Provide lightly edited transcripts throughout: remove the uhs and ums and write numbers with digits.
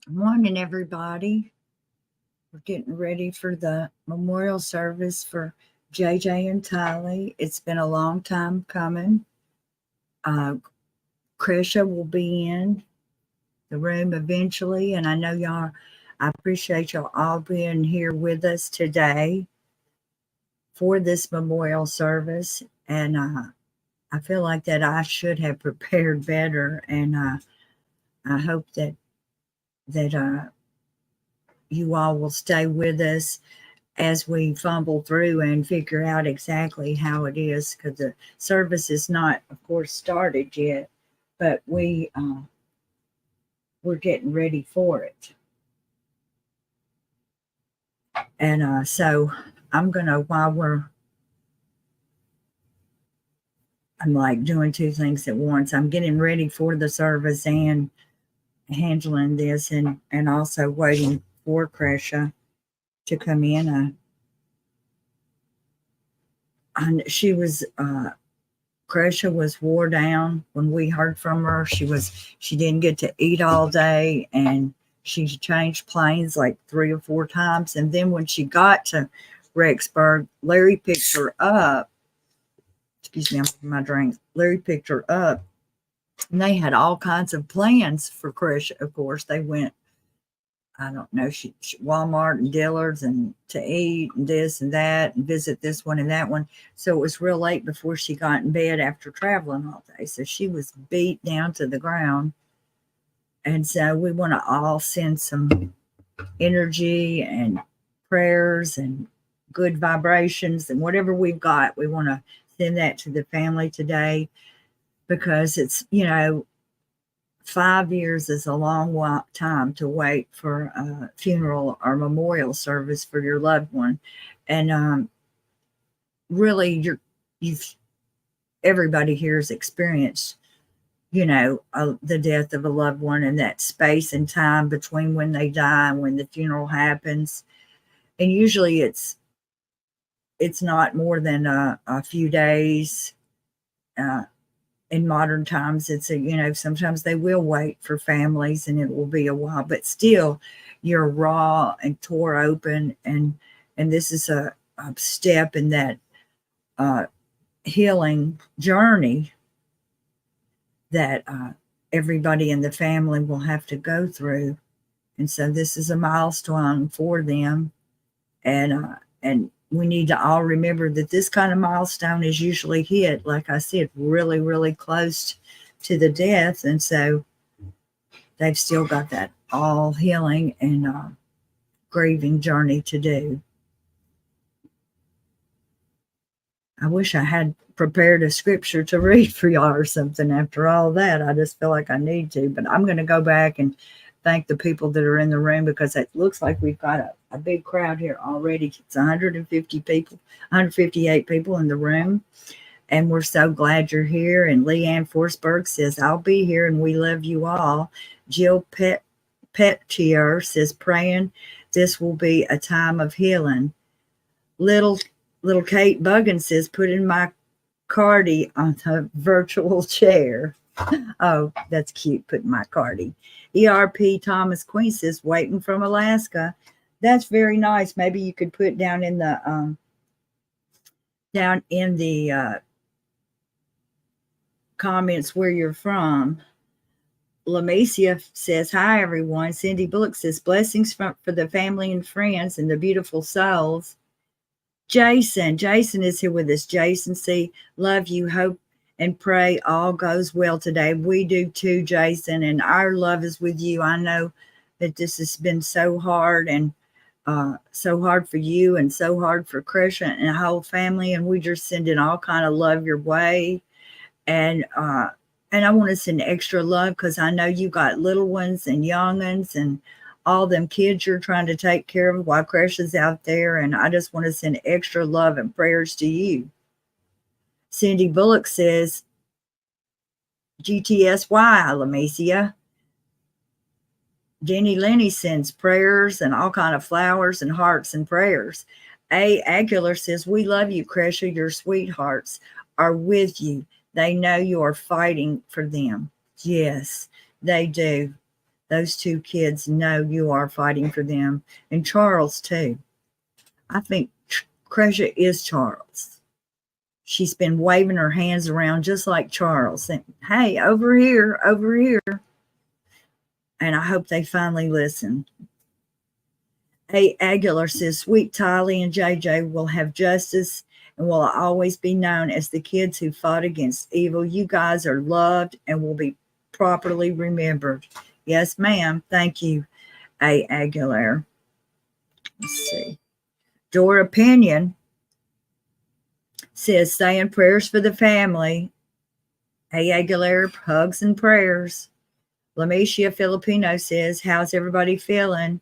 Good morning, everybody. We're getting ready for the memorial service for JJ and Tylee. It's been a long time coming. Uh, Kresha will be in the room eventually, and I know y'all, I appreciate y'all all being here with us today for this memorial service. And I feel like that I should have prepared better, and I hope that you all will stay with us as we fumble through and figure out exactly how it is, because the service is not, of course, started yet, but we're getting ready for it. And so I'm gonna, I'm like doing two things at once. I'm getting ready for the service and handling this, and also waiting for Kresha to come in. She was Kresha was wore down when we heard from her. She didn't get to eat all day, and she changed planes like 3 or 4 times. And then when she got to Rexburg, Larry picked her up. Excuse me, I'm making my drink. Larry picked her up, and they had all kinds of plans for Kresha. Of course, they went, I don't know, Walmart and Dillard's and to eat and this and that and visit this one and that one. So it was real late before she got in bed after traveling all day. So she was beat down to the ground. And so we want to all send some energy and prayers and good vibrations and whatever we've got. We want to send that to the family today, because it's, 5 years is a long time to wait for a funeral or memorial service for your loved one. And really, you've everybody here has experienced, the death of a loved one, and that space and time between when they die and when the funeral happens. And usually it's not more than a few days. In modern times, it's sometimes they will wait for families and it will be a while, but still you're raw and tore open, and this is a step in that healing journey that everybody in the family will have to go through. And so this is a milestone for them, and we need to all remember that this kind of milestone is usually hit, like I said, really, really close to the death. And so they've still got that all healing and grieving journey to do. I wish I had prepared a scripture to read for y'all or something after all that. I just feel like I need to, but I'm going to go back and thank the people that are in the room, because it looks like we've got a big crowd here already. It's 150 people, 158 people in the room. And we're so glad you're here. And Leanne Forsberg says, I'll be here and we love you all. Jill Petier says, praying this will be a time of healing. Little Kate Buggin says, put in my Cardi on the virtual chair. Oh, that's cute, putting my Cardi. ERP Thomas Queen says, waiting from Alaska. That's very nice. Maybe you could put down in the comments where you're from. Lamicia says, hi, everyone. Cindy Bullock says, blessings for the family and friends and the beautiful souls. Jason is here with us. Jason, see, love you, hope and pray all goes well today. We do too, Jason, and our love is with you. I know that this has been so hard, and so hard for you and so hard for Kresha and the whole family, and we just sending all kind of love your way. And I want to send extra love because I know you got little ones and young ones and all them kids you're trying to take care of while Kresha's out there, and I just want to send extra love and prayers to you. Cindy Bullock says, GTSY, Lamicia. Jenny Lenny sends prayers and all kind of flowers and hearts and prayers. A. Aguilar says, we love you, Kresha. Your sweethearts are with you. They know you are fighting for them. Yes, they do. Those two kids know you are fighting for them. And Charles, too. I think Kresha is Charles. She's been waving her hands around just like Charles, saying, hey, over here, over here. And I hope they finally listen. A. Aguilar says, sweet Tylee and JJ will have justice and will always be known as the kids who fought against evil. You guys are loved and will be properly remembered. Yes, ma'am. Thank you, A. Aguilar. Let's see. Dora Pinion says, saying prayers for the family. A. Aguilar, hugs and prayers. Lamicia Filipino says, how's everybody feeling?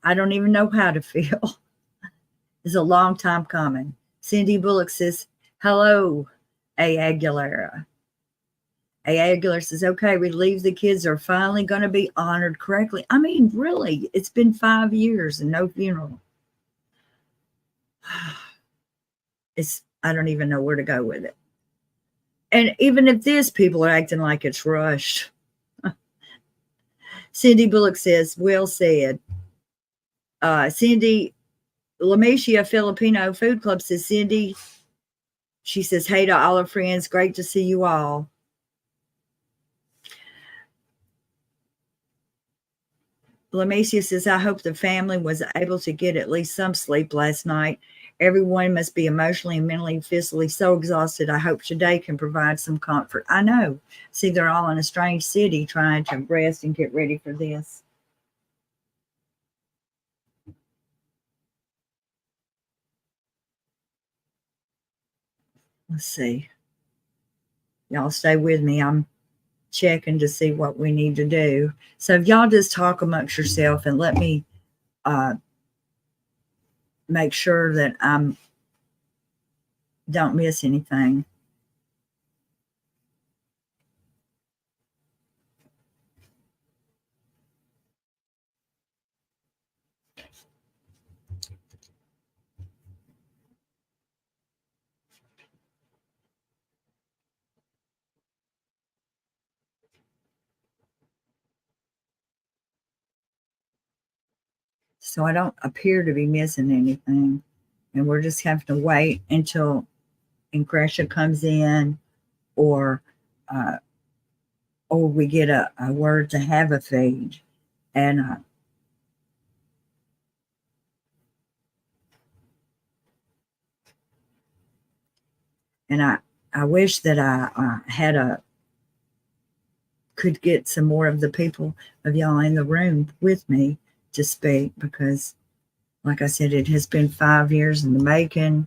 I don't even know how to feel. It's a long time coming. Cindy Bullock says, hello, A. Aguilera. A. Aguilar says, okay, we believe the kids are finally going to be honored correctly. I mean, really, it's been 5 years and no funeral. I don't even know where to go with it. And even if this, people are acting like it's rushed. Cindy Bullock says, well said. Cindy, Lamicia Filipino Food Club says, Cindy, she says, hey to all our friends. Great to see you all. Lamicia says, I hope the family was able to get at least some sleep last night. Everyone must be emotionally and mentally, physically so exhausted. I hope today can provide some comfort. I know. See, they're all in a strange city trying to rest and get ready for this. Let's see. Y'all stay with me. I'm checking to see what we need to do. So if y'all just talk amongst yourself and let me make sure that I don't miss anything. So I don't appear to be missing anything. And we're just having to wait until Kresha comes in or we get a word to have a feed. And I wish that I could get some more of the people of y'all in the room with me to speak, because like I said, it has been 5 years in the making,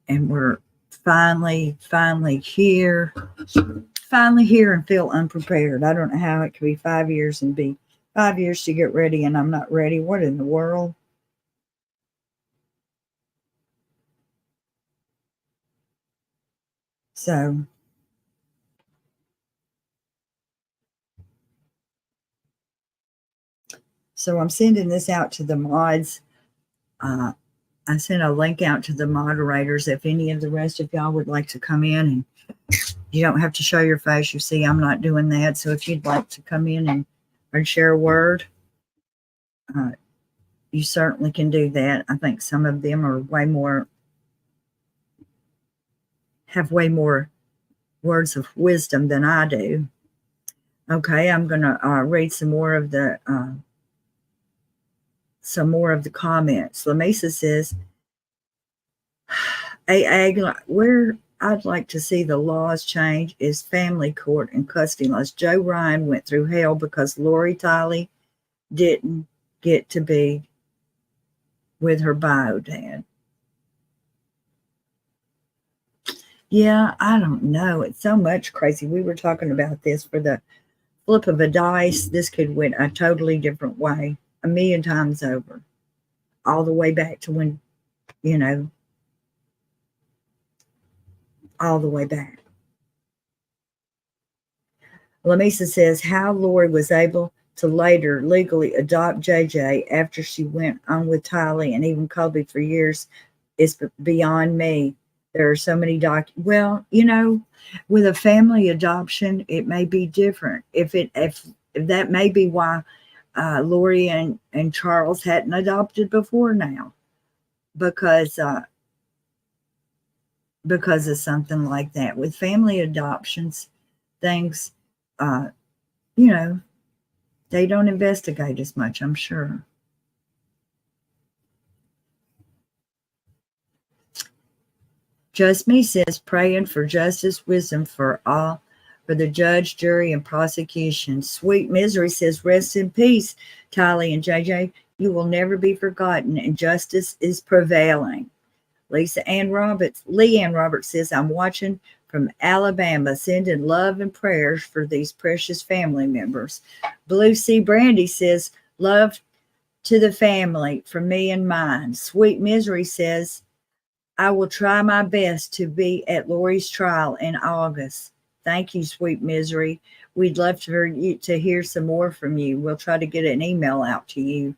and we're finally here and feel unprepared. I don't know how it could be 5 years and be 5 years to get ready and I'm not ready. What in the world? So I'm sending this out to the mods. I sent a link out to the moderators. If any of the rest of y'all would like to come in, and you don't have to show your face. You see, I'm not doing that. So if you'd like to come in and share a word, you certainly can do that. I think some of them are have way more words of wisdom than I do. Okay, I'm going to read some more of the comments. Lamesa says, where I'd like to see the laws change is family court and custody laws. Joe Ryan went through hell because Lori Tylee didn't get to be with her bio dad. Yeah, I don't know. It's so much crazy. We were talking about this for the flip of a dice. This could went a totally different way, 1,000,000 times over, all the way back to when, all the way back. Lamisa says how Lori was able to later legally adopt JJ after she went on with Tylee and even Colby for years is beyond me. There are so many well, with a family adoption, it may be different. If that may be why Lori and Charles hadn't adopted before now, because of something like that. With family adoptions, things, you know, they don't investigate as much, I'm sure. Just Me says, praying for justice, wisdom for all, for the judge, jury, and prosecution. Sweet Misery says, rest in peace, Tylee and JJ. You will never be forgotten, and justice is prevailing. Leanne Roberts says, I'm watching from Alabama, sending love and prayers for these precious family members. Blue Sea Brandy says, love to the family from me and mine. Sweet Misery says, I will try my best to be at Lori's trial in August. Thank you, Sweet Misery. We'd love to hear some more from you. We'll try to get an email out to you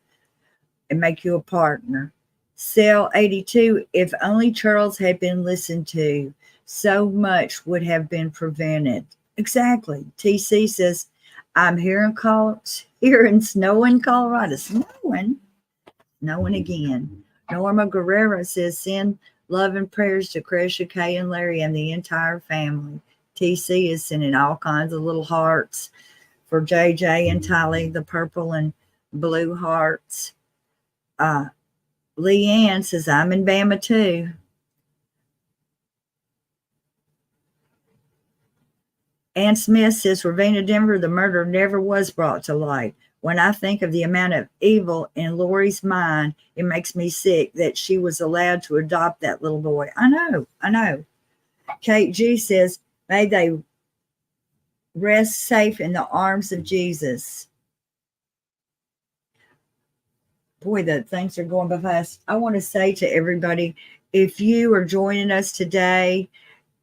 and make you a partner. Cell 82, if only Charles had been listened to, so much would have been prevented. Exactly. TC says, I'm hearing snow in Colorado. Snowing again. Norma Guerrero says, send love and prayers to Kresha Kay and Larry and the entire family. TC is sending all kinds of little hearts for JJ and Tylee, the purple and blue hearts. Leanne says, I'm in Bama too. Ann Smith says, Ravina Denver, the murder never was brought to light. When I think of the amount of evil in Lori's mind, it makes me sick that she was allowed to adopt that little boy. I know. Kate G says, may they rest safe in the arms of Jesus. Boy, the things are going by fast. I want to say to everybody, if you are joining us today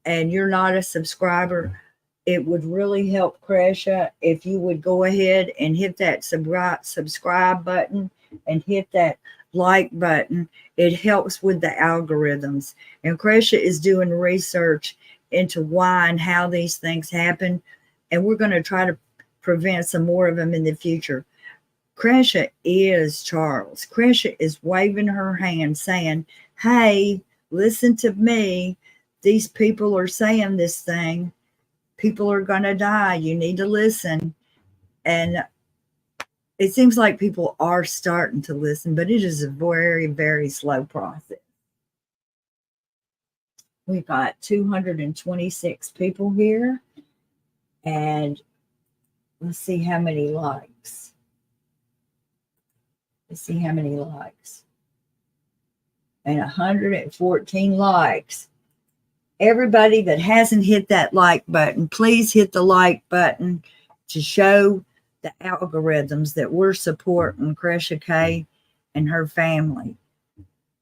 and you're not a subscriber, it would really help Kresha if you would go ahead and hit that subscribe button and hit that like button. It helps with the algorithms. And Kresha is doing research into why and how these things happen. And we're going to try to prevent some more of them in the future. Kresha is Charles. Kresha is waving her hand saying, hey, listen to me. These people are saying this thing. People are going to die. You need to listen. And it seems like people are starting to listen, but it is a very, very slow process. We've got 226 people here. And let's see how many likes. And 114 likes. Everybody that hasn't hit that like button, please hit the like button to show the algorithms that we're supporting Kresha Kay and her family.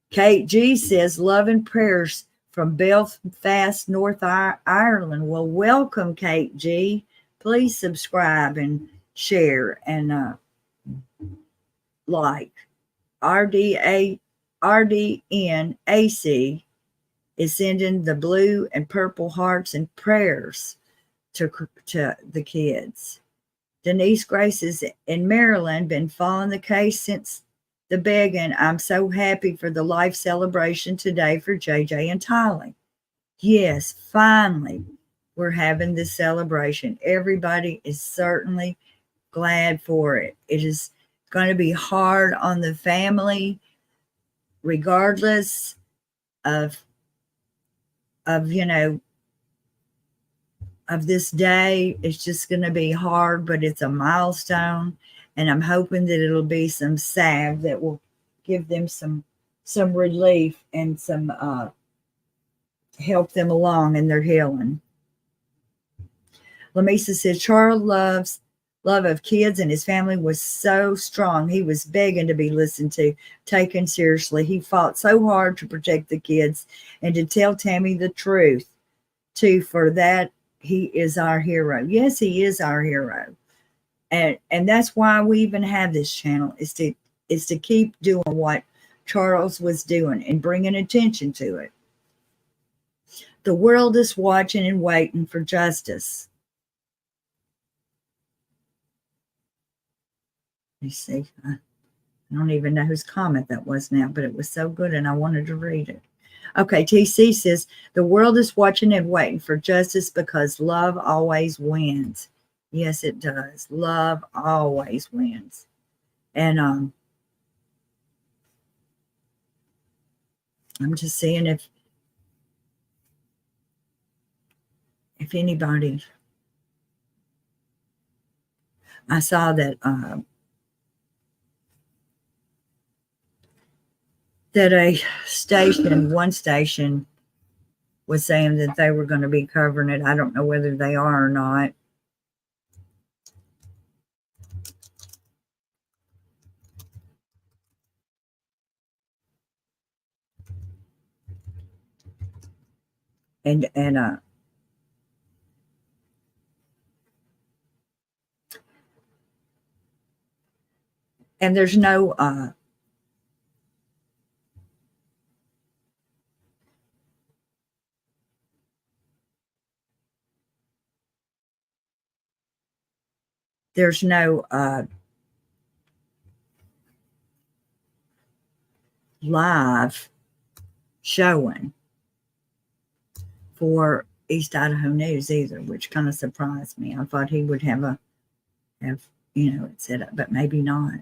Kate G says, love and prayers from Belfast, North Ireland. Well, welcome, Kate G. Please subscribe and share and like. RDNAC is sending the blue and purple hearts and prayers to the kids. Denise Grace is in Maryland, been following the case since the begging. I'm so happy for the life celebration today for JJ and Tylee. Yes, finally, we're having this celebration. Everybody is certainly glad for it. It is going to be hard on the family, regardless of this day. It's just going to be hard, but it's a milestone, and I'm hoping that it'll be some salve that will give them some relief and some help them along in their healing. Lamisa says, Charles' love of kids and his family was so strong. He was begging to be listened to, taken seriously. He fought so hard to protect the kids and to tell Tammy the truth, too. For that, he is our hero. Yes, he is our hero. And that's why we even have this channel, is to keep doing what Charles was doing and bringing attention to it. The world is watching and waiting for justice. Let me see. I don't even know whose comment that was now, but it was so good and I wanted to read it. Okay, TC says, the world is watching and waiting for justice because love always wins. Yes, it does. Love always wins. And I'm just seeing if anybody, I saw that one station was saying that they were going to be covering it. I don't know whether they are or not. And there's no live showing for East Idaho News either, which kind of surprised me. I thought he would have it set up, but maybe not.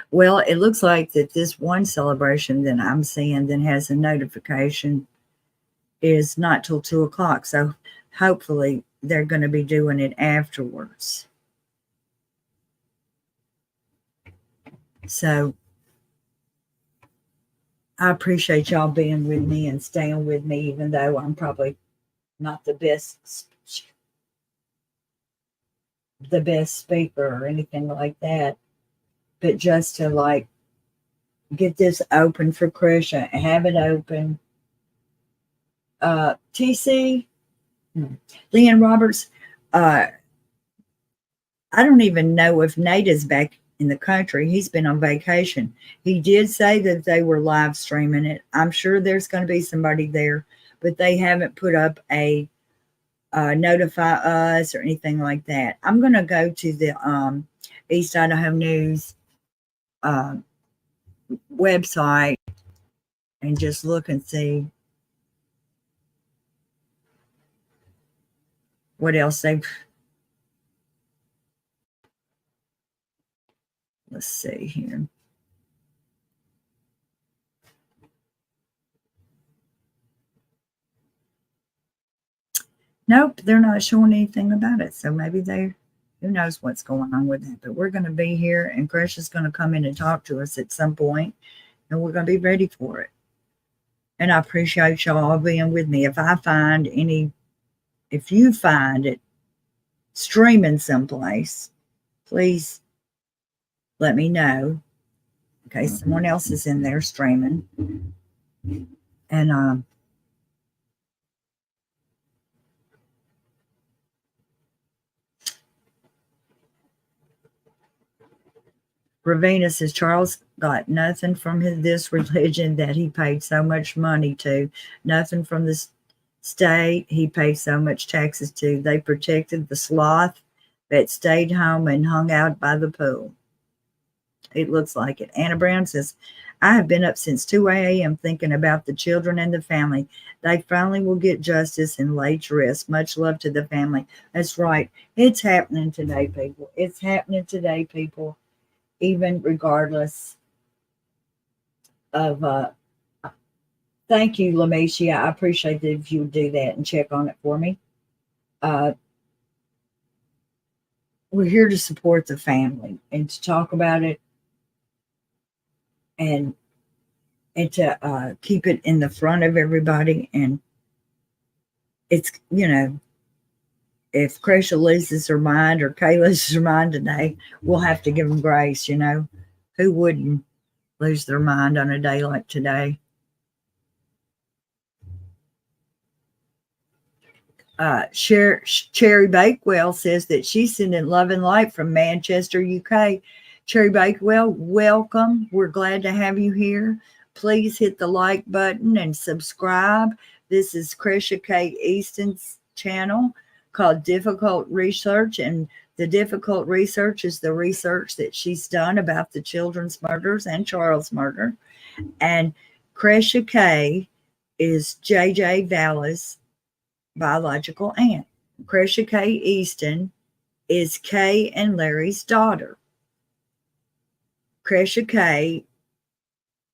Well, it looks like that this one celebration that I'm seeing that has a notification is not till 2:00. So hopefully they're going to be doing it afterwards. So I appreciate y'all being with me and staying with me, even though I'm probably not the best speaker or anything like that. But just to like get this open for Kresha, have it open. TC, Leanne Roberts, I don't even know if Nate is back in the country. He's been on vacation. He did say that they were live streaming it. I'm sure there's going to be somebody there, but they haven't put up a notify us or anything like that. I'm going to go to the East Idaho News website and just look and see what else they've. Let's see here. Nope, they're not showing anything about it. So maybe who knows what's going on with that. But we're going to be here and Kresha's going to come in and talk to us at some point, and we're going to be ready for it. And I appreciate y'all being with me. If you find it streaming someplace, please let me know. Okay, someone else is in there streaming. And Ravina says Charles got nothing from this religion that he paid so much money to, nothing from the state he paid so much taxes to. They protected the sloth that stayed home and hung out by the pool. It looks like it. Anna Brown says, I have been up since 2 a.m. thinking about the children and the family. They finally will get justice and lay to rest. Much love to the family. That's right. It's happening today, people. It's happening today, people. Even regardless of thank you, Lamicia. I appreciate it if you would do that and check on it for me. We're here to support the family and to talk about it and to keep it in the front of everybody. And it's, if Kresha loses her mind or Kay loses her mind today, we'll have to give them grace. Who wouldn't lose their mind on a day like today? Cherry Bakewell says that she's sending love and light from Manchester, UK. Cherry Bakewell, welcome. We're glad to have you here. Please hit the like button and subscribe. This is Kresha Kay Easton's channel called Difficult Research, and the difficult research is the research that she's done about the children's murders and Charles' murder. And Kresha Kay is J.J. Vallow's biological aunt. Kresha Kay Easton is Kay and Larry's daughter. Kresha Kay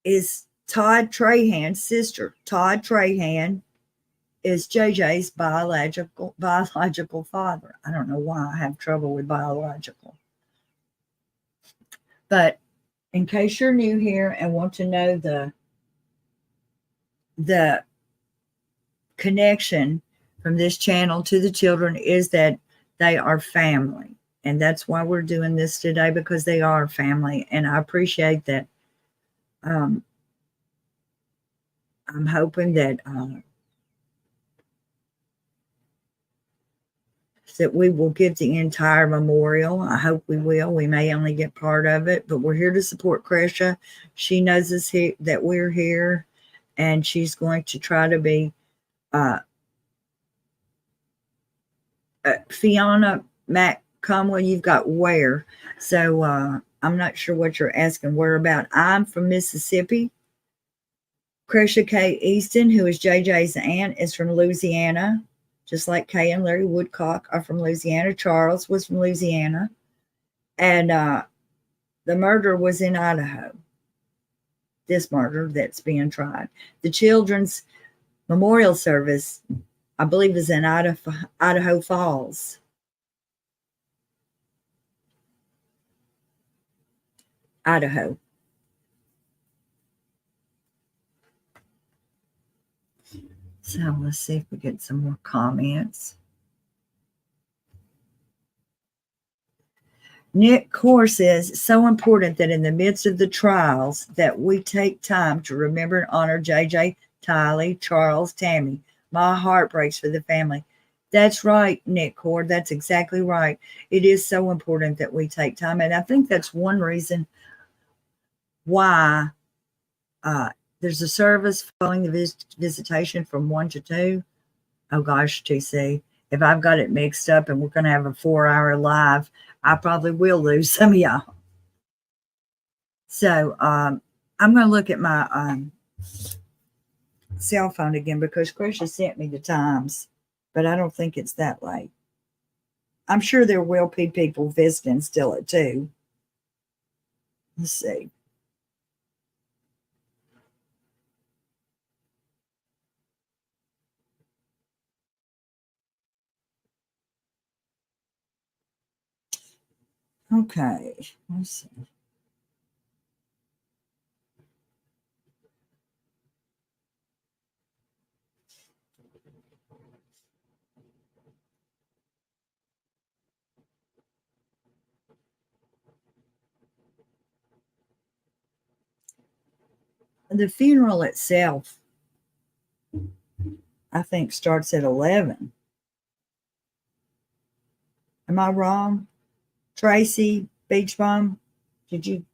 is Todd Trahan's sister. Todd Trahan is JJ's biological father. I don't know why I have trouble with biological. But in case you're new here and want to know the connection from this channel to the children is that they are family. And that's why we're doing this today, because they are family. And I appreciate that. I'm hoping that that we will get the entire memorial. I hope we will. We may only get part of it, but we're here to support Kresha. She knows us here, that we're here, and she's going to try to be Fiona McComwell. You've got where? So I'm not sure what you're asking where about. I'm from Mississippi. Kresha Kay Easton, who is JJ's aunt, is from Louisiana. Just like Kay and Larry Woodcock are from Louisiana. Charles was from Louisiana. And the murder was in Idaho. This murder that's being tried. The children's memorial service, I believe, is in Idaho Falls. Idaho. So let's see if we get some more comments. Nick Core says, it's so important that in the midst of the trials that we take time to remember and honor JJ, Tylee, Charles, Tammy. My heart breaks for the family. That's right, Nick Core. That's exactly right. It is so important that we take time. And I think that's one reason why there's a service following the visitation from 1 to 2. Oh gosh, TC, if I've got it mixed up and we're going to have a 4-hour live, I probably will lose some of y'all. So I'm going to look at my cell phone again, because Kresha sent me the times, but I don't think it's that late. I'm sure there will be people visiting still at 2. Let's see. Okay, let's see. The funeral itself, I think, starts at 11. Am I wrong? Tracy Beach Bum, did you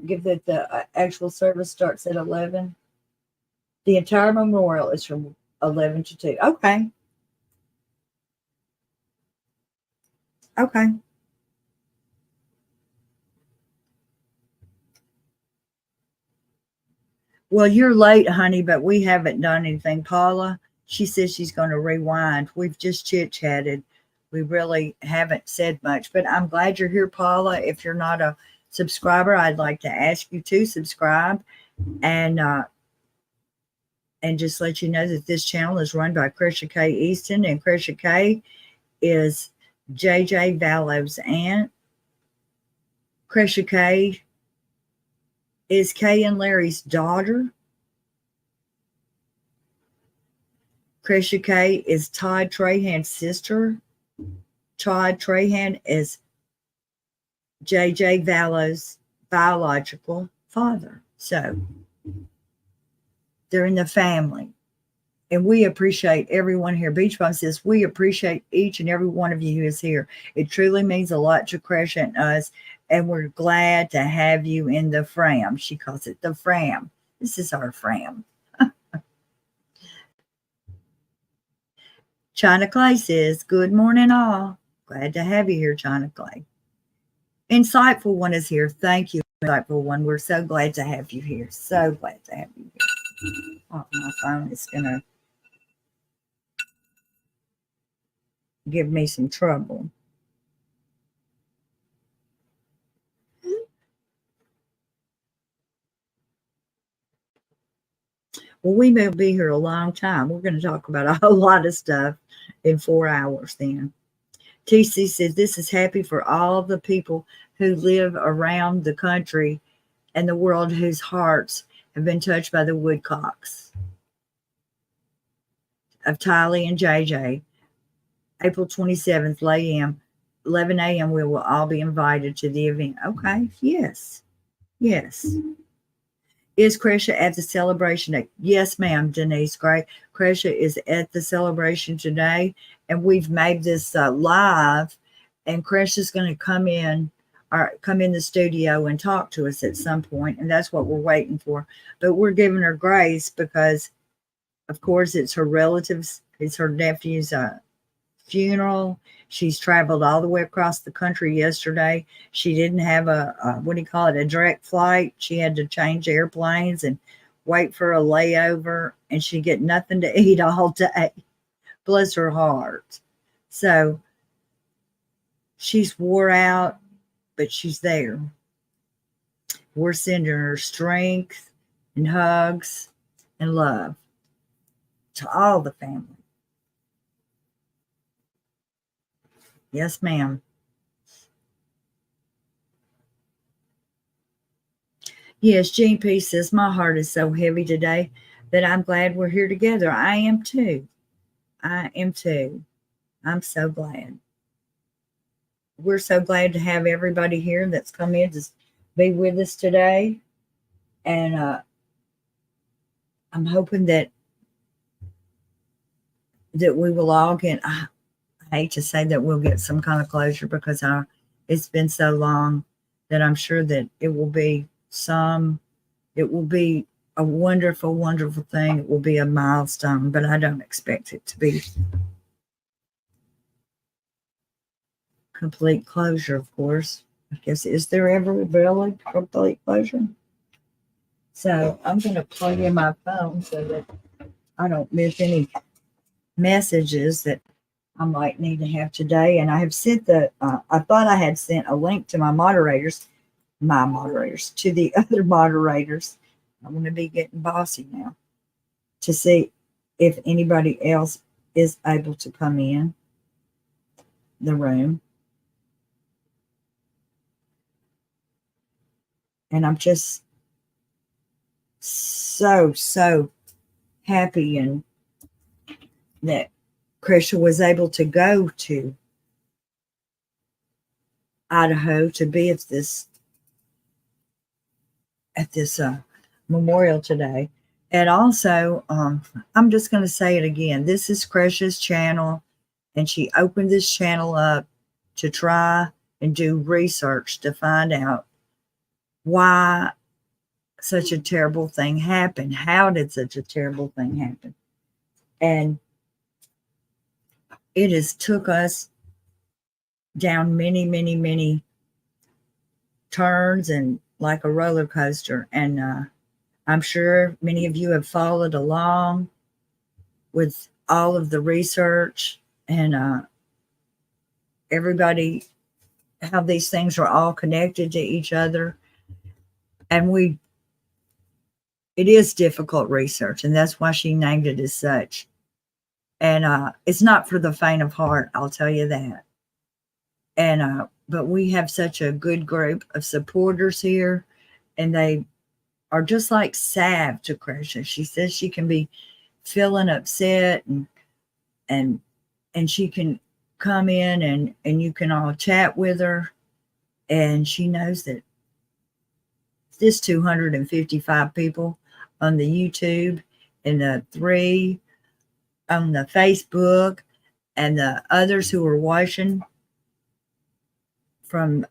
give that the actual service starts at 11? The entire memorial is from 11 to 2. Okay. Okay. Well, you're late, honey, but we haven't done anything. Paula, she says she's going to rewind. We've just chit-chatted. We really haven't said much, but I'm glad you're here, Paula. If you're not a subscriber, I'd like to ask you to subscribe and just let you know that this channel is run by Kresha Kay Easton, and Kresha Kay is JJ Vallow's aunt. Kresha Kay is Kay and Larry's daughter. Kresha Kay is Todd Trahan's sister. Todd Trahan is JJ Vallow's biological father. So they're in the family. And we appreciate everyone here. Beach Bum says, we appreciate each and every one of you who is here. It truly means a lot to Kresha and us. and we're glad to have you in the fram. She calls it the fram. This is our fram. China Clay says, good morning, all. Glad to have you here, China Clay. Insightful One is here. Thank you, Insightful One. We're so glad to have you here. So glad to have you here. Oh, my phone is going to give me some trouble. Well, we may be here a long time. We're going to talk about a lot of stuff in 4 hours then. TC says, this is happy for all the people who live around the country and the world whose hearts have been touched by the Woodcocks of Tylee and JJ. April 27th, 11 a.m. We will all be invited to the event. Okay, yes, yes. Is Kresha at the celebration? Yes, ma'am, Denise Gray. Kresha is at the celebration today, and we've made this live, and Kresha's going to come in the studio and talk to us at some point, and that's what we're waiting for. But we're giving her grace because, of course, it's her relatives, it's her nephew's funeral. She's traveled all the way across the country yesterday. She didn't have a direct flight. She had to change airplanes and wait for a layover, and she get nothing to eat all day. Bless her heart. So she's wore out, but she's there. We're sending her strength and hugs and love to all the family. Yes, ma'am. Yes, Jean P says, my heart is so heavy today that I'm glad we're here together. I am too. I am too. I'm so glad. We're so glad to have everybody here that's come in to be with us today. And I'm hoping that we will all get, I hate to say that we'll get some kind of closure because it's been so long that I'm sure that it will be a wonderful, wonderful thing. It will be a milestone, but I don't expect it to be complete closure, of course. I guess, is there ever really complete closure? So I'm going to plug in my phone so that I don't miss any messages that I might need to have today. And I have sent I thought I had sent a link to my moderators, to the other moderators. I'm going to be getting bossy now to see if anybody else is able to come in the room. And I'm just so happy and that Kresha was able to go to Idaho to be at this memorial today. And also, I'm just going to say it again. This is Kresha's channel, and she opened this channel up to try and do research to find out why such a terrible thing happened. How did such a terrible thing happen? And it has took us down many turns and like a roller coaster. And I'm sure many of you have followed along with all of the research and everybody, how these things are all connected to each other. And it is difficult research, and that's why she named it as such. And it's not for the faint of heart, I'll tell you that. And but we have such a good group of supporters here, and they are just like salve to Kresha. She says she can be feeling upset and she can come in and you can all chat with her, and she knows that this 255 people on the YouTube and the 3 on the Facebook and the others who are watching from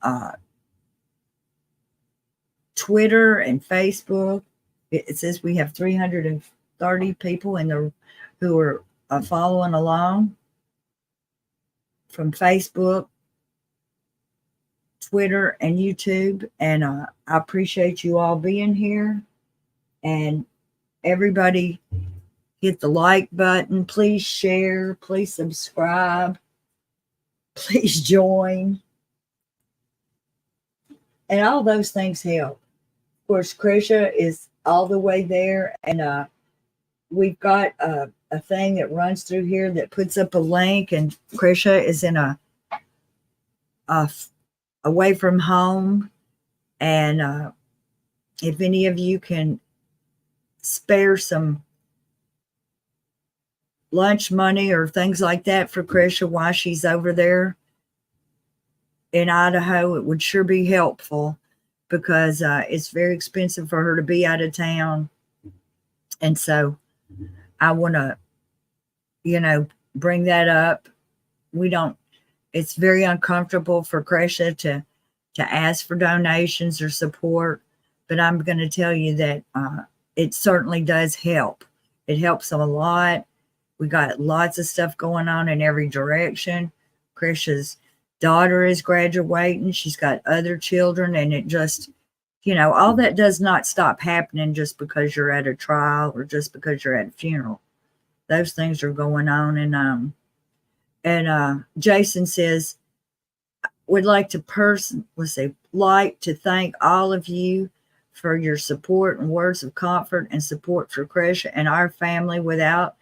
Twitter and Facebook. It says we have 330 people who are following along from Facebook, Twitter, and YouTube. And I appreciate you all being here. And everybody, hit the like button. Please share. Please subscribe. Please join. And all those things help. Of course, Kresha is all the way there. And we've got a thing that runs through here that puts up a link. And Kresha is in a away from home. And if any of you can spare some lunch money or things like that for Kresha while she's over there in Idaho, it would sure be helpful, because it's very expensive for her to be out of town. And so I want to, bring that up. It's very uncomfortable for Kresha to ask for donations or support, but I'm going to tell you that it certainly does help. It helps them a lot. We got lots of stuff going on in every direction. Kresha's daughter is graduating. She's got other children, and it just, all that does not stop happening just because you're at a trial or just because you're at a funeral. Those things are going on. And Jason says, would like to thank all of you for your support and words of comfort and support for Kresha and our family. Without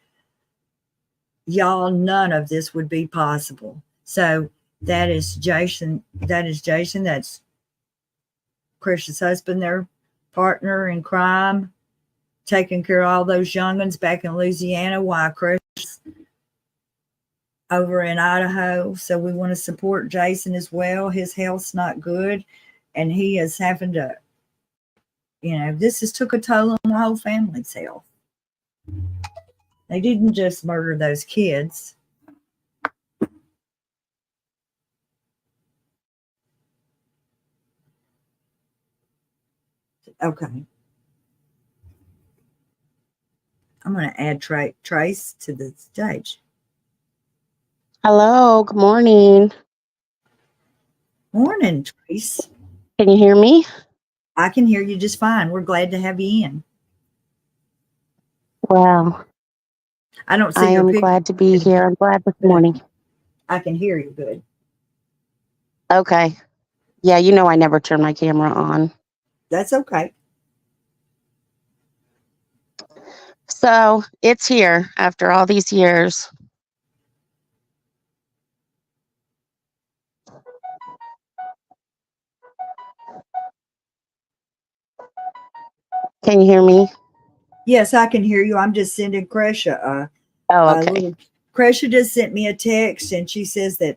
y'all, none of this would be possible. So that is Jason. That's Kresha's husband, their partner in crime, taking care of all those young'uns back in Louisiana while Kresha's over in Idaho. So we want to support Jason as well. His health's not good, and he is having to, this has took a toll on the whole family's health. They didn't just murder those kids. Okay. I'm going to add Trace to the stage. Hello, good morning. Morning, Trace. Can you hear me? I can hear you just fine. We're glad to have you in. Well, I don't see I your am picture. glad to be here. I'm glad this morning. I can hear you good. Okay. Yeah, I never turn my camera on. That's okay. So it's here after all these years. Can you hear me? Yes, I can hear you. I'm just sending Kresha. Okay. Kresha just sent me a text, and she says that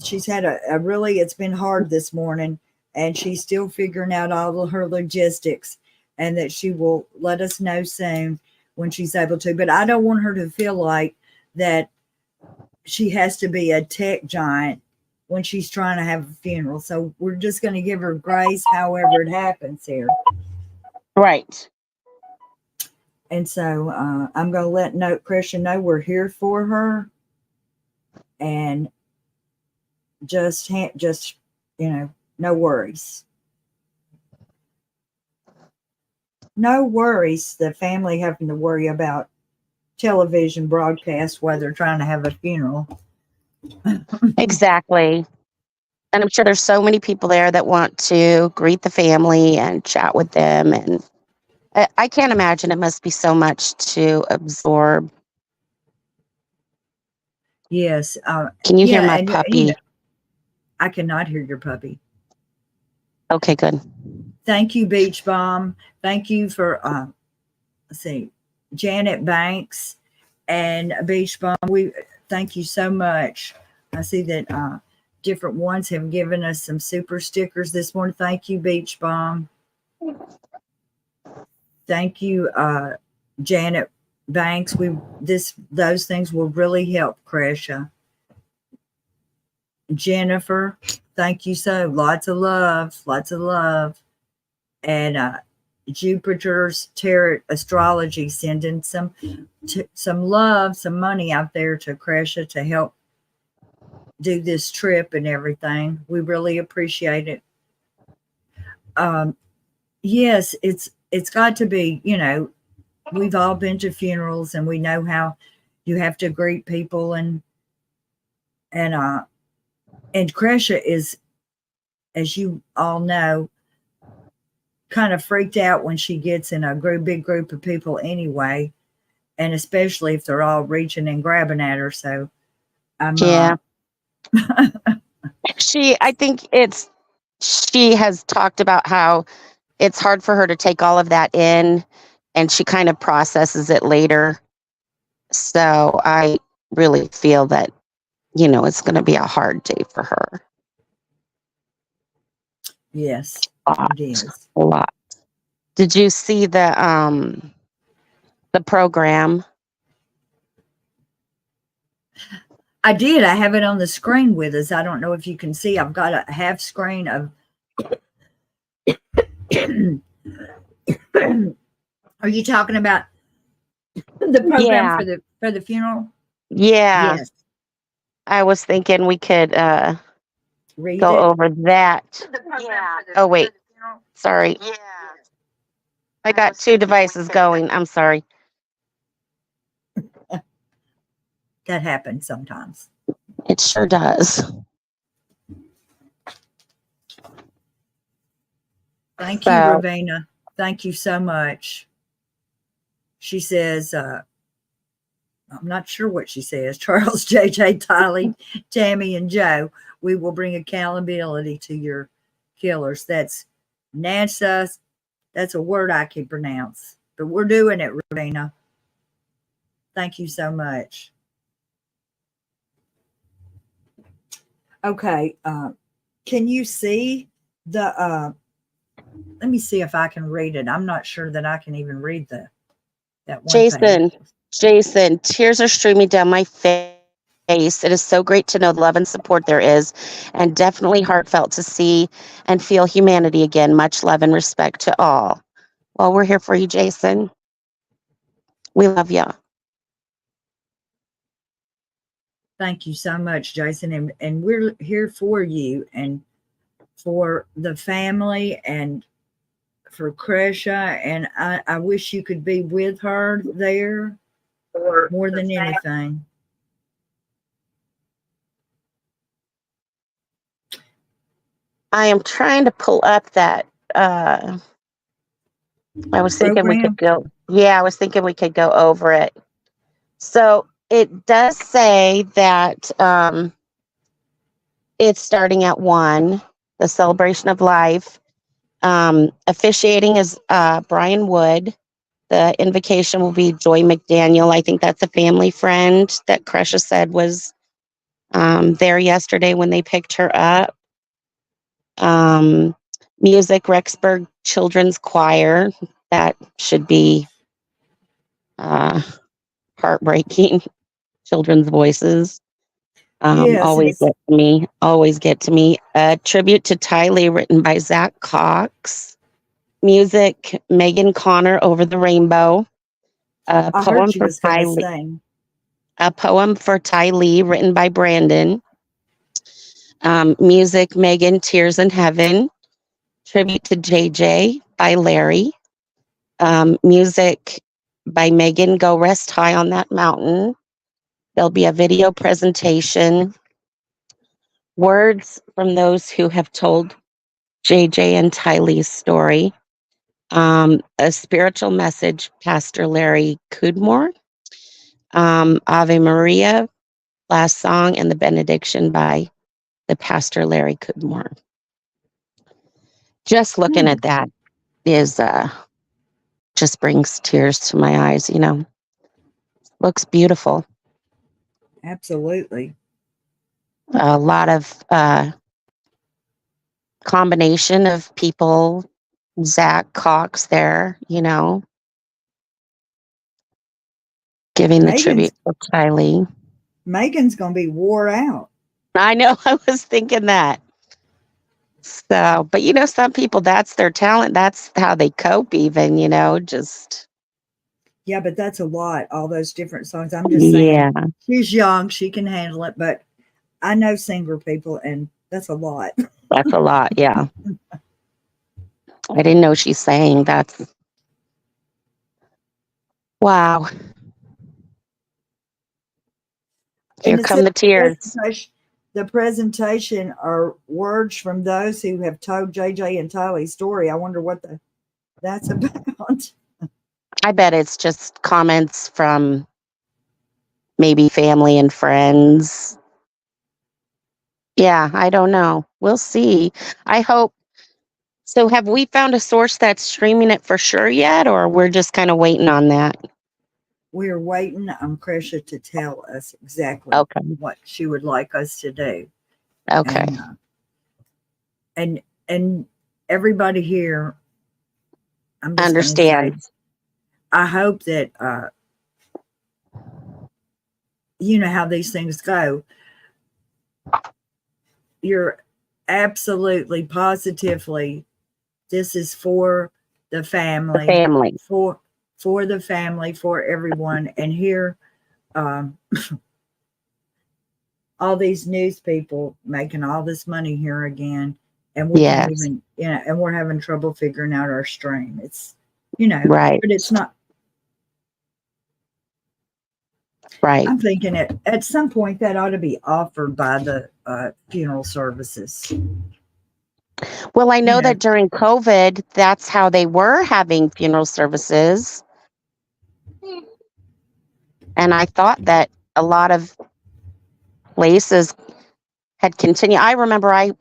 she's had it's been hard this morning, and she's still figuring out all of her logistics, and that she will let us know soon when she's able to. But I don't want her to feel like that she has to be a tech giant when she's trying to have a funeral. So we're just going to give her grace however it happens here. Right. And so I'm going to let Kresha know we're here for her, and just no worries. No worries. The family having to worry about television broadcasts while they're trying to have a funeral. Exactly. And I'm sure there's so many people there that want to greet the family and chat with them. And I can't imagine it must be so much to absorb. Yes. Can you hear my puppy? I cannot hear your puppy. Okay, good. Thank you, Beach Bomb. Thank you for, Janet Banks and Beach Bomb. We thank you so much. I see that different ones have given us some super stickers this morning. Thank you, Beach Bomb. Thank you, Janet Banks. Those things will really help Kresha. Jennifer, thank you so. Lots of love. and Jupiter's Tarot Astrology sending some love, some money out there to Kresha to help do this trip and everything. We really appreciate it. Yes, it's got to be, we've all been to funerals and we know how you have to greet people and Kresha is, as you all know, kind of freaked out when she gets in a big group of people anyway, and especially if they're all reaching and grabbing at her. So yeah. I think she has talked about how it's hard for her to take all of that in, and she kind of processes it later. So I really feel that, it's going to be a hard day for her. Yes, it is. A lot. Did you see the program? I did. I have it on the screen with us. I don't know if you can see. I've got a half screen of. Are you talking about the program for the funeral? Yeah. Yes. I was thinking we could go over that. Yeah. Oh wait. Sorry. Yeah. I got two devices going. I'm sorry. That happens sometimes. It sure does. Thank you, Ravina. Thank you so much. She says, I'm not sure what she says. Charles, JJ, Tylee, Tammy, and Joe, we will bring accountability to your killers. That's NASA. That's a word I can pronounce, but we're doing it, Ravina. Thank you so much. Okay. Can you see the, let me see if I can read it. I'm not sure that I can even read that one thing. Jason, tears are streaming down my face. It is so great to know the love and support there is, and definitely heartfelt to see and feel humanity again. Much love and respect to all. Well, we're here for you, Jason. We love you. Thank you so much, Jason. And we're here for you and for the family and for Kresha. And I wish you could be with her there more than anything. I am trying to pull up that. I was thinking we could go. Yeah, I was thinking we could go over it. So it does say that it's starting at 1, the celebration of life. Officiating is Brian Wood. The invocation will be Joy McDaniel. I think that's a family friend that Kresha said was there yesterday when they picked her up. Music, Rexburg Children's Choir. That should be heartbreaking. Children's voices. Yes, always get to me. A tribute to Tylee written by Zach Cox. Music, Megan Connor, Over the Rainbow. A poem for Tylee written by Brandon. Music, Megan, Tears in Heaven. Tribute to JJ by Larry. Music by Megan, Go Rest High on That Mountain. There'll be a video presentation. Words from those who have told JJ and Tylee's story. A spiritual message, Pastor Larry Cudmore. Ave Maria, last song, and the benediction by the Pastor Larry Cudmore. Just looking at that is just brings tears to my eyes, Looks beautiful. Absolutely. A lot of combination of people. Zach Cox there, giving the tribute to Tylee. Megan's going to be wore out. I know. I was thinking that. So, but some people, that's their talent. That's how they cope, even, just. Yeah, but that's a lot, all those different songs. I'm just Yeah, saying, she's young, she can handle it, but I know singer people, and that's a lot. that's a lot. Yeah. I didn't know she sang. That's wow. Here And it come says the tears. the presentation are words from those who have told JJ and Tylee's story. I wonder what that's about. I bet it's just comments from maybe family and friends. Yeah, I don't know. We'll see. I hope. So, have we found a source that's streaming it for sure yet, or we're just kind of waiting on that? We are waiting on Kresha to tell us exactly Okay. what she would like us to do. Okay. And and everybody here, I'm just going to say, Understand. I hope that you know how these things go. You're absolutely positively, this is for the The family, family. for the family, for everyone. And here, um, all these news people making all this money here again, and we can't Yes. even, and we're having trouble figuring out our stream. It's, Right. but it's not. Right. I'm thinking at some point that ought to be offered by the funeral services. Well, I You know know, that during COVID, that's how they were having funeral services. And I thought that a lot of places had continued. I remember I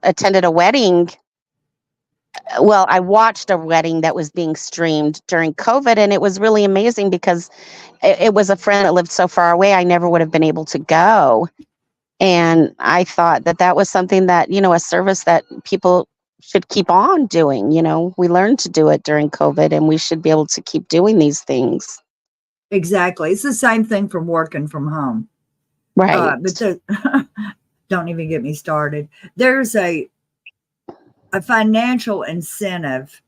attended a wedding. Well, I watched a wedding that was being streamed during COVID, and it was really amazing because it was a friend that lived so far away. I never would have been able to go. And I thought that that was something that, a service that people should keep on doing. We learned to do it during COVID, and we should be able to keep doing these things. exactly. It's the same thing from working from home. Right. But don't even get me started. There's a financial incentive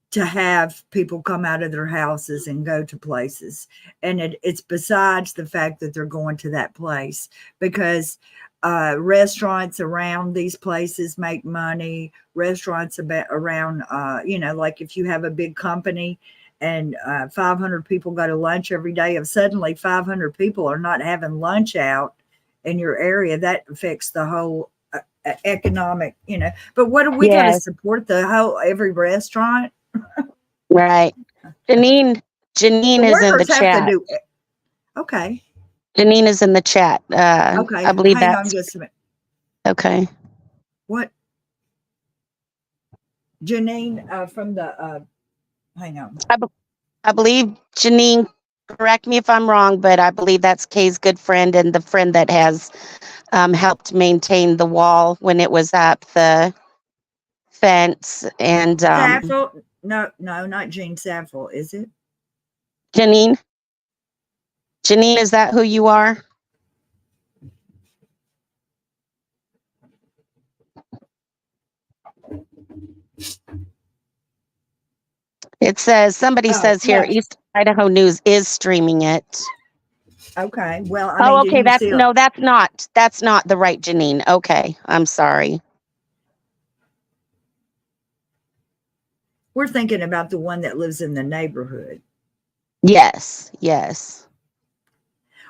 to have people come out of their houses and go to places. And it's besides the fact that they're going to that place, because restaurants around these places make money. Restaurants around, like if you have a big company and 500 people go to lunch every day, if suddenly 500 people are not having lunch out in your area, that affects the whole economic, But what do we got to Yes. support every restaurant? Right. Janine The is in the workers have to chat. do it. Okay. Janine is in the chat. Okay. I believe Hang on that's just a minute. okay. What? Janine from the, hang on. I believe Janine, correct me if I'm wrong, but I believe that's Kay's good friend and the friend that has helped maintain the wall when it was up, the fence. And Saffel? No, not Jean Saffel, is it? Janine, is that who you are? It says, somebody Oh, says here, yeah. East Idaho News is streaming it. Okay. Well, I mean, Oh, do okay. you see? That's not the right Janine. Okay. I'm sorry. We're thinking about the one that lives in the neighborhood. Yes. Yes.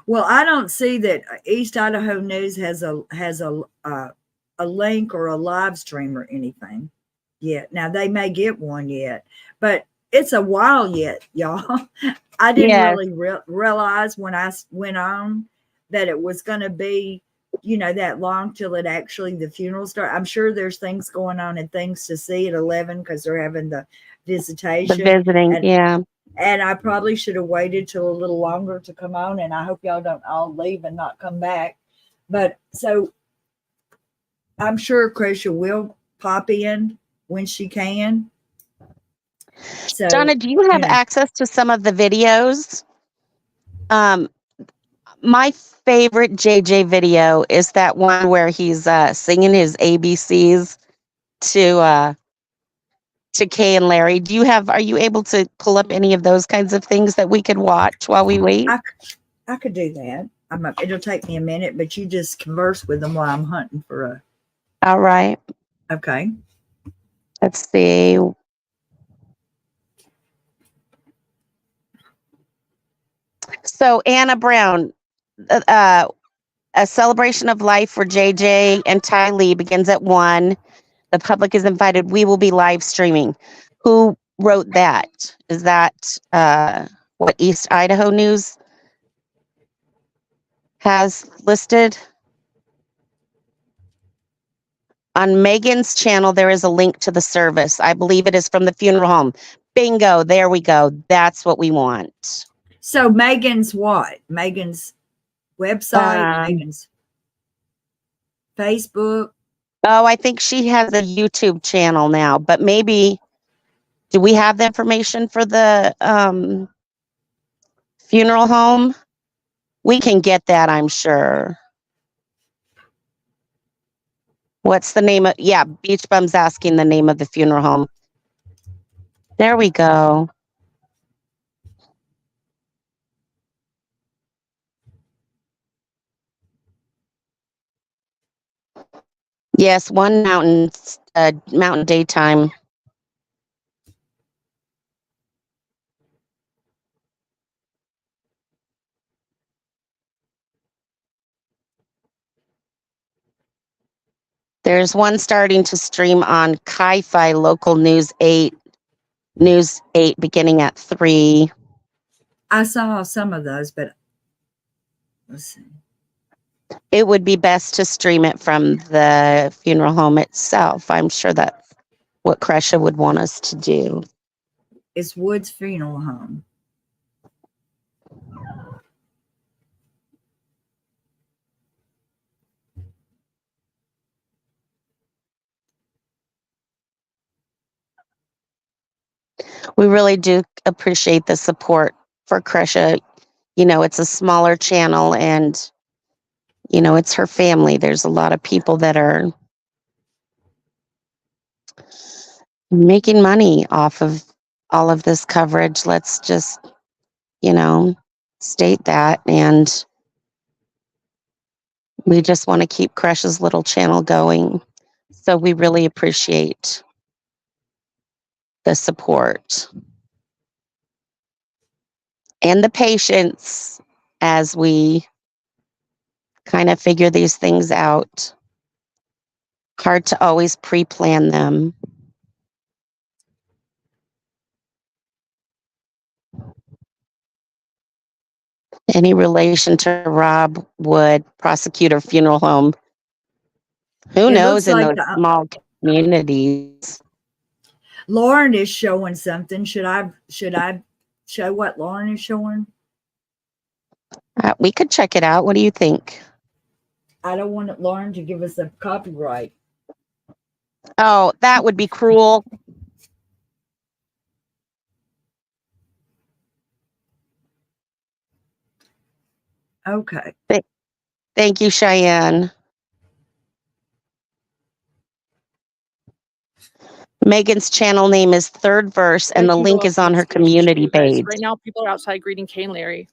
Well, I don't see that East Idaho News has a link or a live stream or anything yet. Now they may get one yet, but it's a while yet, y'all. I didn't Yes. really realize when I went on that it was going to be, that long till it actually the funeral start. I'm sure there's things going on and things to see at 11 because they're having the The visitation, visiting. Yeah. and I probably should have waited till a little longer to come on. And I hope y'all don't all leave and not come back. But so I'm sure Kresha will pop in when she can. So, Donna, do you have access to some of the videos? My favorite JJ video is that one where he's singing his ABCs to Kay and Larry. Are you able to pull up any of those kinds of things that we could watch while we wait? I could do that. It'll take me a minute, but you just converse with them while I'm hunting for a. All right. Okay. Let's see. So Anna Brown, a celebration of life for JJ and Tylee begins at 1. The public is invited. We will be live streaming. Who wrote that? Is that what East Idaho News has listed? On Megan's channel, there is a link to the service. I believe it is from the funeral home. Bingo. There we go. That's what we want. So Megan's what? Megan's website, Megan's Facebook. Oh, I think she has a YouTube channel now, but maybe, do we have the information for the funeral home? We can get that, I'm sure. What's the name of, yeah, Beach Bum's asking the name of the funeral home. There we go. Yes, One Mountain, Mountain Daytime. There's one starting to stream on Ki-Fi Local News 8, beginning at 3. I saw some of those, but let's see. It would be best to stream it from the funeral home itself. I'm sure that's what Kresha would want us to do. It's Woods Funeral Home. We really do appreciate the support for Kresha. You know, it's a smaller channel and, you know, it's her family. There's a lot of people that are making money off of all of this coverage. Let's just, you know, state that. And we just want to keep Kresha's little channel going. So we really appreciate the support and the patience as we kind of figure these things out. Hard to always pre-plan them. Any relation to Rob Wood, prosecutor, funeral home? Who knows in like those small communities? Lauren is showing something. Should I show what Lauren is showing? We could check it out. What do you think? I don't want Lauren to give us a copyright. Oh, that would be cruel. Okay. Thank you, Cheyenne. Megan's channel name is Third Verse, and the link is on her community page. Right now, people are outside greeting Kay and Larry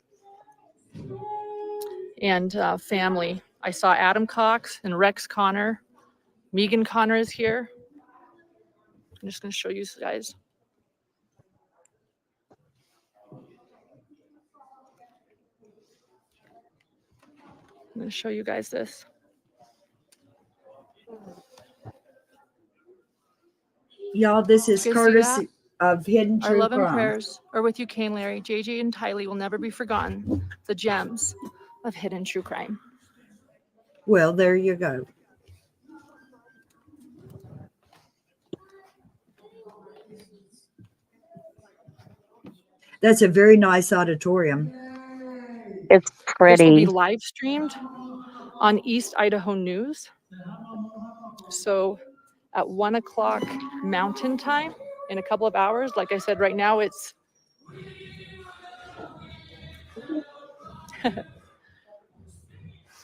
and family. I saw Adam Cox and Rex Connor. Megan Connor is here. I'm just going to show you guys. I'm going to show you guys this. Y'all, this is courtesy of Hidden True Our love and Crime. prayers are with you, Kay and Larry. JJ and Tylee will never be forgotten. The gems of hidden true crime. Well, there you go. That's a very nice auditorium. It's pretty. This will be live streamed on East Idaho News. So at 1 o'clock Mountain Time in a couple of hours. Like I said, right now it's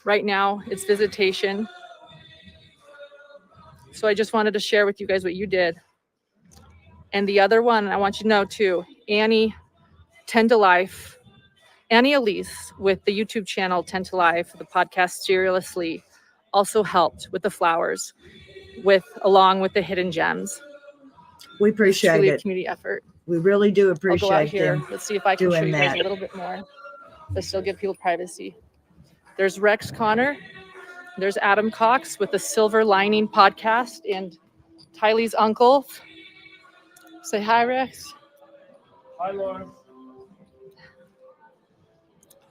Right now, it's visitation. So I just wanted to share with you guys what you did. And the other one, I want you to know too, Annie, 10 to Life, Annie Elise with the YouTube channel 10 to Life, the podcast Seriously, also helped with the flowers, along with the hidden gems. We It's appreciate truly a it. community effort. We really do I'll go out appreciate here. them Let's see if I can show doing you guys that. a little bit more, but still give people privacy. There's Rex Connor. There's Adam Cox with the Silver Lining podcast and Tylee's uncle. Say hi, Rex. Hi, Lauren.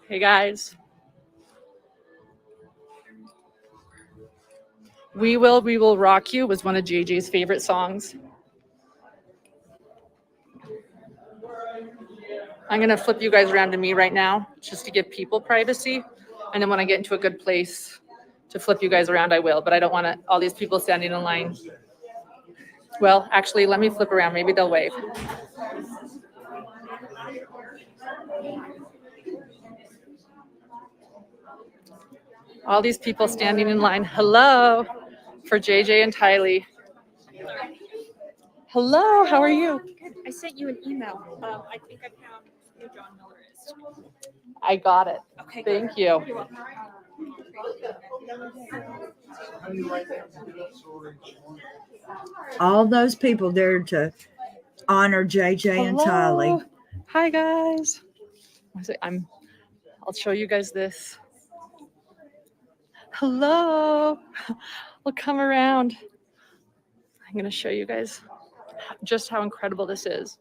Hey, guys. We Will Rock You was one of JJ's favorite songs. I'm going to flip you guys around to me right now just to give people privacy. And then when I get into a good place to flip you guys around, I will. But I don't want all these people standing in line. Well, actually, let me flip around. Maybe they'll wave. All these people standing in line. Hello for JJ and Tylee. Hello, how are you? Good. I sent you an email. I think I found who John Miller is. I got it. Okay. Thank you. All those people there to honor JJ and Tylee. Hi, guys. I'll show you guys this. Hello. I'll come around. I'm going to show you guys just how incredible this is.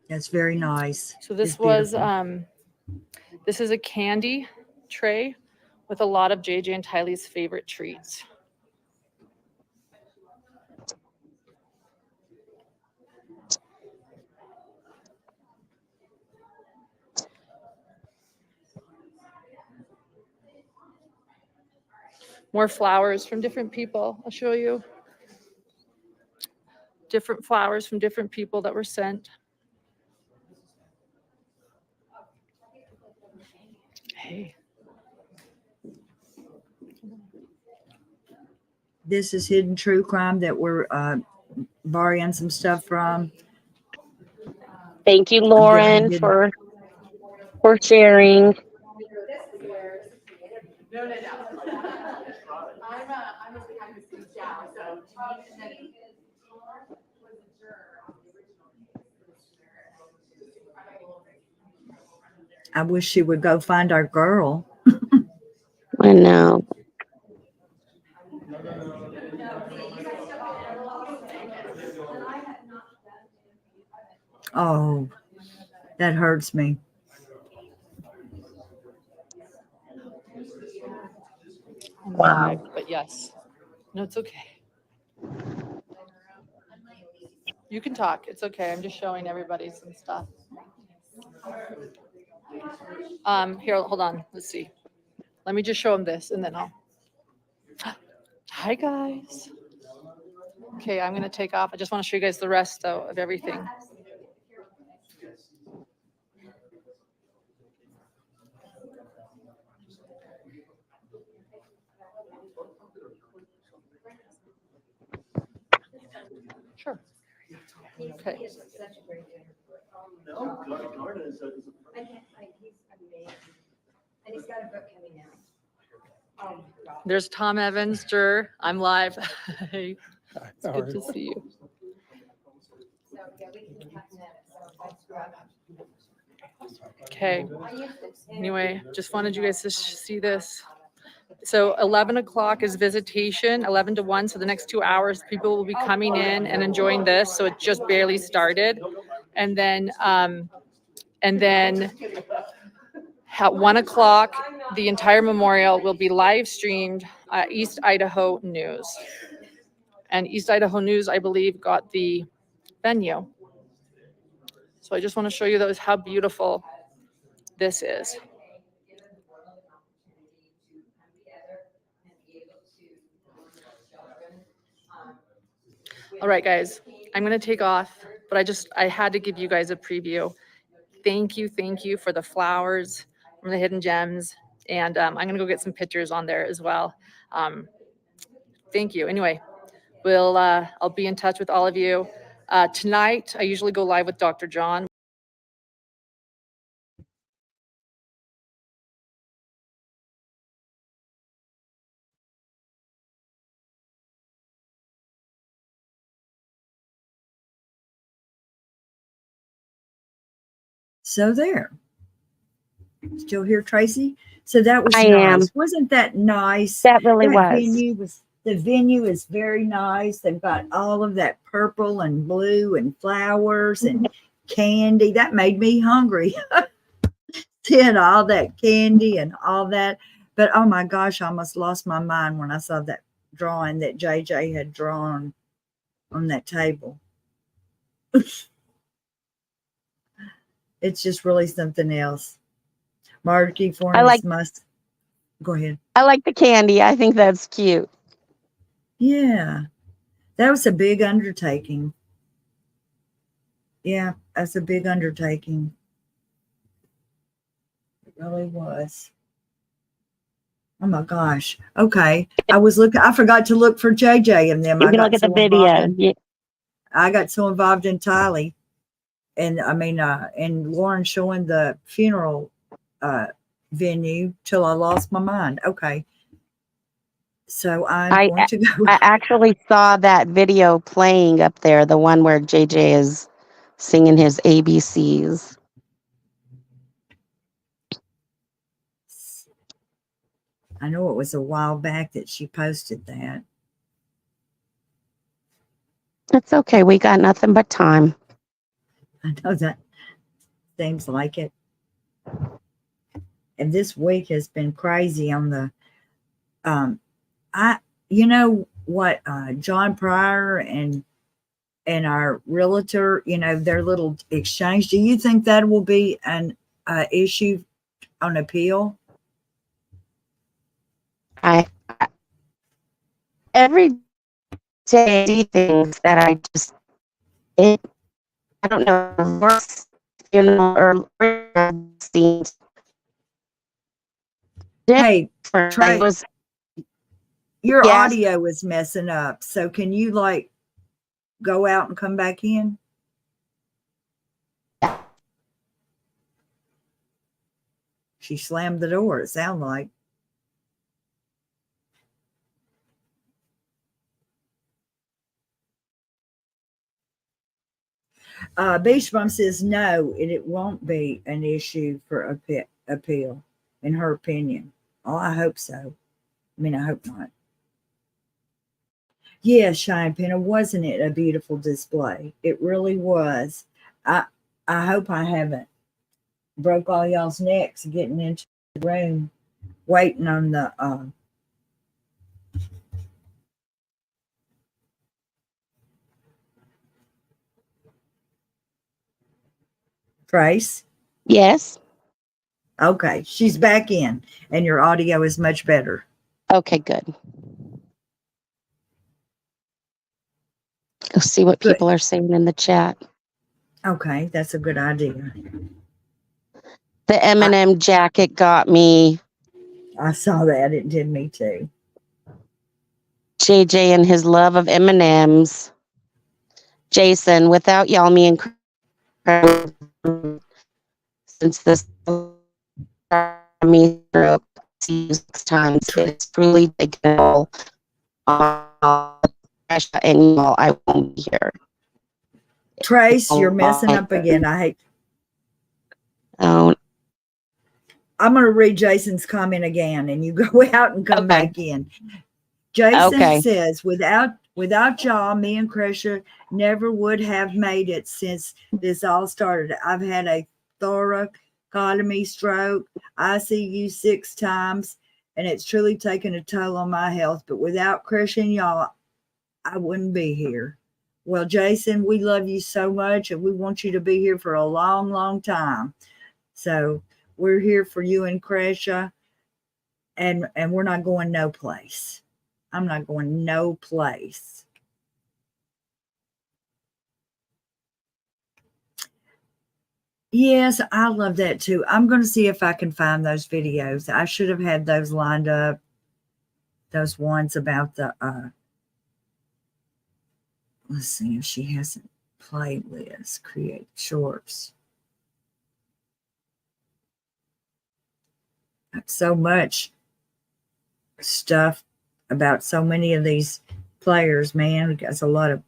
That's very nice. So this It's beautiful. this is a candy tray with a lot of JJ and Tylee's favorite treats. More flowers from different people. I'll show you. Different flowers from different people that were sent. Hey. This is Hidden True Crime that we're borrowing some stuff from. Thank you, Lauren, for sharing. I wish she would go find our girl. I know. Oh, that hurts me. Wow. But yes. No, it's okay. You can talk. It's okay. I'm just showing everybody some stuff. Here, hold on. Let's see. Let me just show them this and then I'll. Hi, guys. Okay, I'm going to take off. I just want to show you guys the rest, though, of everything. Sure. Okay. And he's got a book coming out. There's Tom Evans, Jer. I'm live. Hey, it's good to see you. Okay. Anyway, just wanted you guys to see this. So 11 o'clock is visitation, 11 to 1. So the next 2 hours, people will be coming in and enjoying this. So it just barely started. And then at 1 o'clock, the entire memorial will be live streamed East Idaho News. And East Idaho News, I believe, got the venue. So I just want to show you those, how beautiful this is. All right, guys, I'm going to take off, but I had to give you guys a preview. thank you for the flowers from the Hidden Gems. And I'm going to go get some pictures on there as well. Thank you. Anyway, I'll be in touch with all of you. Tonight, I usually go live with Dr. John. So there. Still here, Tracy? So that was I nice. am. Wasn't that nice? That really was. The venue is very nice. They've got all of that purple and blue and flowers and candy. That made me hungry. Seeing all that candy and all that. But oh my gosh, I almost lost my mind when I saw that drawing that JJ had drawn on that table. It's just really something else. Margie Fornes must go ahead. I like the candy. I think that's cute. Yeah, that was a big undertaking. Yeah, that's a big undertaking. It really was. Oh my gosh. Okay. I forgot to look for JJ and them. You can look at the video. Yeah. I got so involved in Tylee and and Lauren showing the funeral venue till I lost my mind. Okay. So I'm going to go. I actually saw that video playing up there, the one where JJ is singing his ABCs. I know it was a while back that she posted that. It's okay. We got nothing but time. I know that seems like it. And this week has been crazy on the you know what, John Pryor and our realtor, their little exchange. Do you think that will be an issue on appeal? Every day I see things that I don't know, worse, or scenes. Hey, Trey, your Yes. audio is messing up. So can you go out and come back in? She slammed the door, it sounded like. Beach Bum says no, it won't be an issue for appeal, in her opinion. Oh, I hope so. I hope not. Yeah, Shine Pinna, wasn't it a beautiful display? It really was. I hope I haven't broke all y'all's necks getting into the room, waiting on the Trace. Yes. Okay, she's back in, and your audio is much better. Okay, good. Go see what people are saying in the chat. Okay, that's a good idea. The M&M jacket got me. I saw that. It did me too. JJ and his love of M&Ms. Jason, without y'all, me and since this me stroke 6 times, it's truly taken all and y'all, I won't be here. Trace, you're messing up again. I hate. Oh, I'm going to read Jason's comment again, and you go out and come back in. Jason says, without y'all, me and Kresha never would have made it since this all started. I've had a thoracotomy stroke, ICU 6 times, and it's truly taken a toll on my health. But without Kresha and y'all, I wouldn't be here. Well, Jason, we love you so much, and we want you to be here for a long, long time. So we're here for you and Kresha, and we're not going no place. I'm not going no place. Yes, I love that too. I'm going to see if I can find those videos. I should have had those lined up. Those ones about the, let's see if she has a playlist, create shorts. So much stuff about so many of these players, man. That's a lot of.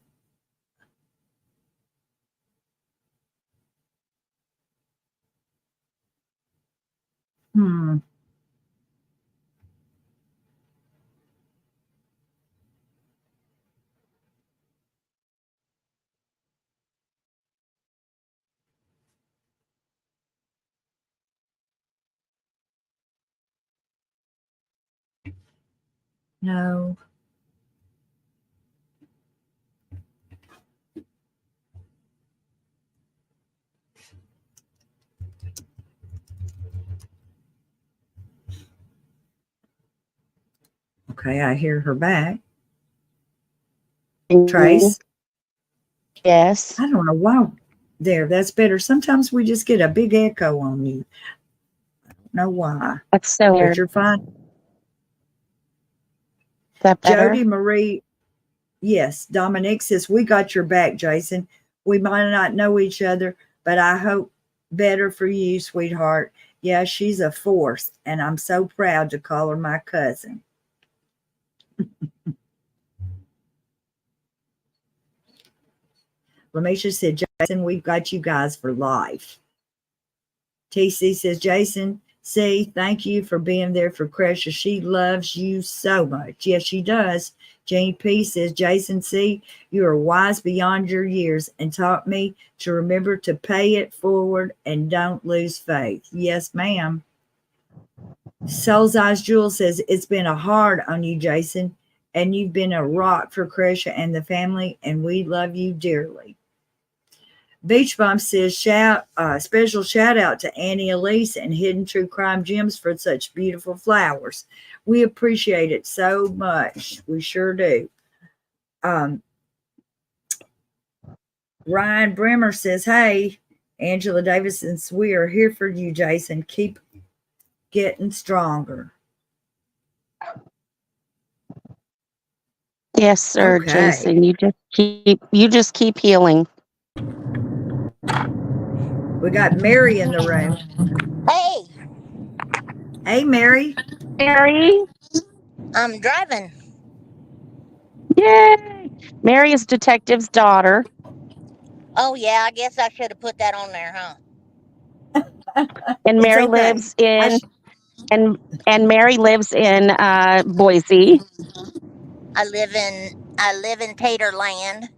Hmm. No. Okay, I hear her back. Trace? Yes. I don't know why. There, that's better. Sometimes we just get a big echo on you. I don't know why. That's so But weird. you're fine. Is that better? Jody Marie, yes. Dominique says, we got your back, Jason. We might not know each other, but I hope better for you, sweetheart. Yeah, she's a force, and I'm so proud to call her my cousin. Lamisha said, Jason, we've got you guys for life. TC says, Jason, C, thank you for being there for Kresha. She loves you so much. Yes, she does. Jane P says, Jason C, you are wise beyond your years and taught me to remember to pay it forward and don't lose faith. Yes, ma'am. Soul's Eyes Jewel says, it's been a hard on you, Jason, and you've been a rock for Kresha and the family, and we love you dearly. Beach Bum says, special shout out to Annie Elise and Hidden True Crime Gems for such beautiful flowers. We appreciate it so much. We sure do. Ryan Bremer says, hey, Angela Davison, we are here for you, Jason. Keep getting stronger. Yes, sir, Okay. Jason. You just keep healing. We got Mary in the room. Hey, Hey, Mary. Mary. I'm driving. Yay. Mary is Detective's daughter. Oh, yeah, I guess I should have put that on there, huh? And It's Mary okay. lives in and Mary lives in Boise. I live in Taterland.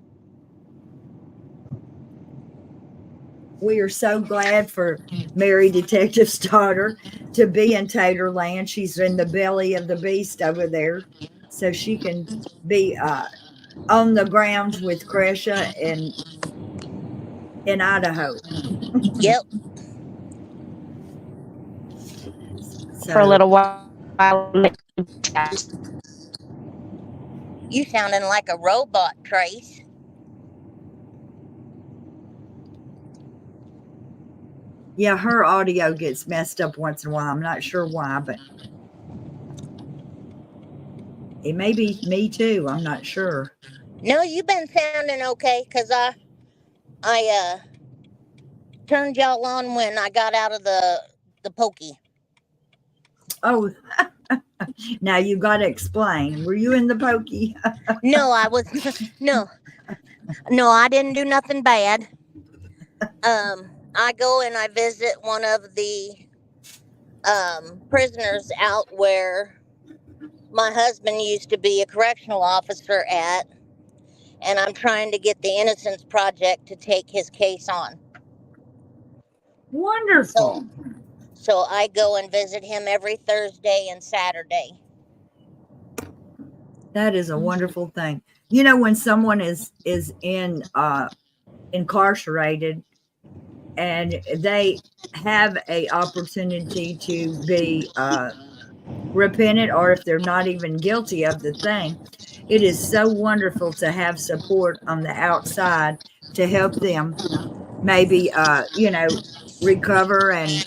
We are so glad for Mary Detective's daughter to be in Taterland. She's in the belly of the beast over there, so she can be on the ground with Kresha in Idaho. Yep. For a So little while. You sounding like a robot, Trace. yeah, her audio gets messed up once in a while. I'm not sure why, but it may be me too. I'm not sure. No, you've been sounding okay, because I turned y'all on when I got out of the pokey. Oh, now you got to explain. Were you in the pokey? No, I was, no, I didn't do nothing bad. I go and I visit one of the prisoners out where my husband used to be a correctional officer at, and I'm trying to get the Innocence Project to take his case on. Wonderful. So I go and visit him every Thursday and Saturday. That is a wonderful thing. You know, when someone is in incarcerated and they have a opportunity to be repentant, or if they're not even guilty of the thing, it is so wonderful to have support on the outside to help them maybe recover and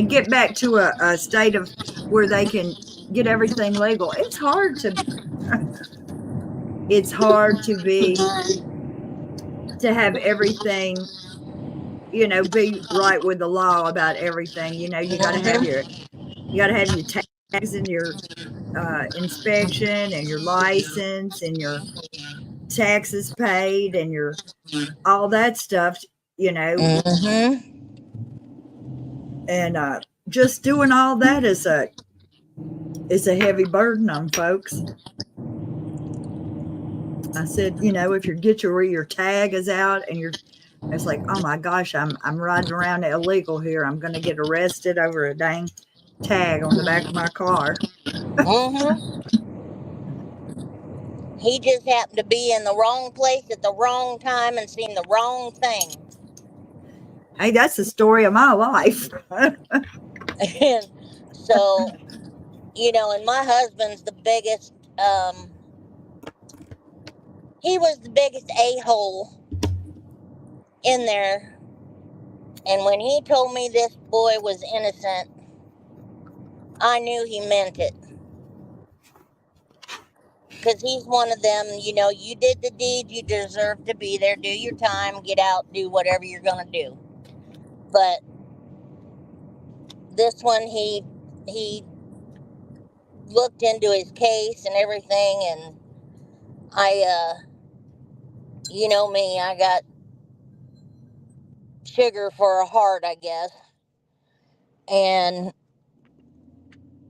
get back to a state of where they can get everything legal. It's hard to have everything, be right with the law about everything. You got to have your tags and your inspection and your license and your taxes paid and your all that stuff, Mm-hmm. and just doing all that is a heavy burden on folks. I said, if you get your tag is out and it's like, oh my gosh, I'm riding around illegal here. I'm going to get arrested over a dang tag on the back of my car. Mm-hmm. He just happened to be in the wrong place at the wrong time and seen the wrong thing. Hey, that's the story of my life. And so, and my husband's the biggest, he was the biggest a-hole in there. And when he told me this boy was innocent, I knew he meant it. Because he's one of them, you did the deed, you deserve to be there, do your time, get out, do whatever you're going to do. But this one, he looked into his case and everything, and I, you know me, I got sugar for a heart, I guess. And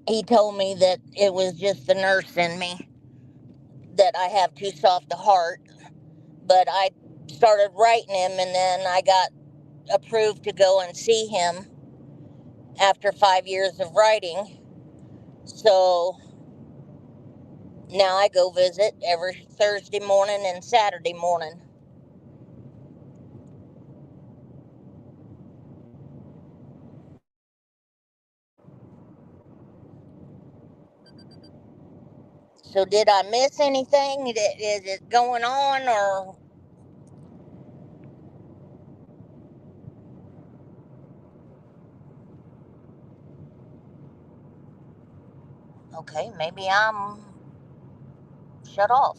he told me that it was just the nurse in me, that I have too soft a heart. But I started writing him, and then I got approved to go and see him after 5 years of writing. So now I go visit every Thursday morning and Saturday morning. So did I miss anything? Is it going on, or? Okay, maybe I'm shut off.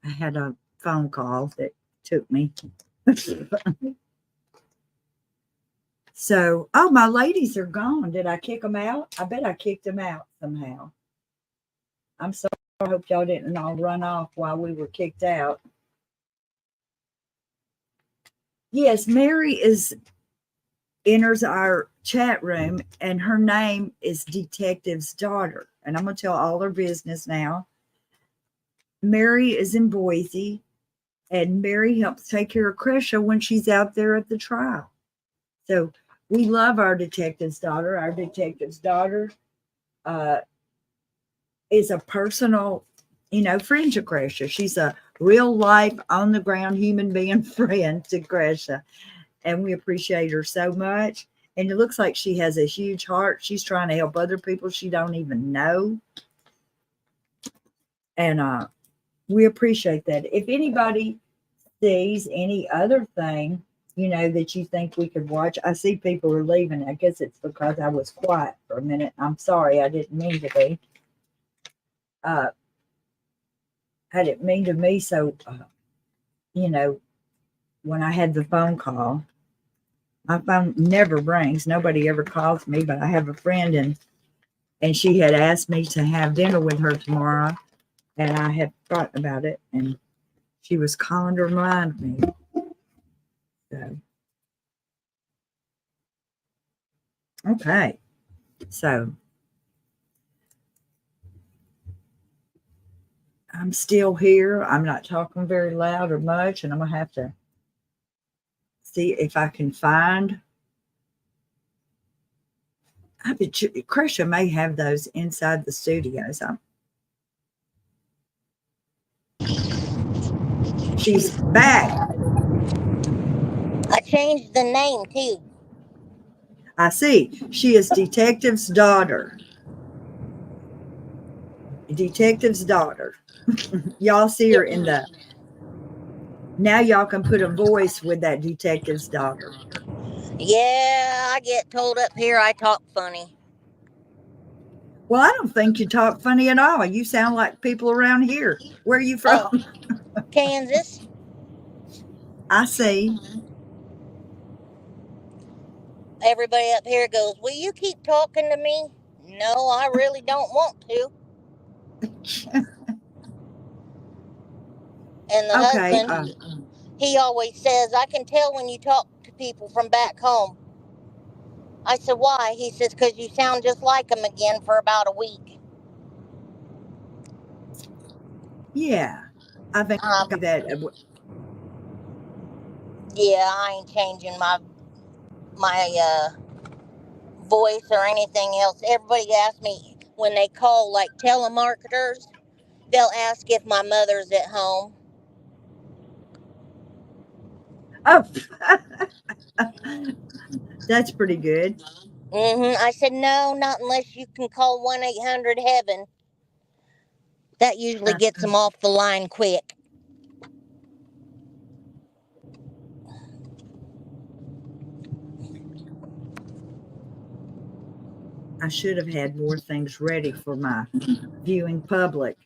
I had a phone call that took me. So, my ladies are gone. Did I kick them out? I bet I kicked them out somehow. I'm sorry. I hope y'all didn't all run off while we were kicked out. Yes, Mary enters our chat room, and her name is Detective's Daughter. And I'm going to tell all her business now. Mary is in Boise, and Mary helps take care of Kresha when she's out there at the trial. So we love our Detective's Daughter. Our Detective's Daughter is a personal, friend to Kresha. She's a real life, on the ground human being friend to Kresha. And we appreciate her so much. And it looks like she has a huge heart. She's trying to help other people she don't even know. And we appreciate that. If anybody sees any other thing, that you think we could watch, I see people are leaving. I guess it's because I was quiet for a minute. I'm sorry. I didn't mean to be. I didn't mean to be. So, when I had the phone call, my phone never rings. Nobody ever calls me, but I have a friend, and she had asked me to have dinner with her tomorrow, and I had forgotten about it, and she was calling to remind me. So, okay. So, I'm still here. I'm not talking very loud or much, and I'm going to have to see if I can find. I bet Kresha may have those inside the studios. She's back. changed the name too. I see. She is Detective's daughter. Detective's daughter. Y'all see her in the. Now y'all can put a voice with that detective's daughter. Yeah, I get told up here I talk funny. Well, I don't think you talk funny at all. You sound like people around here. Where are you from? Oh, Kansas. I see. Everybody up here goes, will you keep talking to me? No, I really don't want to. And the Okay. husband, he always says, I can tell when you talk to people from back home. I said, why? He says, because you sound just like them again for about a week. Yeah. I think that. Yeah, I ain't changing my voice or anything else. Everybody asks me when they call like telemarketers, they'll ask if my mother's at home. Oh, that's pretty good. I said, no, not unless you can call 1-800-HEAVEN. That usually gets them off the line quick. I should have had more things ready for my viewing public.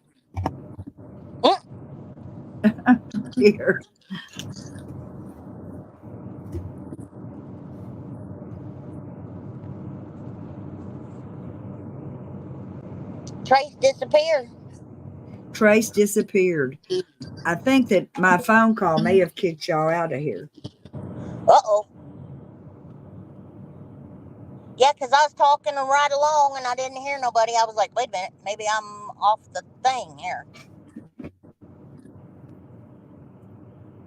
Here. Trace disappeared. Trace disappeared. I think that my phone call may have kicked y'all out of here. Uh-oh. Yeah, because I was talking right along and I didn't hear nobody. I was like, wait a minute, maybe I'm off the thing here.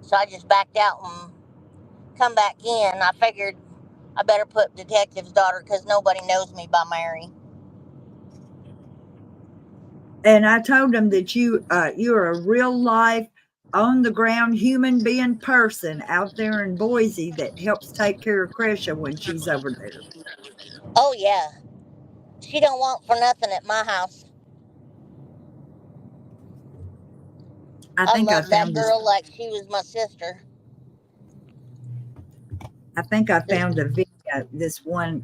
So I just backed out and come back in. I figured I better put detective's daughter because nobody knows me by Mary. And I told them that you're a real life, on the ground human being person out there in Boise that helps take care of Kresha when she's over there. Oh, yeah. She don't want for nothing at my house. I I love that found this. girl like she was my sister. I think I found a video. This one.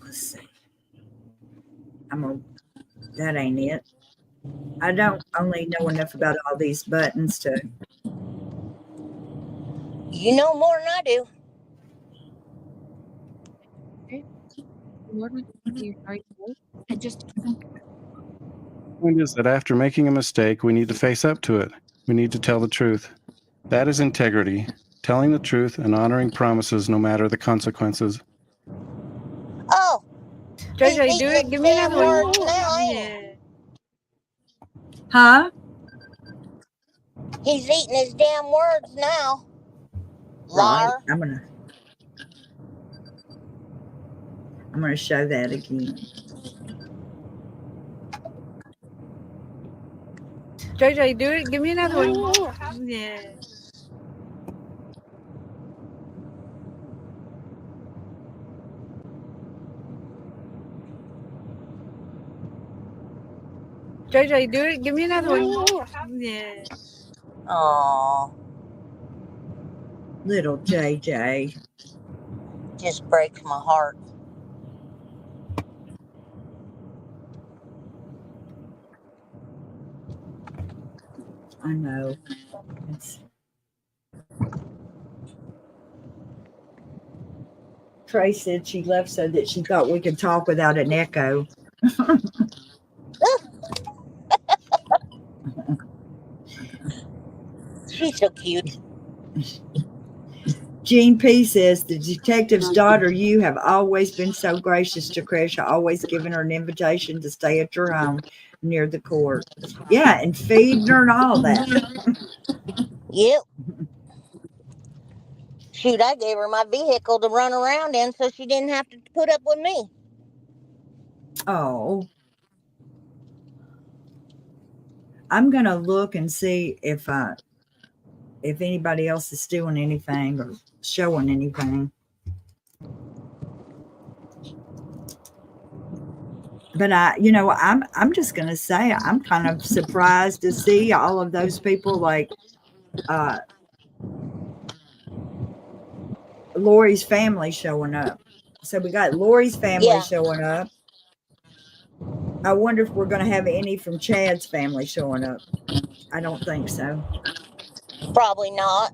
Let's see. That ain't it. I don't only know enough about all these buttons to. You know more than I do. Point is that after making a mistake, we need to face up to it. We need to tell the truth. That is integrity, telling the truth and honoring promises no matter the consequences. Oh, he's JJ, eating do his it. Give me damn another one. words now, ain't Huh? he? He's eating his damn words now. Right. Liar. I'm gonna show that again. JJ, do it. Give me another one. Yeah. JJ, do it. Give me another one. Yeah. Aw, Little JJ. just breaks my heart. I know. Trey said she left so that she thought we could talk without an echo. She's so cute. Jean P says, the detective's daughter, you have always been so gracious to Kresha, always giving her an invitation to stay at your home near the court. Yeah, and feeding her and all that. Yep. Shoot, I gave her my vehicle to run around in so she didn't have to put up with me. Oh. I'm going to look and see if if anybody else is doing anything or showing anything. But I'm just gonna say I'm kind of surprised to see all of those people like Lori's family showing up. So we got Lori's family Yeah, showing up. I wonder if we're gonna have any from Chad's family showing up. I don't think so. probably not.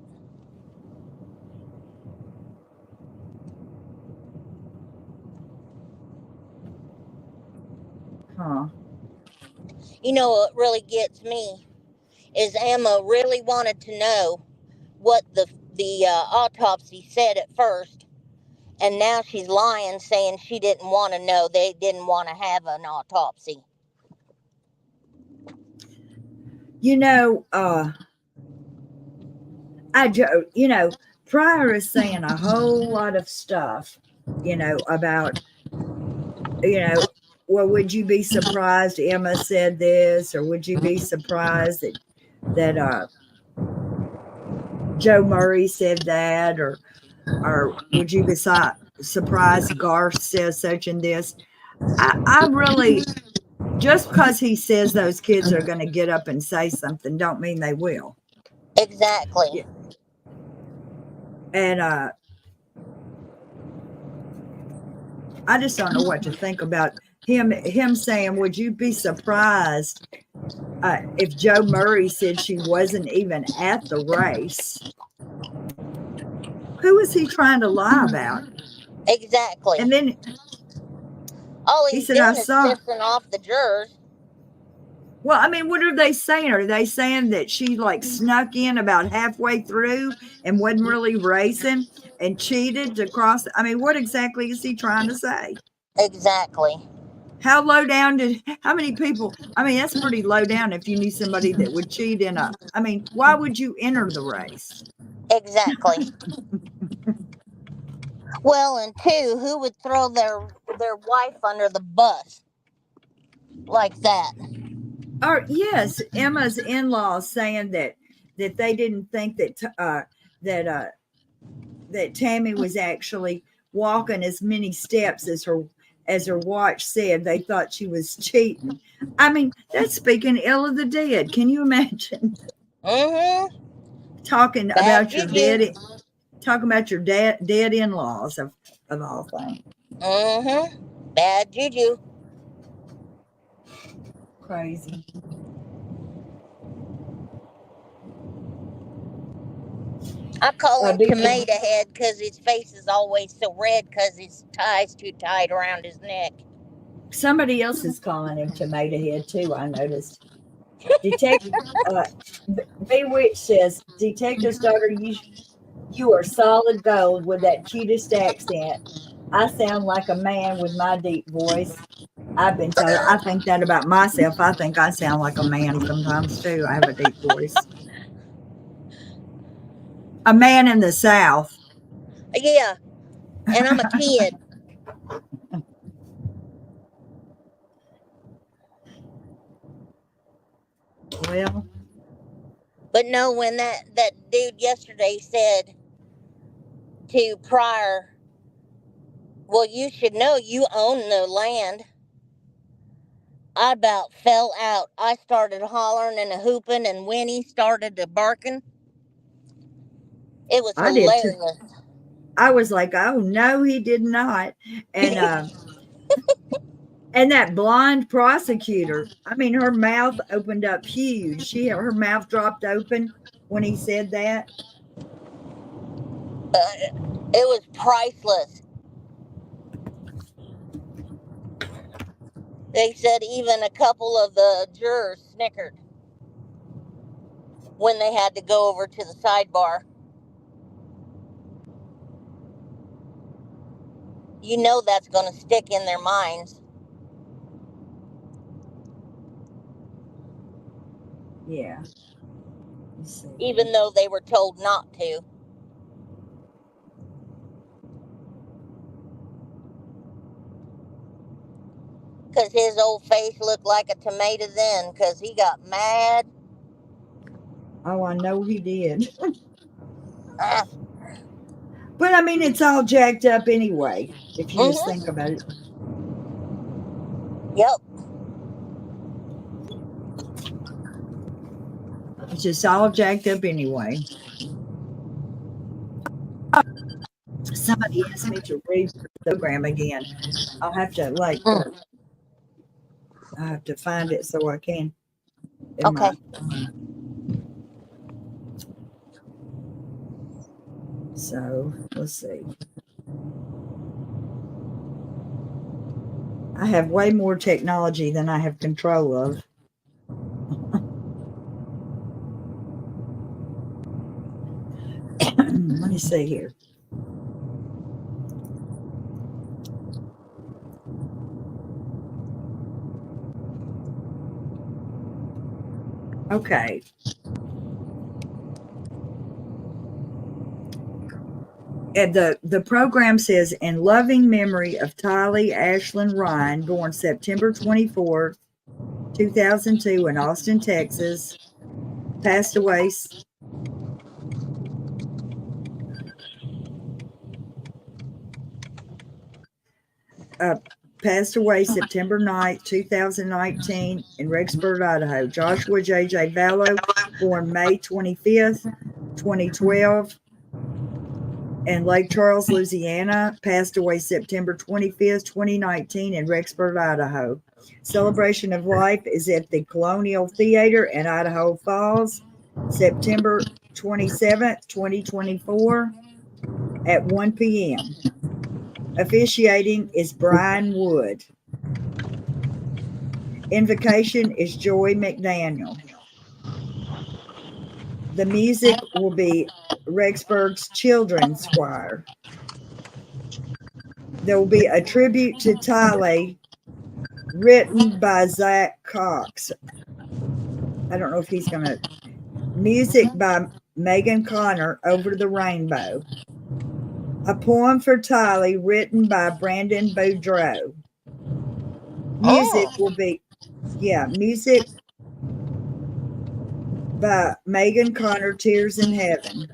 Huh. You know what really gets me is Emma really wanted to know what the autopsy said at first, and now she's lying, saying she didn't want to know. They didn't want to have an autopsy. Pryor is saying a whole lot of stuff, about, well, would you be surprised Emma said this, or would you be surprised that Joe Murray said that, or would you be surprised Garth says such and this? I really, just because he says those kids are going to get up and say something, don't mean they will. Exactly. Yeah. And I just don't know what to think about him saying, would you be surprised if Joe Murray said she wasn't even at the race? Who is he trying to lie about? Exactly. And then All he he's said, I doing is saw. pissing off the jurors. Well, I mean, what are they saying? Are they saying that she like snuck in about halfway through and wasn't really racing and cheated to cross? I mean, what exactly is he trying to say? Exactly. How low down how many people? I mean, that's pretty low down if you knew somebody that would cheat I mean, why would you enter the race? Exactly. Well, and two, who would throw their wife under the bus like that? Or yes, Emma's in-laws saying that they didn't think that Tammy was actually walking as many steps as her watch said. They thought she was cheating. I mean, that's speaking ill of the dead. Can you imagine Mm-hmm. talking Bad about juju. your dead in-laws of all things? Mm-hmm. Bad juju. Crazy. I call him Big Tomato Head because his face is always so red because his tie's too tight around his neck. Somebody else is calling him Tomato Head too, I noticed. Detective Bewitch says, Detective's daughter, you are solid gold with that cutest accent. I sound like a man with my deep voice. I've been told. I think that about myself. I think I sound like a man sometimes too. I have a deep voice. A man in the South. Yeah, and I'm a kid. Well, But no, when that dude yesterday said to Pryor, well, you should know you own the land, I about fell out. I started hollering and hooping, and Winnie started to barking. It was I did too. hilarious. I was like, oh no, he did not. And that blonde prosecutor, I mean, her mouth opened up huge. Her mouth dropped open when he said that. It was priceless. They said even a couple of the jurors snickered when they had to go over to the sidebar. You know that's going to stick in their minds. Yeah. Even though they were told not to. Because his old face looked like a tomato then, because he got mad. Oh, I know he did. Uh, But I mean, it's all jacked up anyway, if you just think about it. yep. It's just all jacked up anyway. Somebody asked me to read the program again. I'll have to I have to find it so I can. Okay. So let's see. I have way more technology than I have control of. Let me see here. Okay. And the program says, in loving memory of Tylee Ashlynn Ryan, born September 24th, 2002 in Austin, Texas, passed away September 9th, 2019 in Rexburg, Idaho. Joshua J.J. Vallow, born May 25th, 2012 in Lake Charles, Louisiana, passed away September 25th, 2019 in Rexburg, Idaho. Celebration of Life is at the Colonial Theater in Idaho Falls, September 27th, 2024 at 1 p.m. Officiating is Brian Wood. Invocation is Joy McDaniel. The music will be Rexburg's Children's Choir. There will be a tribute to Tylee written by Zach Cox. I don't know if he's going to. Music by Megan Connor, Over the Rainbow. A poem for Tylee written by Brandon Boudreau. Music will be, music by Megan Connor, Tears in Heaven.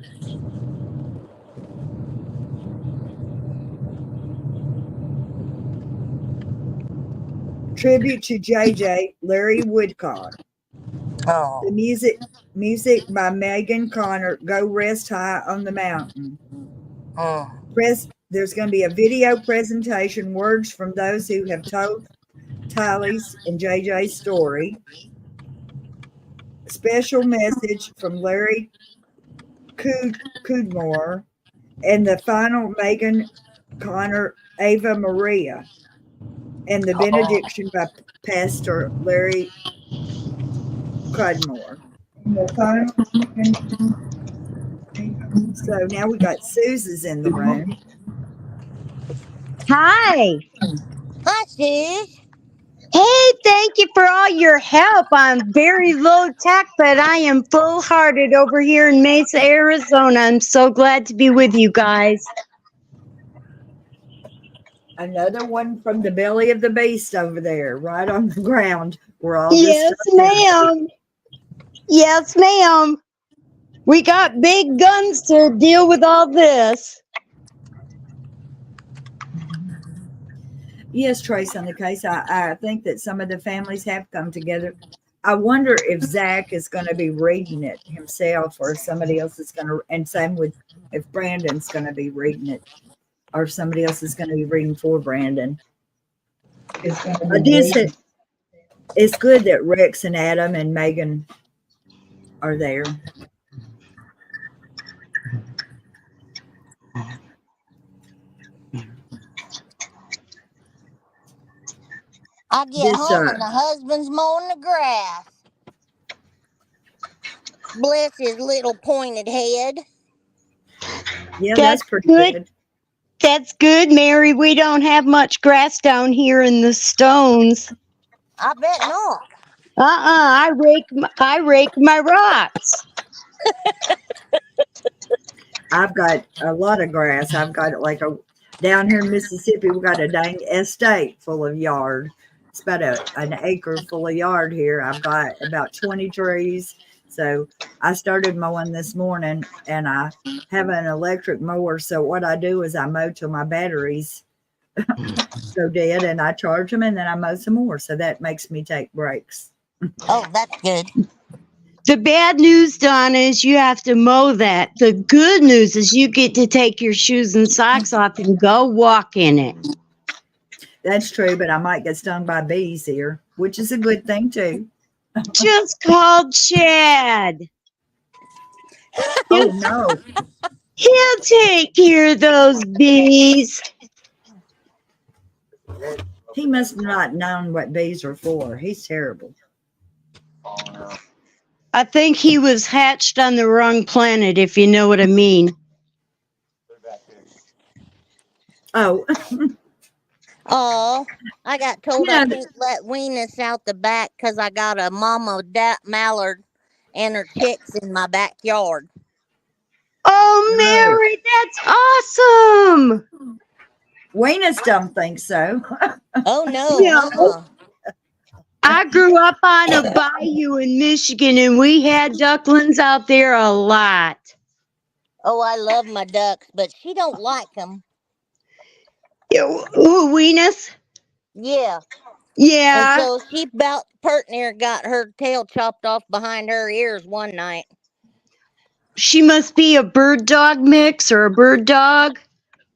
Tribute to JJ, Larry Woodcock. Oh. The music by Megan Connor, Go Rest High on the Mountain. There's going to be a video presentation, words from those who have told Tylee's and JJ's story. Special message from Larry Kudmore, and the final Megan Connor, Ava Maria, and the benediction by Pastor Larry Cudmore. So now we got Susan's in the room. Hi. Hi, Sis. Hey, thank you for all your help. I'm very low tech, but I am full hearted over here in Mesa, Arizona. I'm so glad to be with you guys. Another one from the belly of the beast over there, right on the ground. We're all Yes, ma'am. Yes, ma'am. We got big guns to deal with all this. Yes, Trace, on the case, I think that some of the families have come together. I wonder if Zach is going to be reading it himself or somebody else is going to, and same with if Brandon's going to be reading it or somebody else is going to be reading for Brandon. It's good that Rex and Adam and Megan are there. I get home and the husband's mowing the grass. Bless his little pointed head. Yeah, that's pretty good. That's good, Mary. We don't have much grass down here in the Stones. I bet not. I rake my rocks. I've got a lot of grass. I've got down here in Mississippi, we got a dang estate full of yard. It's about an acre full of yard here. I've got about 20 trees So I started mowing this morning, and I have an electric mower. So what I do is I mow till my batteries go dead, and I charge them, and then I mow some more. So that makes me take breaks. Oh, that's good. The bad news, Donna, is you have to mow that. The good news is you get to take your shoes and socks off and go walk in it. That's true, but I might get stung by bees here, which is a good thing too. Just call Chad. Oh no. He'll take care of those bees. He must have not known what bees are for. He's terrible. I think he was hatched on the wrong planet, if you know what I mean. Oh, Oh, I got told Yeah. I can't let Weenus out the back because I got a mama mallard and her chicks in my backyard. Oh, Mary, that's awesome. Weenus don't think so. Oh no, No. I grew up on a bayou in Michigan, and we had ducklings out there a lot. Oh, I love my ducks, but she don't like them. Ooh, Weenus? Yeah. And Yeah. so she about pert near got her tail chopped off behind her ears one night. She must be a bird dog mix or a bird dog.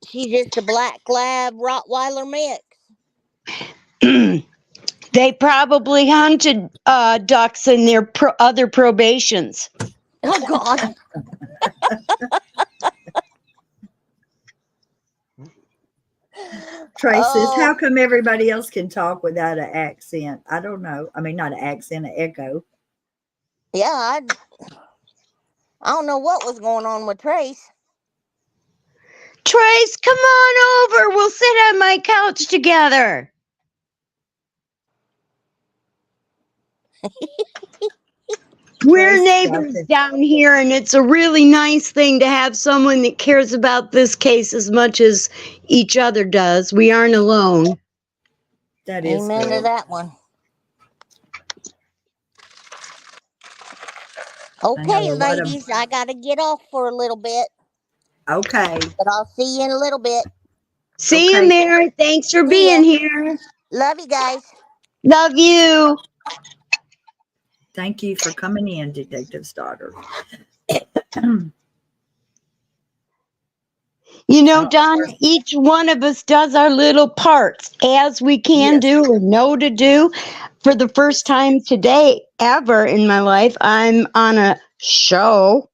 She's just a black lab Rottweiler mix. They probably hunted ducks in their other probations. Oh God. Tracy says, Oh. how come everybody else can talk without an accent? I don't know. I mean, not an accent, an echo. Yeah, I don't know what was going on with Trace. Trace, come on over. We'll sit on my couch together. We're Trace neighbors got down here, and it's a really nice thing to have someone that cares about this case as much as each other does. We aren't alone. That is Amen to good. that one. I know Okay, a lot of- ladies, I gotta get off for a little bit, Okay. but I'll see you in a little bit. See you, Okay. Mary. Thanks for See being ya. here. Love you guys. Love you. Thank you for coming in, Detective's daughter. You know, Donna, each one of us does our little parts as we can Yes. do or know to do. For the first time today ever in my life, I'm on a show.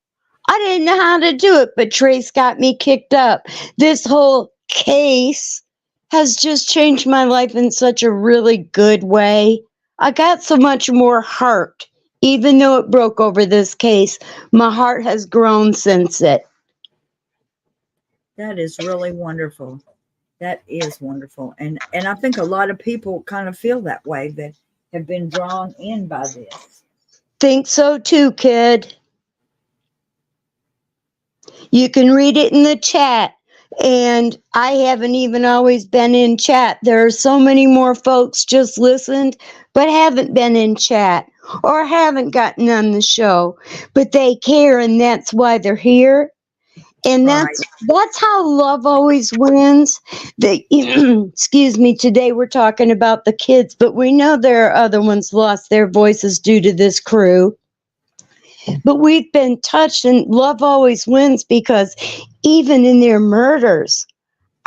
I didn't know how to do it, but Trace got me kicked up. This whole case has just changed my life in such a really good way. I got so much more heart. Even though it broke over this case, my heart has grown since it. That is really wonderful. That is wonderful. And I think a lot of people kind of feel that way, that have been drawn in by this. Think so too, kid. You can read it in the chat. And I haven't even always been in chat. There are so many more folks just listened, but haven't been in chat or haven't gotten on the show. But they care, and that's why they're here. And that's how love always wins. Excuse me, today we're talking about the kids, but we know there are other ones lost their voices due to this crew. But we've been touched, and love always wins, because even in their murders,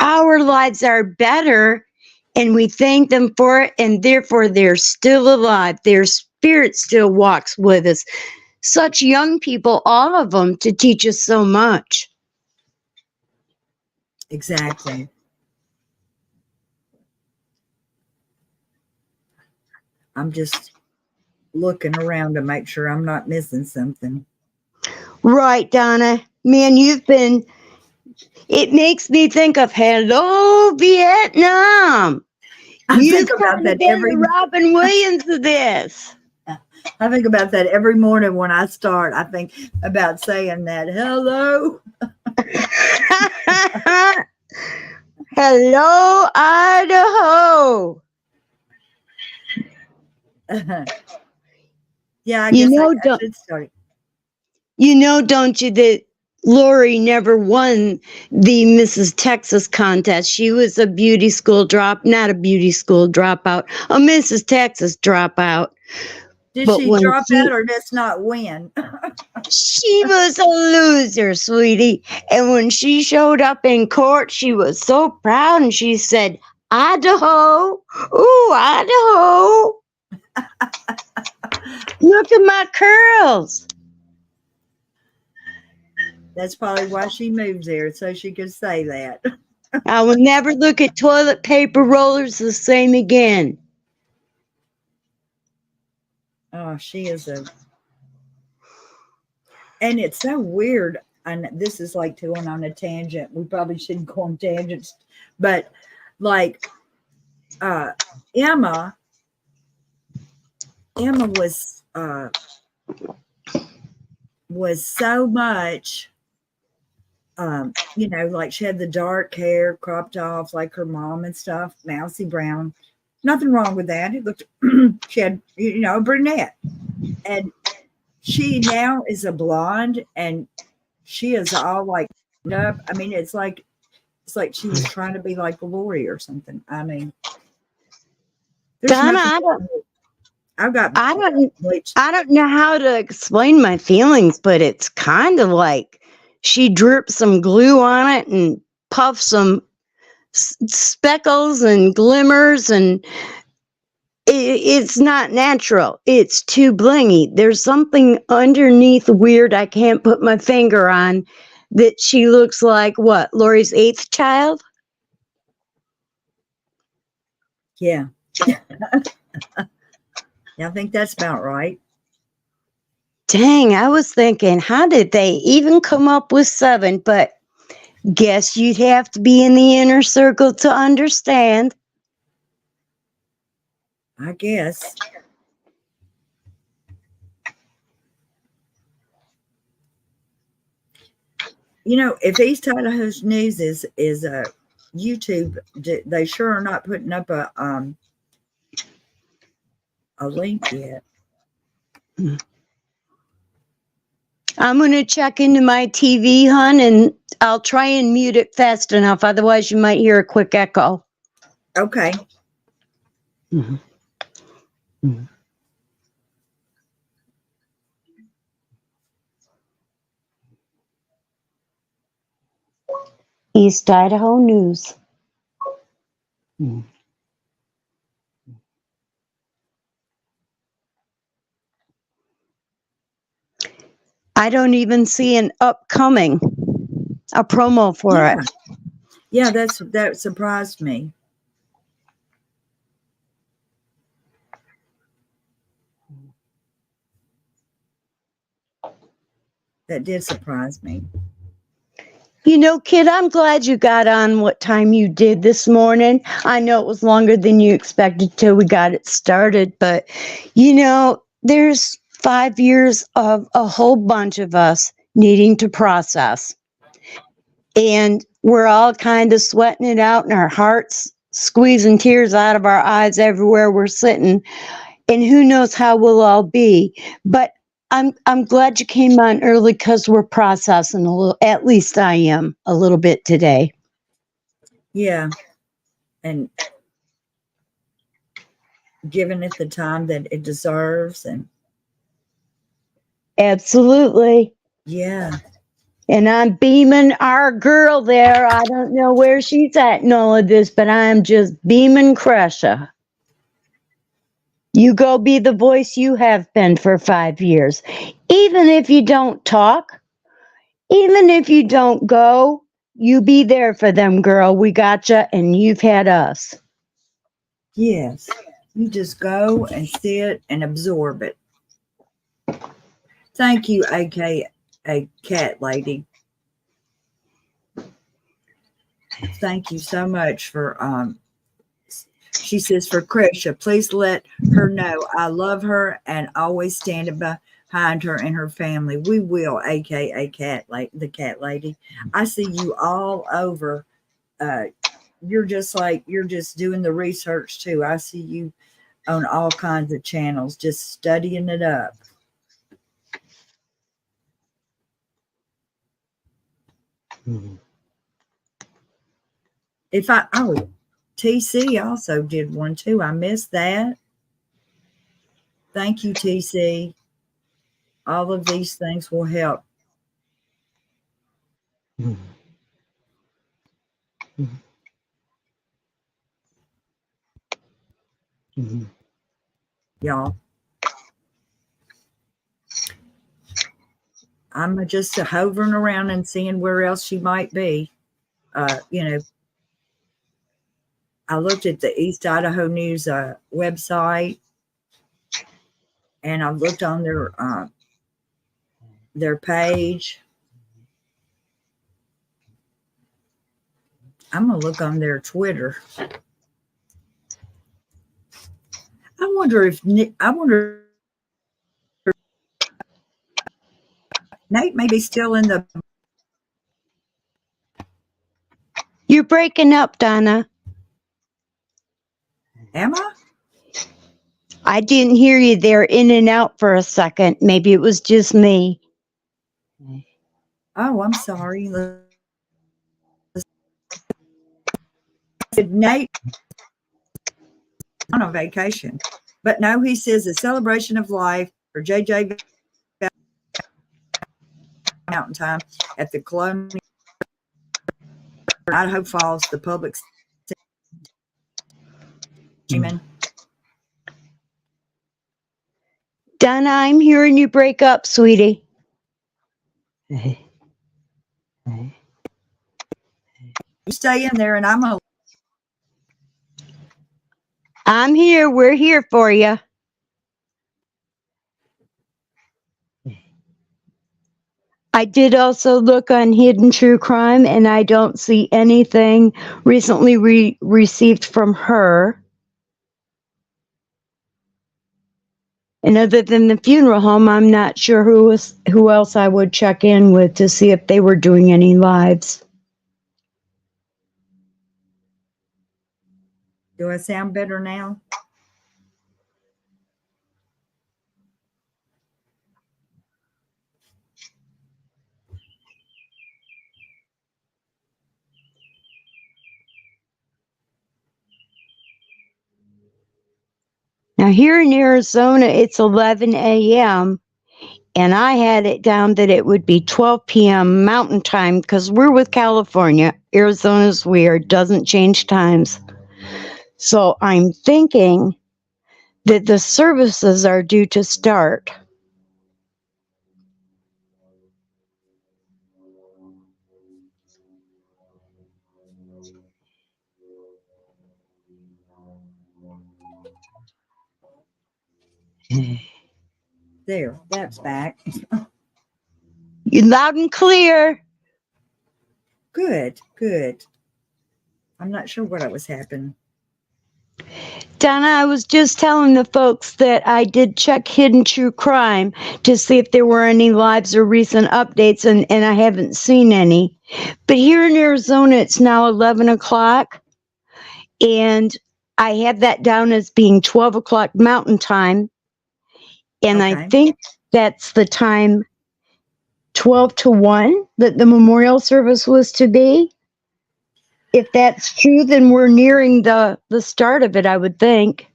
our lives are better, and we thank them for it, and therefore they're still alive. Their spirit still walks with us. Such young people, all of them, to teach us so much. Exactly. I'm just looking around to make sure I'm not missing something. Right, Donna. Man, it makes me think of Hello, Vietnam. I You've think about kind of that been every. the Robin Williams of this. I think about that every morning when I start. I think about saying that. Hello. Hello, Idaho. Yeah, I You guess know, I should start. You know, don't you, that Lori never won the Mrs. Texas contest. She was a beauty school not a beauty school dropout, a Mrs. Texas dropout. Did But she when drop out or just not win? she was a loser, sweetie. And when she showed up in court, she was so proud and she said, Idaho, ooh, Idaho. Look at my curls. That's probably why she moved there, so she could say that. I will never look at toilet paper rollers the same again. Oh, she is a, and it's so weird. And this is like going on a tangent. We probably shouldn't go on tangents, but like Emma was so much, you know, like she had the dark hair cropped off like her mom and stuff, mousy brown. Nothing wrong with that. It looked, she had, you know, a brunette. And she now is a blonde and she is all like up. I mean, it's like she was trying to be like Lori or something. I mean, there's Donna, nothing. I don't know how to explain my feelings, but it's kind of like she dripped some glue on it and puffed some speckles and glimmers, and it's not natural. It's too blingy. There's something underneath weird I can't put my finger on that she looks like what? Lori's 8th child? Yeah. Yeah, I think that's about right. Dang, I was thinking, how did they even come up with 7? But guess you'd have to be in the inner circle to understand. I guess. You know, if East Idaho's News is a YouTube, they sure are not putting up a link yet. I'm going to check into my TV, hon, and I'll try and mute it fast enough. Otherwise, you might hear a quick echo. Okay. Mm-hmm. Mm-hmm. East Idaho News. Mm-hmm. I don't even see an upcoming, a promo for it. Yeah, that surprised me. That did surprise me. You know, kid, I'm glad you got on what time you did this morning. I know it was longer than you expected till we got it started, but you know, there's 5 years of a whole bunch of us needing to process. And we're all kind of sweating it out in our hearts, squeezing tears out of our eyes everywhere we're sitting. And who knows how we'll all be. But I'm glad you came on early because we're processing a little, at least I am, a little bit today. Yeah. And giving it the time that it deserves. And absolutely. Yeah. And I'm beaming our girl there. I don't know where she's at in all of this, but I'm just beaming Kresha. You go be the voice you have been for 5 years. Even if you don't talk, even if you don't go, you be there for them, girl. We gotcha, and you've had us. Yes. You just go and sit and absorb it. Thank you, aka Cat Lady. Thank you so much for she says, for Kresha, please let her know I love her and always stand behind her and her family. We will, aka the Cat Lady. I see you all over. You're just doing the research too. I see you on all kinds of channels, just studying it up. TC also did one too. I missed that. Thank you, TC. All of these things will help. Y'all. I'm just hovering around and seeing where else she might be. You know, I looked at the East Idaho News website, and I looked on their page. I'm gonna look on their Twitter. I wonder if Nate may be still in the. You're breaking up, Donna. Am I? I didn't hear you there, in and out for a second. Maybe it was just me. Oh, I'm sorry. Nate on a vacation, but no, he says a celebration of life for JJ Mountain Time at the Colonial Idaho Falls. The public Donna, I'm hearing you break up, sweetie. You stay in there, and I'm here. We're here for you. I did also look on Hidden True Crime, and I don't see anything recently received from her. And other than the funeral home, I'm not sure who else I would check in with to see if they were doing any lives. Do I sound better now? Now here in Arizona, it's 11 a.m. and I had it down that it would be 12 p.m. Mountain Time because we're with California. Arizona's weird, doesn't change times. So I'm thinking that the services are due to start. There, that's back. You loud and clear. Good, good. I'm not sure what was happening. Donna, I was just telling the folks that I did check Hidden True Crime to see if there were any lives or recent updates, and I haven't seen any. But here in Arizona, it's now 11 o'clock, and I have that down as being 12 o'clock Mountain Time. And Okay. I think that's the time 12 to 1 that the memorial service was to be. If that's true, then we're nearing the start of it, I would think.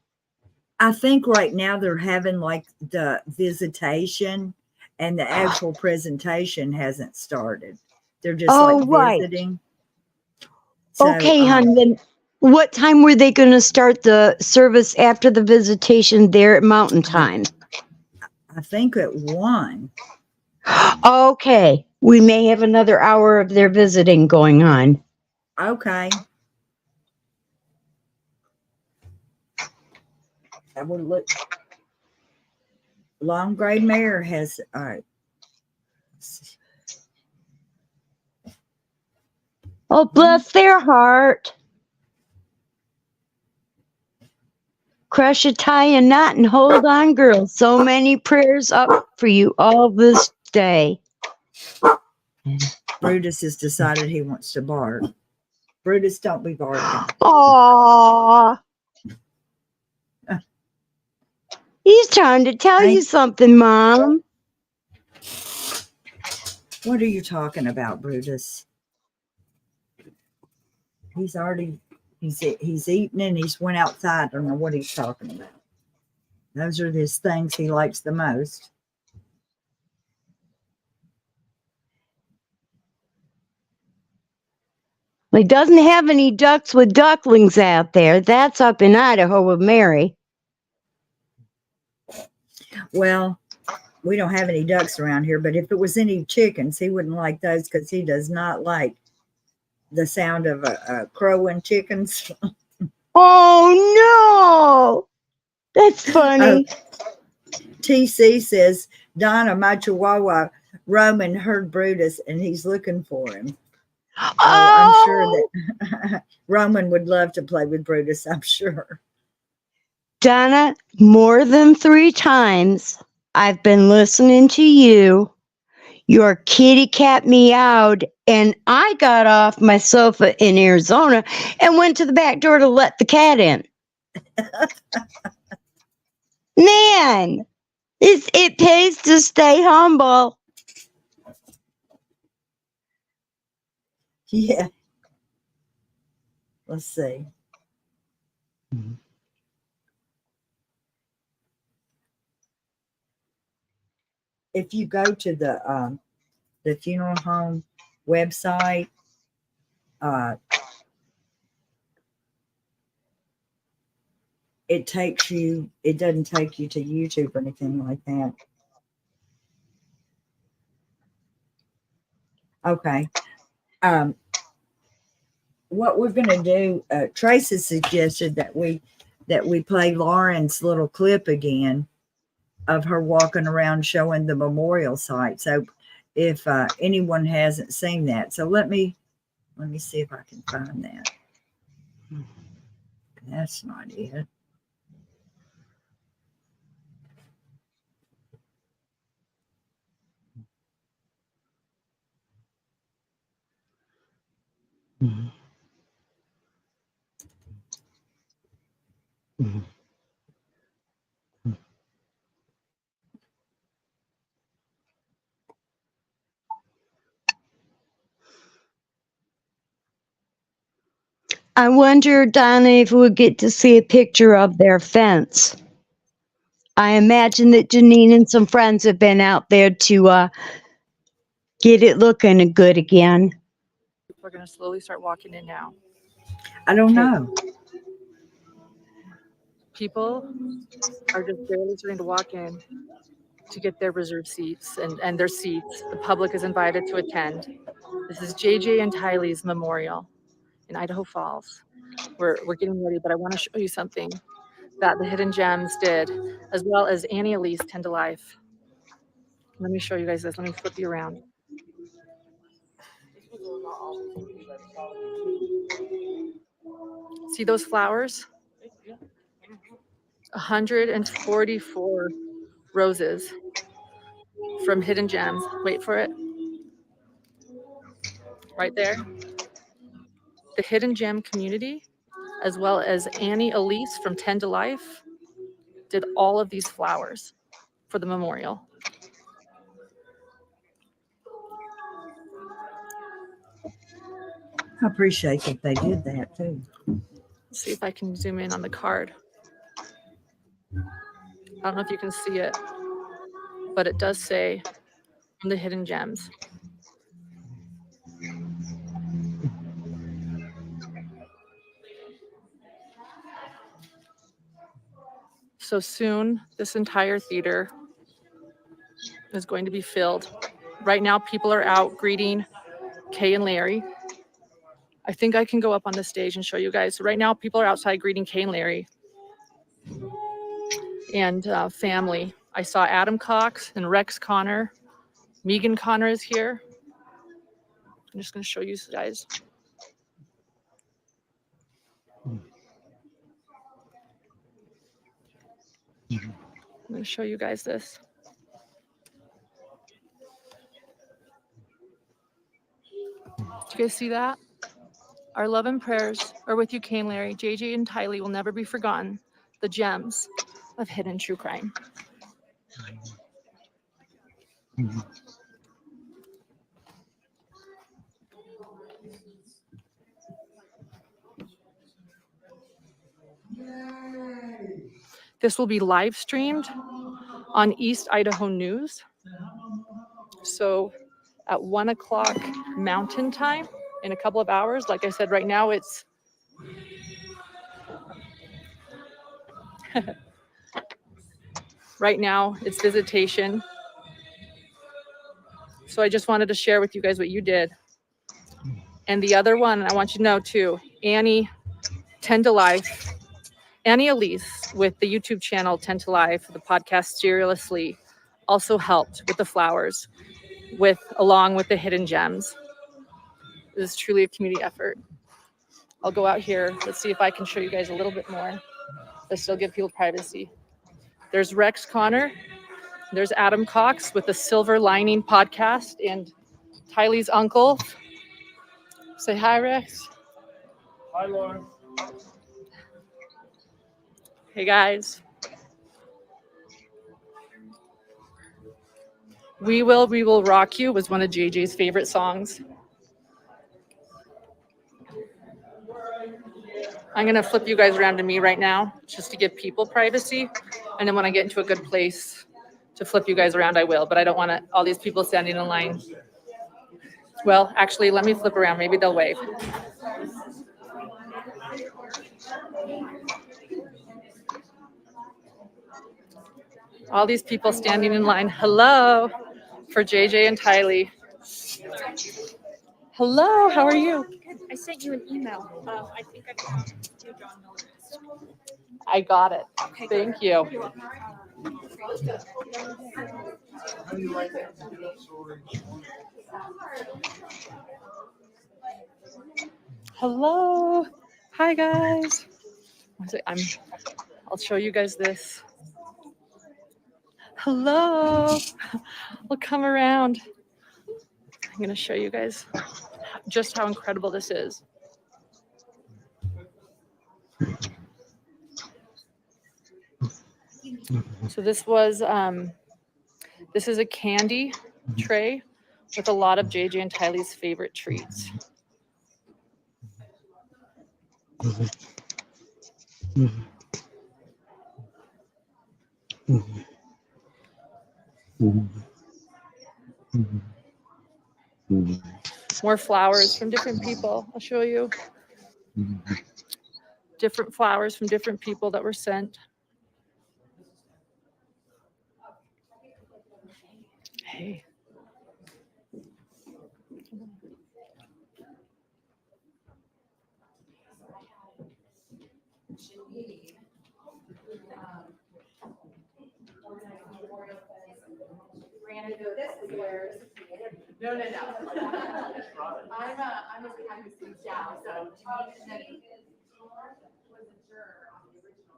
I think right now they're having like the visitation, and the actual presentation hasn't started. They're just right. visiting. So, Okay, hon, then what time were they going to start the service after the visitation there at Mountain Time? I think at 1. Okay, we may have another hour of their visiting going on. Okay. I would look. Long gray mare has Oh, bless their heart. Crush a tie a knot and hold on, girls. So many prayers up for you all this day. Brutus has decided he wants to bark. Brutus, don't be barking. Aww. He's trying to tell you something, Mom. What are you talking about, Brutus? he's eaten and he's went outside. I don't know what he's talking about. Those are his things he likes the most. He doesn't have any ducks with ducklings out there. That's up in Idaho with Mary. Well, we don't have any ducks around here, but if it was any chickens, he wouldn't like those because he does not like the sound of a crowing chickens. Oh no! That's funny. TC says, Donna, my chihuahua, Roman heard Brutus and he's looking for him. I'm sure that Roman would love to play with Brutus, I'm sure. Donna, more than 3 times I've been listening to you. Your kitty cat meowed, and I got off my sofa in Arizona and went to the back door to let the cat in. Man, it pays to stay humble. Yeah. Let's see. If you go to the funeral home website, it doesn't take you to YouTube or anything like that. Okay. What we're going to do, Tracy suggested that we play Lauren's little clip again of her walking around showing the memorial site. So if anyone hasn't seen that, so let me see if I can find that. That's not it. I wonder, Donna, if we'll get to see a picture of their fence. I imagine that Janine and some friends have been out there to get it looking good again. We're going to slowly start walking in now. I don't know. People are just barely starting to walk in to get their reserved seats and their seats. The public is invited to attend. This is JJ and Tylee's memorial in Idaho Falls. We're getting ready, but I want to show you something that the Hidden Gems did, as well as Annie Elise, 10 to Life. Let me show you guys this. Let me flip you around. See those flowers? 144 roses from Hidden Gems. Wait for it. Right there. The Hidden Gem community, as well as Annie Elise from 10 to Life, did all of these flowers for the memorial. I appreciate that they did that too. Let's see if I can zoom in on the card. I don't know if you can see it, but it does say from the Hidden Gems. So soon, this entire theater is going to be filled. Right now, people are out greeting Kay and Larry. I think I can go up on the stage and show you guys. So right now, people are outside greeting Kay and Larry and family. I saw Adam Cox and Rex Connor. Megan Connor is here. I'm just going to show you guys. I'm going to show you guys this. Do you guys see that? Our love and prayers are with you, Kay and Larry. JJ and Tylee will never be forgotten. The gems of hidden true crime. This will be live streamed on East Idaho News. So at 1 o'clock Mountain Time in a couple of hours. Like I said, right now it's visitation. So I just wanted to share with you guys what you did. And the other one, I want you to know too, Annie, 10 to Life, Annie Elise with the YouTube channel 10 to Life, the podcast Seriously, also helped with the flowers, along with the hidden gems. It is truly a community effort. I'll go out here. Let's see if I can show you guys a little bit more, but still give people privacy. There's Rex Connor. There's Adam Cox with the Silver Lining podcast and Tylee's uncle. Say hi, Rex. Hi, Lauren. Hey, guys. We Will Rock You was one of JJ's favorite songs. I'm going to flip you guys around to me right now just to give people privacy. And then when I get into a good place to flip you guys around, I will. But I don't want all these people standing in line. Well, actually, let me flip around. Maybe they'll wave. All these people standing in line. Hello for JJ and Tylee. Hello, how are you? Good. I sent you an email. I think I found your John Miller list. I got it. Okay, Thank you. You're welcome. Hello. Hi, guys. I'll show you guys this. Hello. We'll come around. I'm going to show you guys just how incredible this is. So this is a candy tray with a lot of JJ and Tylee's favorite treats. More flowers from different people. I'll show you. Different flowers from different people that were sent. Hey. No. I'm a behind the scenes gal, so was a juror on the original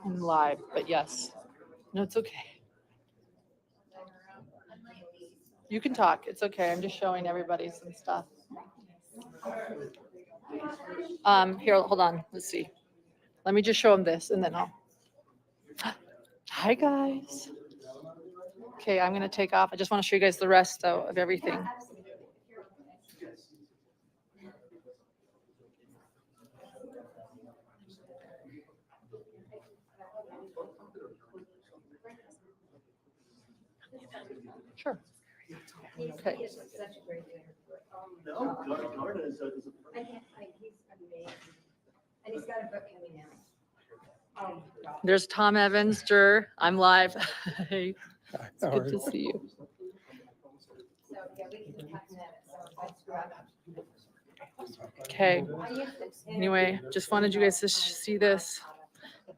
I'm live, but yes. No, it's okay. You can talk. It's okay. I'm just showing everybody some stuff. Here, hold on. Let's see. Let me just show them this and then I'll. Hi, guys. Okay, I'm going to take off. I just want to show you guys the rest, though, of everything. Sure. Okay. He is such a great leader. No, Garda is a He's amazing. And he's got a book coming out. Oh, my God. There's Tom Evans, Jur. I'm live. Hey, it's good to see you. So, yeah, we can cut that. So if I screw up. Okay. Anyway, just wanted you guys to see this.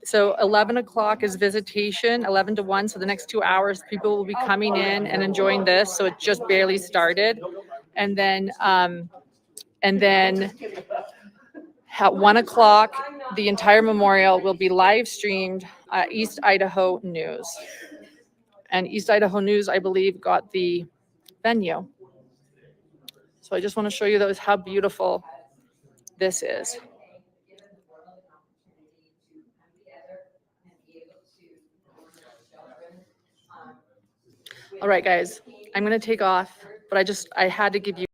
So 11 o'clock is visitation, 11 to 1. So the next 2 hours, people will be coming in and enjoying this. So it just barely started. And then at 1 o'clock, the entire memorial will be live streamed East Idaho News. And East Idaho News, I believe, got the venue. So I just want to show you those, how beautiful this is. All right, guys, I'm going to take off, but I had to give you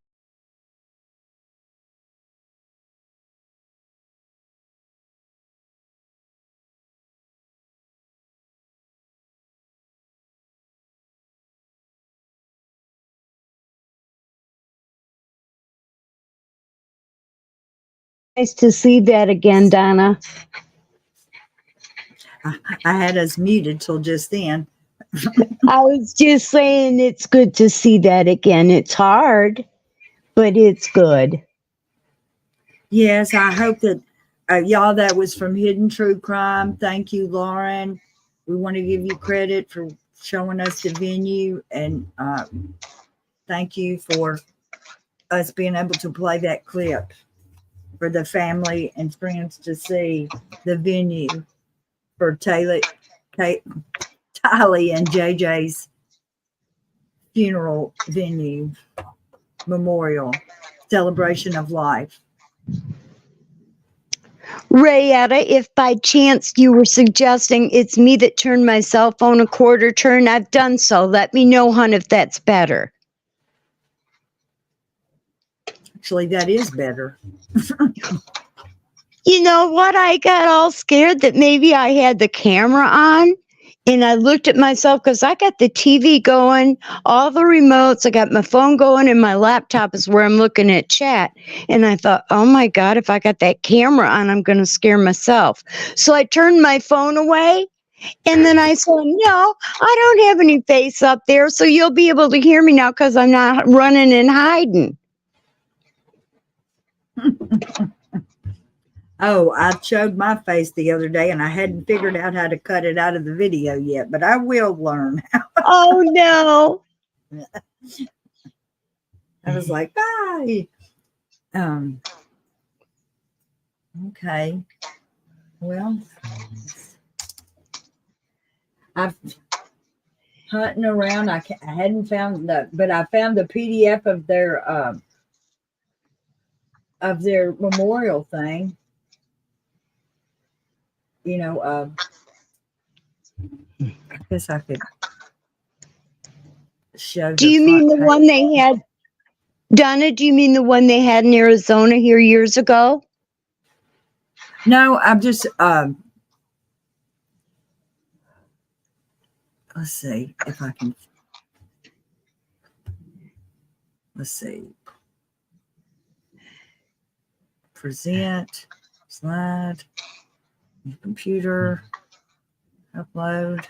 Nice to see that again, Donna. I had us muted till just then. I was just saying it's good to see that again. It's hard, but it's good. Yes, I hope that y'all, that was from Hidden True Crime. Thank you, Lauren. We want to give you credit for showing us the venue, and thank you for us being able to play that clip for the family and friends to see the venue for Tylee and JJ's funeral venue, memorial, celebration of life. Rayetta, if by chance you were suggesting it's me that turned my cell phone a quarter turn, I've done so. Let me know, hon, if that's better. Actually, that is better. You know what? I got all scared that maybe I had the camera on. And I looked at myself because I got the TV going, all the remotes. I got my phone going, and my laptop is where I'm looking at chat. And I thought, oh my God, if I got that camera on, I'm going to scare myself. So I turned my phone away. And then I said, no, I don't have any face up there. So you'll be able to hear me now because I'm not running and hiding. Oh, I showed my face the other day and I hadn't figured out how to cut it out of the video yet, but I will learn. Oh no. I was like, bye. Okay. Well, I've hunting around. I hadn't found but I found the PDF of their memorial thing. You know, I guess I could show. Do you mean the one they had, Donna? Do you mean the one they had in Arizona here years ago? No, I'm just let's see if I can. Let's see. Present, slide, computer, upload.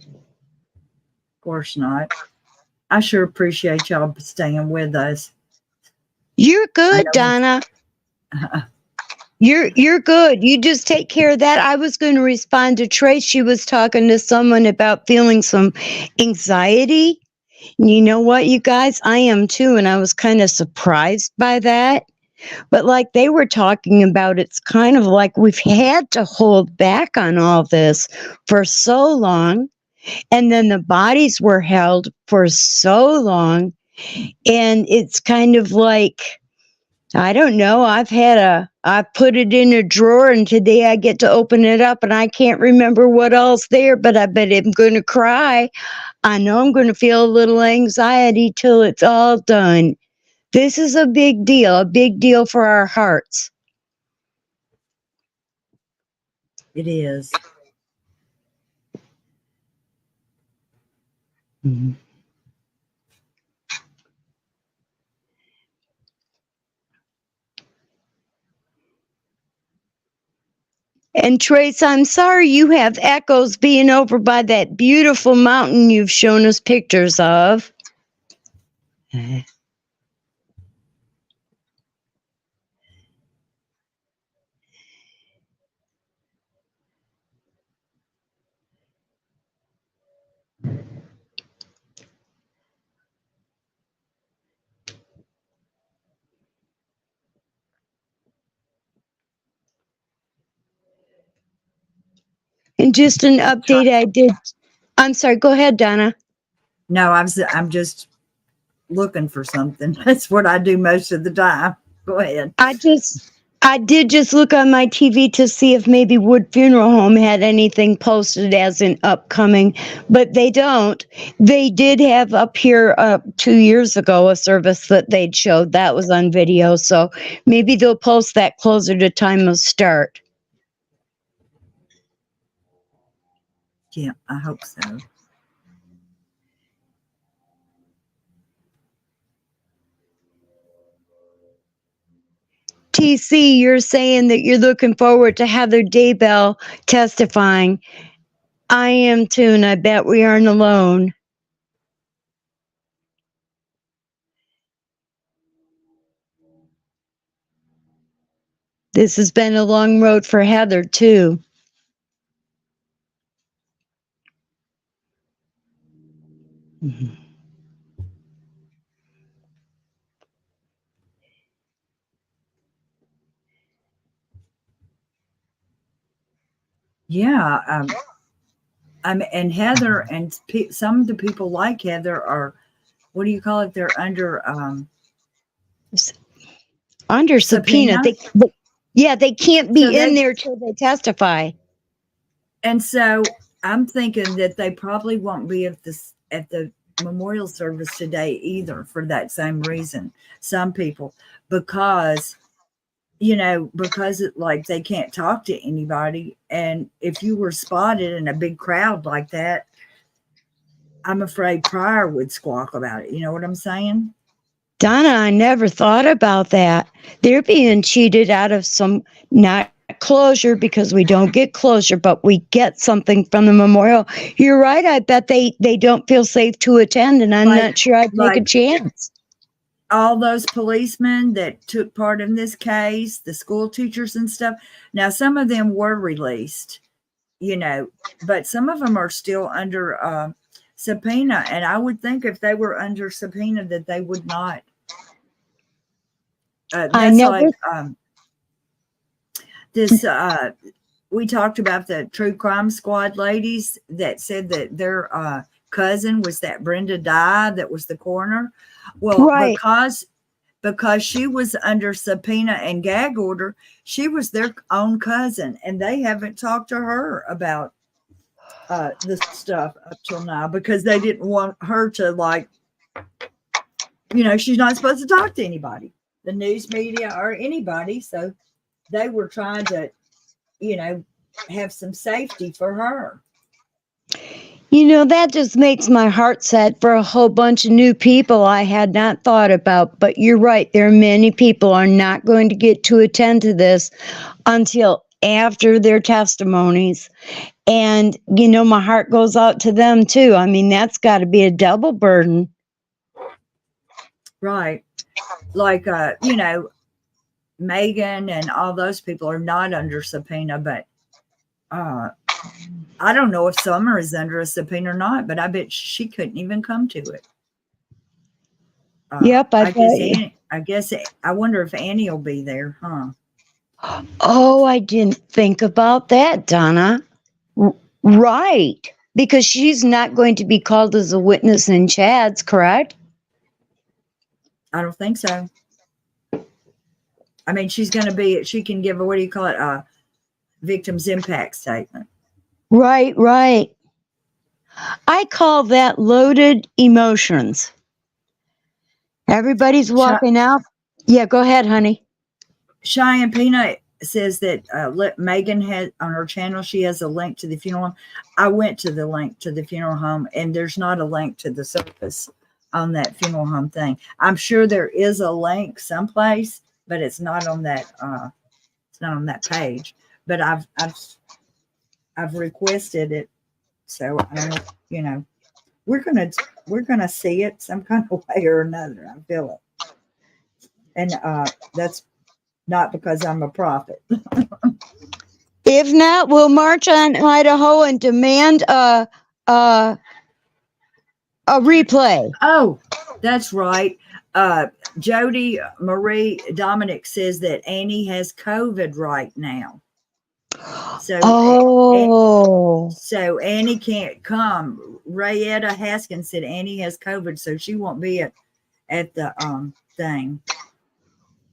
Of course not. I sure appreciate y'all staying with us. You're good, Donna. You're good. You just take care of that. I was going to respond to Trace. She was talking to someone about feeling some anxiety. And you know what, you guys? I am too. And I was kind of surprised by that. But like they were talking about, it's kind of like we've had to hold back on all this for so long. And then the bodies were held for so long. And it's kind of like, I don't know. I put it in a drawer and today I get to open it up and I can't remember what else there, but I bet I'm going to cry. I know I'm going to feel a little anxiety till it's all done. This is a big deal for our hearts. It is. Mm-hmm. And Trace, I'm sorry you have echoes being over by that beautiful mountain you've shown us pictures of. And just an update I did. I'm sorry, go ahead, Donna. No, I'm just looking for something. That's what I do most of the time. Go ahead. I did just look on my TV to see if maybe Wood Funeral Home had anything posted as an upcoming, but they don't. They did have up here 2 years ago a service that they'd showed that was on video, so maybe they'll post that closer to time of start. Yeah, I hope so. TC, you're saying that you're looking forward to Heather Daybell testifying. I am too, and I bet we aren't alone. This has been a long road for Heather, too. Mhm. Yeah. And Heather and some of the people like Heather are, what do you call it? They're under Under subpoena. They can't be in there till they testify. And so I'm thinking that they probably won't be at the memorial service today either for that same reason. Some people, because like they can't talk to anybody. And if you were spotted in a big crowd like that, I'm afraid Pryor would squawk about it. You know what I'm saying? Donna, I never thought about that. They're being cheated out of some, not closure because we don't get closure, but we get something from the memorial. You're right. I bet they don't feel safe to attend, and I'm not sure I'd take a chance. All those policemen that took part in this case, the school teachers and stuff. Now, some of them were released, but some of them are still under subpoena. And I would think if they were under subpoena that they would not. We talked about the True Crime Squad ladies that said that their cousin was that Brenda Dye that was the coroner. Well, right. because she was under subpoena and gag order, she was their own cousin, and they haven't talked to her about this stuff up till now because they didn't want her to she's not supposed to talk to anybody, the news media or anybody. So they were trying to, have some safety for her. That just makes my heart sad for a whole bunch of new people I had not thought about. But you're right. There are many people are not going to get to attend to this until after their testimonies. And, my heart goes out to them too. I mean, that's got to be a double burden. Right. Like, Megan and all those people are not under subpoena, but I don't know if Summer is under a subpoena or not, but I bet she couldn't even come to it. Yep. I wonder if Annie will be there, huh? Oh, I didn't think about that, Donna. Right. Because she's not going to be called as a witness in Chad's, correct? I don't think so. I mean, she can give a, victim's impact statement. Right. I call that loaded emotions. Everybody's walking out. Yeah, go ahead, honey. Cheyenne Peanut says that Megan had on her channel, she has a link to the funeral home. I went to the link to the funeral home, and there's not a link to the service on that funeral home thing. I'm sure there is a link someplace, but it's not on that. It's not on that page. But I've requested it, so we're gonna see it some kind of way or another. I feel it, and that's not because I'm a prophet. If not, we'll march on Idaho and demand a replay. Oh, that's right. Jody Marie Dominic says that Annie has COVID right now. So Oh, so Annie can't come. Rayetta Haskins said Annie has COVID, so she won't be at the thing.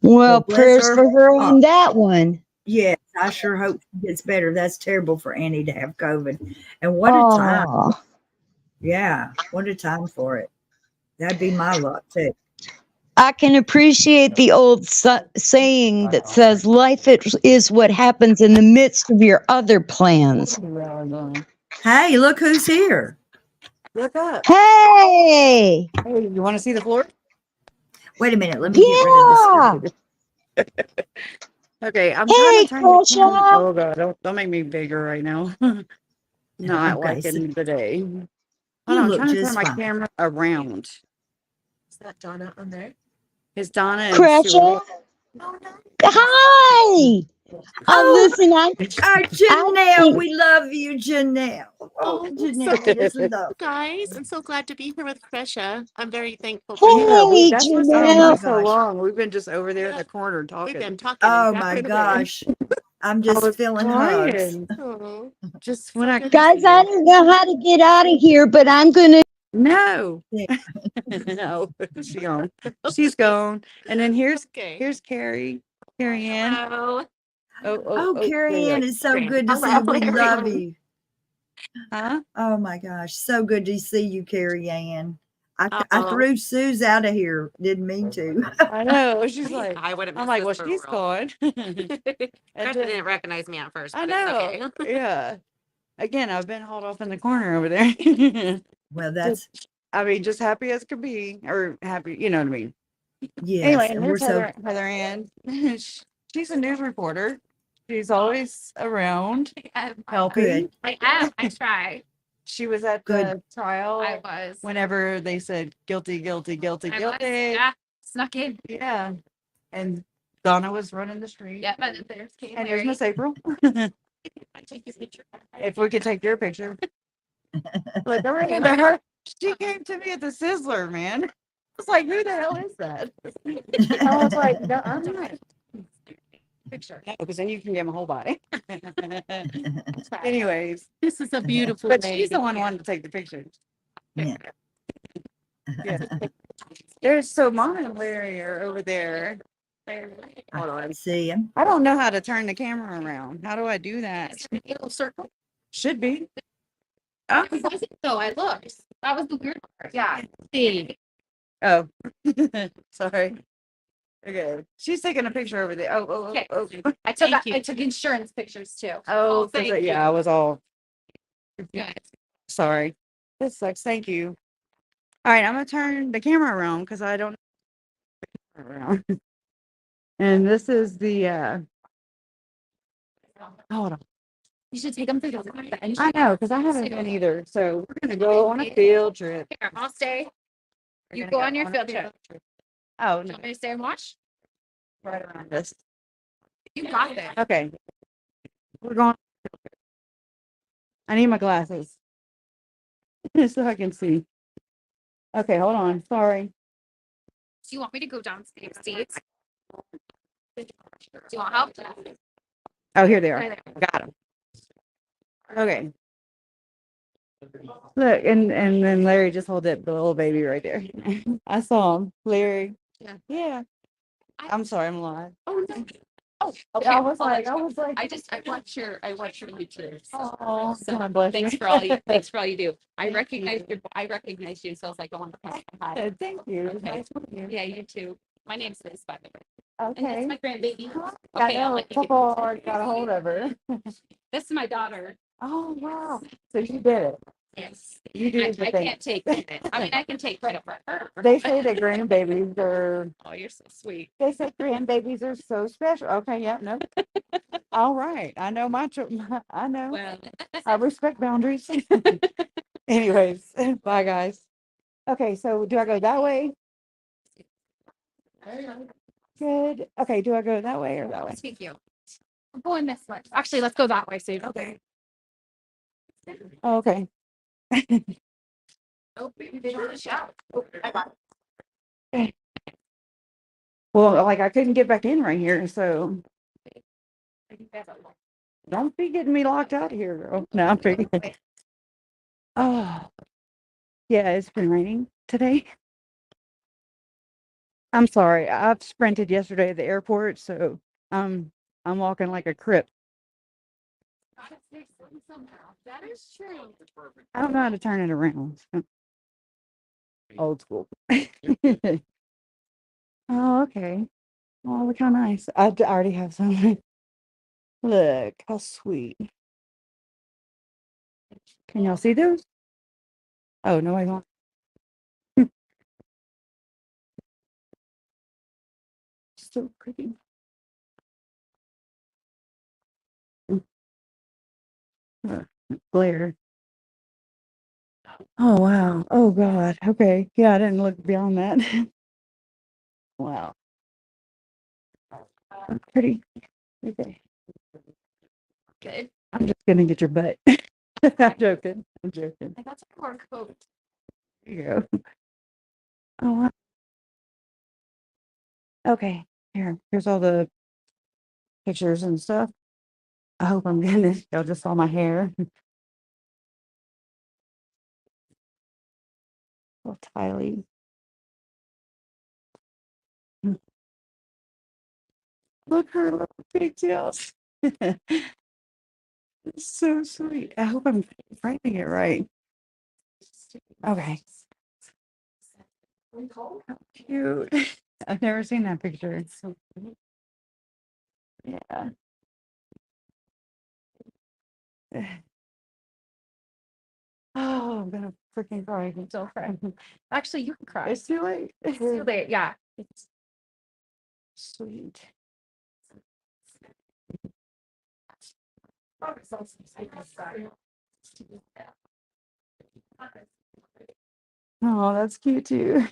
well, Bless prayers for her on that one. Yes, I sure hope she gets better. That's terrible for Annie to have COVID. And what a time. Oh, Yeah, what a time for it. That'd be my luck too. I can appreciate the old saying that says life is what happens in the midst of your other plans. Hey, look who's here. Look up. Hey, Hey, you want to see the floor? Wait a minute. Let me get rid yeah. of this. Okay, I'm trying Hey, to turn the camera. Kresha. Oh god, don't make me bigger right now. Not Okay, like in the day. Hold You on, I'm look trying to turn just my fine. camera around. Is that Donna on there? It's Donna and Kresha. Sue. Oh no. Hi. Oh, Listen, Janelle, think, we love you, Janelle. Oh, Oh, Janelle is enough. guys, I'm so glad to be here with Kresha. I'm very thankful for you. Yeah, hey, that's what's Oh been my Janelle. so gosh. long. We've been just over there in the corner We've talking. been talking Oh and my yapping away. gosh. I'm I just was feeling hugs. crying. Oh, Just when so I good to Guys, see I you. don't know how to get out of here, but I'm going to. no. Yeah. No, she's gone. She's gone. And then here's Okay. Carrie. Carrie Ann. Hello. Oh, There Carrie you Ann, go. it's so Okay. good to see you. Hello, We love everyone. you. Huh? Oh my gosh. So good to see you, Carrie Ann. I Oh, threw Suze out of here. Didn't mean to. I know. She's like, I would have. I'm like, well, she's gone. Kresha And didn't recognize me at first, I but it's know. okay. Yeah. Again, I've been hauled off in the corner over there. Well, Just, that's I mean, just happy as could be, or happy, you know what I mean. Anyway, yes. and And we're here's so Heather Ann. She's a news reporter. She's always around helping. good. I am. I try. She was at Good. the trial I was. whenever they said guilty, guilty, guilty, I was. guilty. Yeah. Snuck in. Yeah. And Donna was running the street. Yeah, but there's Kate And there's Larry. Miss April. I take your picture. If we could take your picture. Like, I ran into her. She came to me at the Sizzler, man. I was like, who the hell is that? I was like, no, I'm not. Picture. No, because then you can get my whole body. Anyways, This is a beautiful but day. she's the one who wanted to take the picture. Yeah. Yeah. There's so mom and Larry are over there. Hold I on. see him. I don't know how to turn the camera around. How do I do that? Little circle. Should be. Oh. Was it though? I looked. That was the weird part. Yeah. See. Oh. Sorry. Okay. She's taking a picture over there. Okay. Oh. I took insurance pictures too. Oh, thank yeah, you. I was all Good. sorry. This sucks. Thank you. All right, I'm gonna turn the camera around because I don't know around. And this is the hold on. You should take them through the I know because I haven't been either. So we're gonna go on a field trip. Here, I'll stay. We're You gonna go on your a field trip. Oh You no, want me to stay and watch? right around this. You got this. Okay. We're going. I need my glasses so I can see. Okay, hold on. Sorry. Do you want me to go downstairs seats? Do you want help? Oh, here they are. Right there. Got them. Okay. Look, and then Larry just hold that little baby right there. I saw him, Larry. Yeah. Yeah. I'm sorry, I'm lying. Oh no. Oh, okay. I was like, I watch your YouTube. oh, So God bless thanks you. for all you do. I recognize you, so I was like, I want to pass hi. Thank you. Okay. Nice meeting you. Yeah, you too. My name's Liz, by the way. And Okay. that's my grandbaby. I Okay, I'll know, let you get Papa already got a hold of her. this is my daughter. Oh, wow. So you did it. Yes. You did the I thing. can't take credit. I mean, I can take credit for her. They say that grandbabies are, Oh, you're so sweet. they say grandbabies are so special. Okay, yeah, no. All right. I know I know. Well, I respect boundaries. Anyways, bye guys. Okay, so do I go that way? Good. Okay, do I go that way or that way? thank you. I'm going this way. Actually, let's go that way, Sue. Okay. Okay. Oh, maybe they don't want to shout. Oh, I got it. Well, like I couldn't get back in right here, so Don't be getting me locked out of here, girl. No, I'm kidding. Oh, yeah, it's been raining today. I'm sorry. I've sprinted yesterday at the airport, so I'm walking like a crip. That is true. I don't know how to turn it around. Old school. Oh, okay. Oh, look how nice. I already have some. Look how sweet. Can y'all see those? Oh, no, I don't. So pretty. Glare. Oh, wow. Oh, God. Okay. Yeah, I didn't look beyond that. Wow. Pretty. Okay. Good. I'm just gonna get your butt. I'm joking. I'm joking. I got some more coat. There you go. Oh, wow. Okay. Here's all the pictures and stuff. I hope I'm getting it. Y'all just saw my hair. Little Tylee. Look her little pigtails. So sweet. I hope I'm framing it right. Okay. How cute. I've never seen that picture. It's so cute. Yeah. Oh, I'm gonna freaking cry. So cry. Actually, you can cry. It's too late. It's too late. Yeah. It's Sweet. Oh, that's cute too.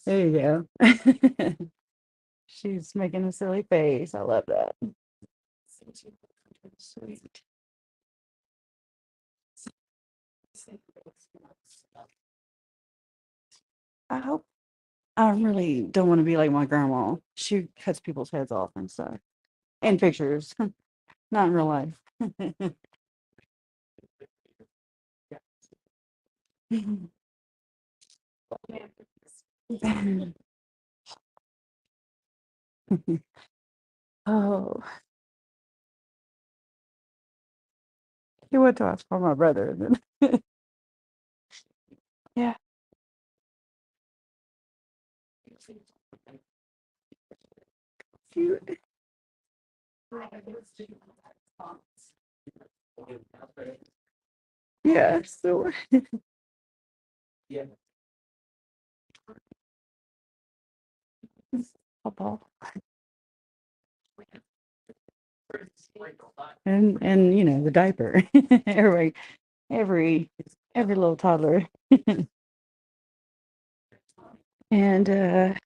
There you go. She's making a silly face. I love that. Sweet. I hope I really don't want to be like my grandma. She cuts people's heads off and stuff. In pictures, not in real life. Oh, he went to ask for my brother. And then yeah. Cute. Yeah, so Papa. And you know the diaper. every every little toddler. And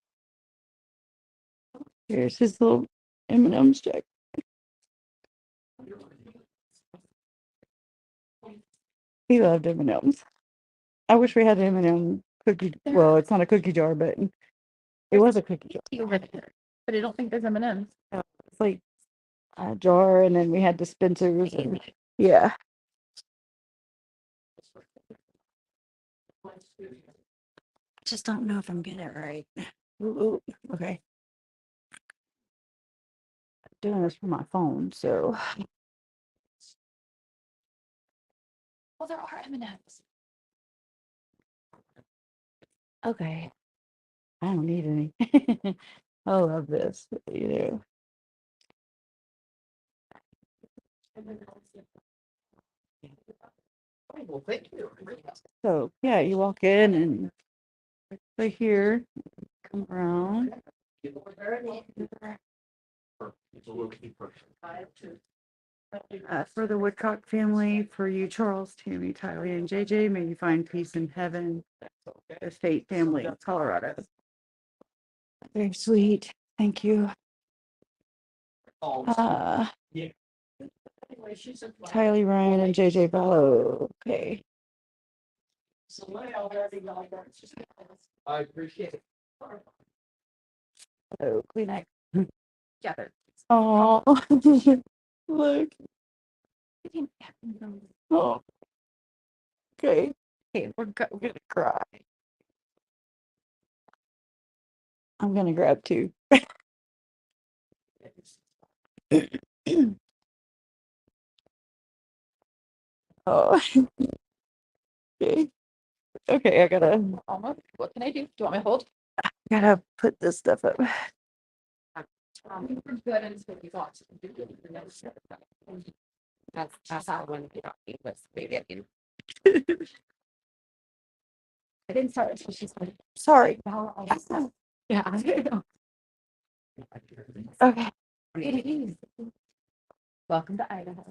here's his little M&M's check. He loved M&M's. I wish we had an M&M cookie. Well, it's not a cookie jar, but it was a cookie jar. over there. But I don't think there's M&Ms. It's like a jar, and then we had dispensers. And, yeah. Just don't know if I'm getting it right. Ooh, okay. I'm doing this from my phone, so Well, there are M&Ms. okay. I don't need any. I love this. You know. Well, thank you. So yeah, you walk in and right here, come around. For the Woodcock family, for you, Charles, Tammy, Tylee, and JJ, may you find peace in heaven. The Fate family, Colorado. Very sweet. Thank you. Tylee, Ryan, and JJ Vallow. Okay. I appreciate it. Oh, Kleenex. Together. Oh, look. Oh, okay. Okay, we're good. I'm gonna cry. I'm gonna grab two. Oh, okay. Okay, I gotta Almost. What can I do? Do you want me to hold? put this stuff up. We're good until we got to that's how when we got was maybe I didn't start until she's like, Sorry. yeah. Okay. It is. Welcome to Idaho.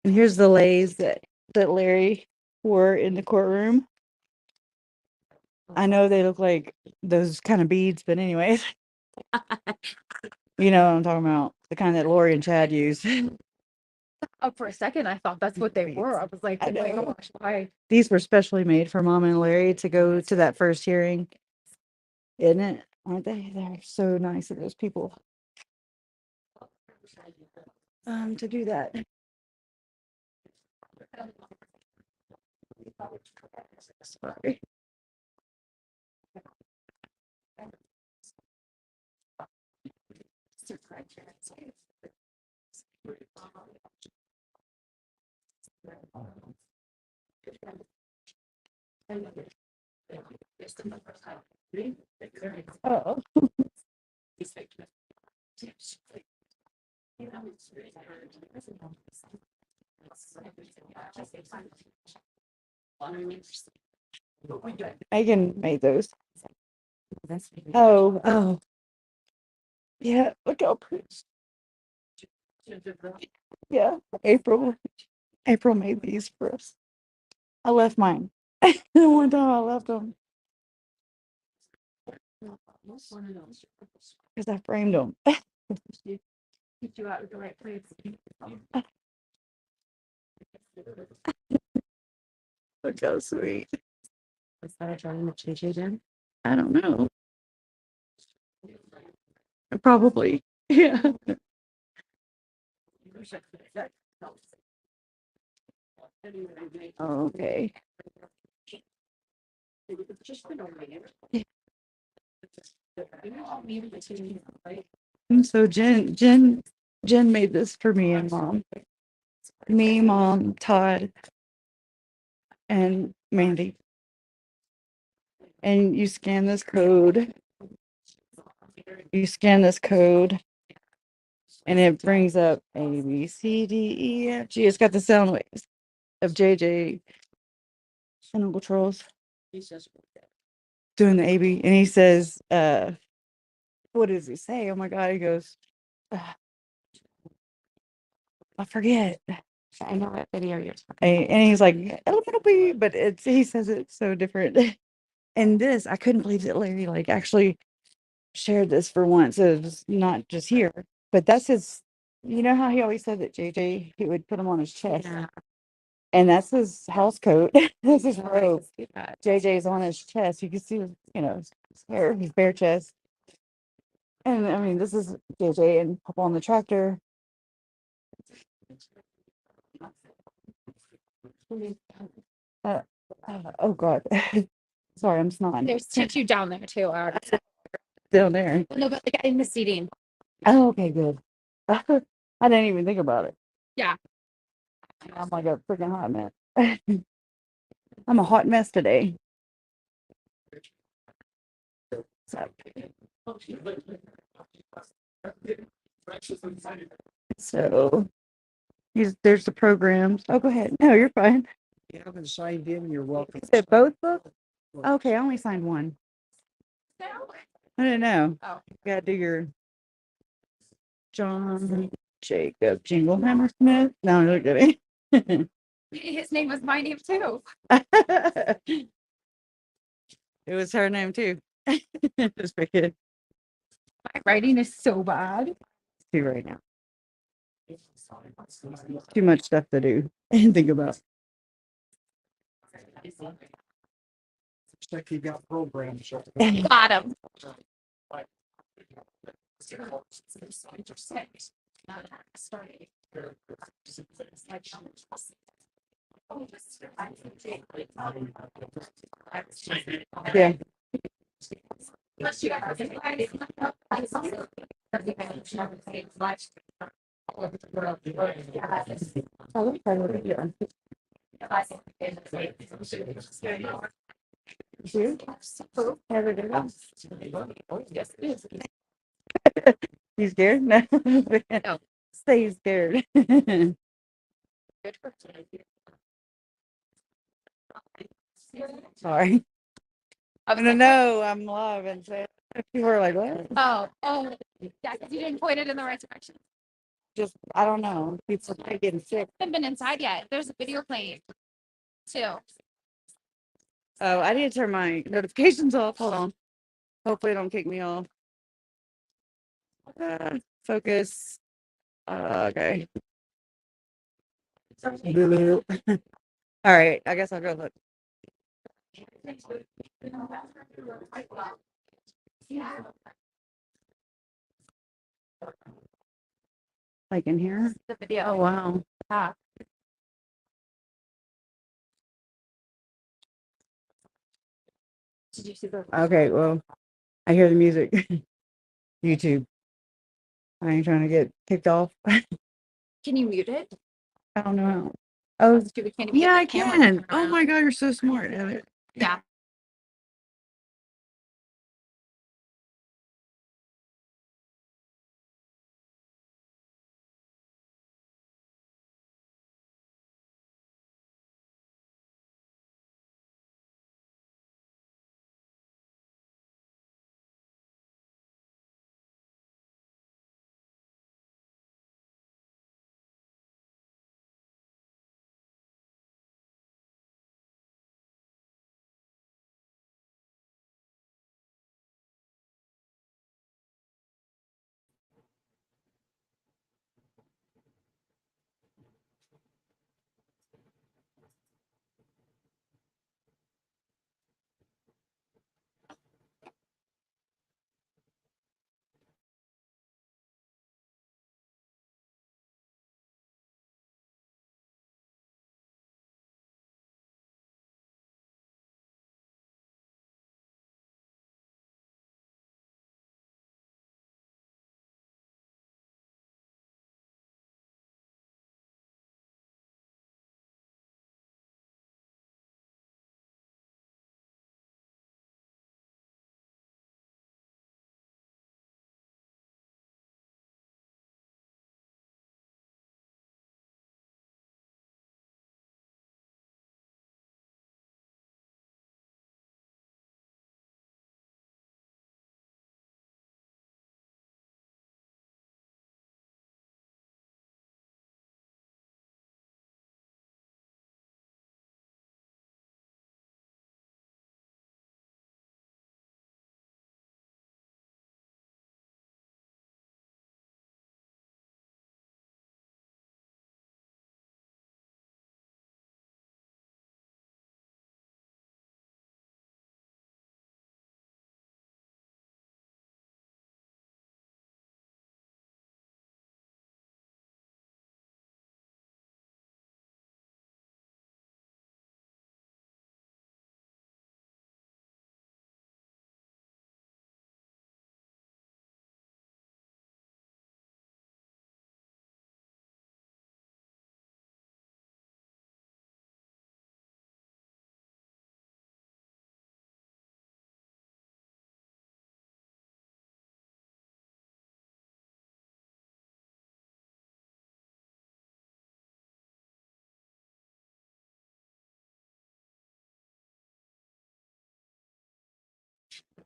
And here's the lays that Larry wore in the courtroom. I know they look like those kind of beads, but anyways, you know what I'm talking about. The kind that Lori and Chad use. Oh, for a second, I thought that's what they were. I was like, I oh my know. gosh, why? These were specially made for Mom and Larry to go to that first hearing. Isn't it? Aren't they? They're so nice of those people. To do that. Sorry. Oh. Megan made those. Oh. Yeah, look how pretty. Yeah, April made these for us. I left mine. One time I left them because I framed them. Keep you out of the right place. Look how sweet. Was that a drawing that JJ did? I don't know. Probably. Yeah. Okay. And so Jen made this for me and Mom. Me, Mom, Todd, and Mandy. And you scan this code. And it brings up A, B, C, D, E, F, G. It's got the sound waves of JJ and Uncle Charles doing the AB. And he says, what does he say? Oh my God. He goes, I forget. I know what video you're talking And he's like, a little bit, but he says it so different. And this, I couldn't believe that Larry actually shared this for once. It was not just here, but that's his. You know how he always said that JJ, he would put them on his chest, and that's his house coat. That's his robe. JJ's on his chest. You can see, his hair, his bare chest. And I mean, this is JJ and Papa on the tractor. Oh God. Sorry, I'm snotting. There's tissue down there too. Down there. No, but like in the seating. Oh, okay, good. I didn't even think about it. Yeah. I'm like a freaking hot mess. I'm a hot mess today. So there's the programs. Oh, go ahead. No, you're fine. You haven't signed in, you're welcome. Is it both books? Okay, I only signed one. I don't know. Oh. You gotta do your John Jacob Jinglehammer Smith. No, I'm not kidding. His name was my name too. It was her name too. Just forget. My writing is so bad. Too right now. Too much stuff to do and think about. Looks like you got programmed. Got him. Yeah. You scared? No. No. Stay scared. Sorry. I was No, like, no, I'm live and say people are like, what? oh, yeah, because you didn't point it in the right direction. Just I don't know. People are getting sick. I haven't been inside yet. There's a video playing too. Oh, I need to turn my notifications off. Hold on. Hopefully, it don't kick me off. Focus. Okay. All right. I guess I'll go look. Like in here? The video. Oh wow. Yeah. Did you see the? Okay. Well, I hear the music. YouTube. I ain't trying to get kicked off. Can you mute it? I don't know. Oh, Stupid, can't even yeah, I get the camera can. to turn Oh around. my God, you're so smart at it. Yeah.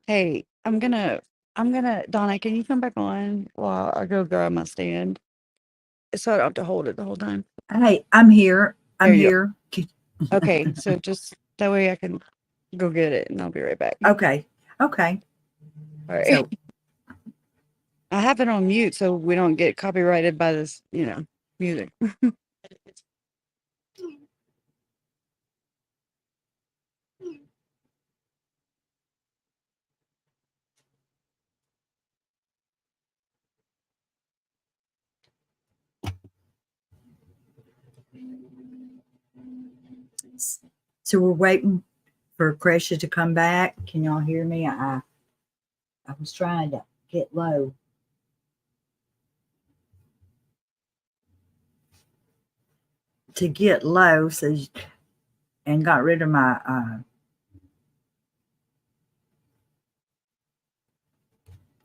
Hey, I'm gonna, Donna, can you come back on while I go grab my stand? So I don't have to hold it the whole time. Hey, I'm here. I'm There you here. Okay, so just that way I can go get it and I'll be right back. Okay. Okay. All right. So I have it on mute so we don't get copyrighted by this, music. So we're waiting for Kresha to come back. Can y'all hear me? I was trying to get low. To get low, so and got rid of my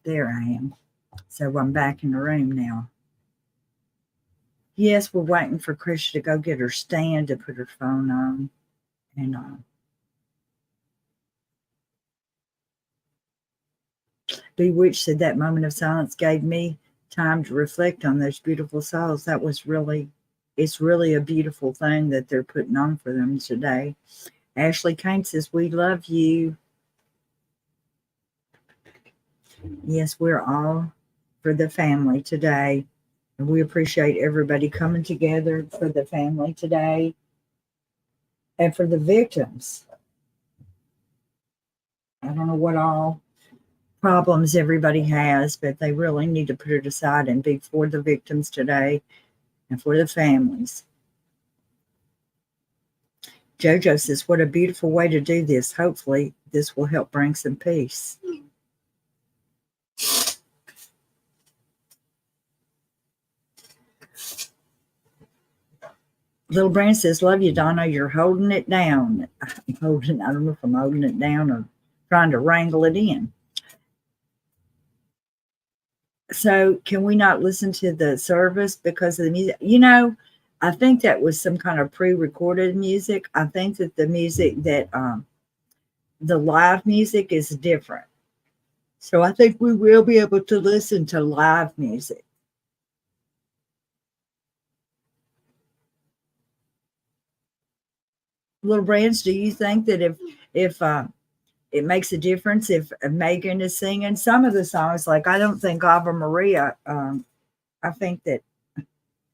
there I am. So I'm back in the room now. Yes, we're waiting for Kresha to go get her stand to put her phone on. And Bewitched said that moment of silence gave me time to reflect on those beautiful souls. That was really, it's really a beautiful thing that they're putting on for them today. Ashley Kane says, we love you. Yes, we're all for the family today. And we appreciate everybody coming together for the family today and for the victims. I don't know what all problems everybody has, but they really need to put it aside and be for the victims today and for the families. Jojo says, what a beautiful way to do this. Hopefully this will help bring some peace. Little Brand says, love you, Donna. You're holding it down. I don't know if I'm holding it down or trying to wrangle it in. So can we not listen to the service because of the music? You know, I think that was some kind of pre-recorded music. I think that the music that the live music is different. So I think we will be able to listen to live music. Little Brands, do you think that if it makes a difference if Megan is singing some of the songs? Like, I don't think Ave Maria. I think that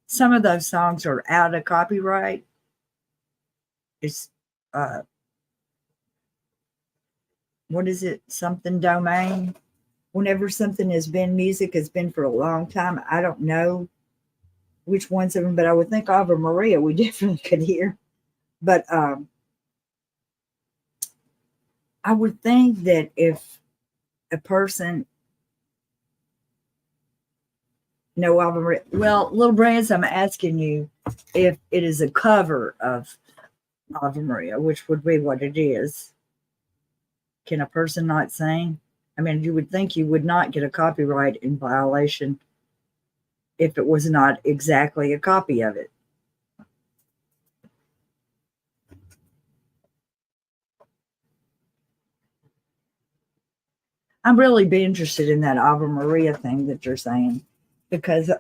some of those songs are out of copyright. It's what is it? Something domain. Whenever something has been music has been for a long time. I don't know which ones of them, but I would think Ave Maria we definitely could hear. But I would think that if a person, no, Ave Maria, well, Little Brands, I'm asking you if it is a cover of Ave Maria, which would be what it is. Can a person not sing? I mean, you would think you would not get a copyright in violation if it was not exactly a copy of it. I'm really be interested in that Ave Maria thing that you're saying, because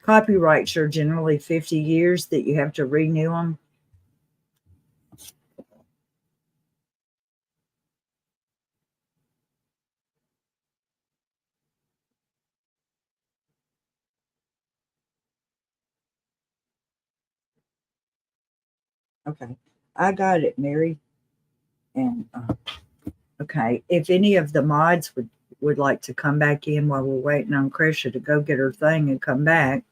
copyrights are generally 50 years that you have to renew them. Okay, I got it, Mary. And okay, if any of the mods would like to come back in while we're waiting on Kresha to go get her thing and come back.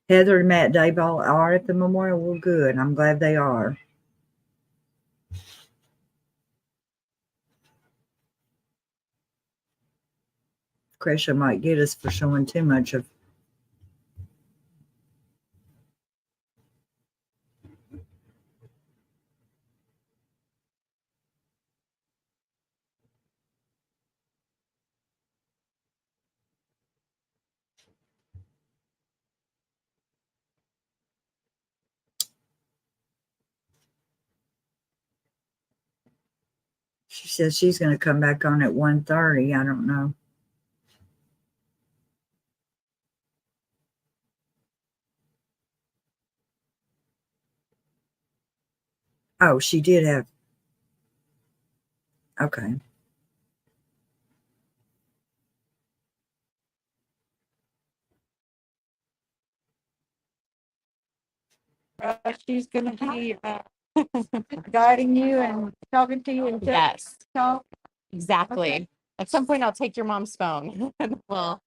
Heather and Matt Dayball are at the memorial. Well, good. I'm glad they are. Kresha might get us for showing too much of. She says she's going to come back on at 1:30. I don't know. Oh, she did have. Okay. She's gonna be guiding you and talking to you and Yes, talk. exactly. Okay. At some point, I'll take your mom's phone and we'll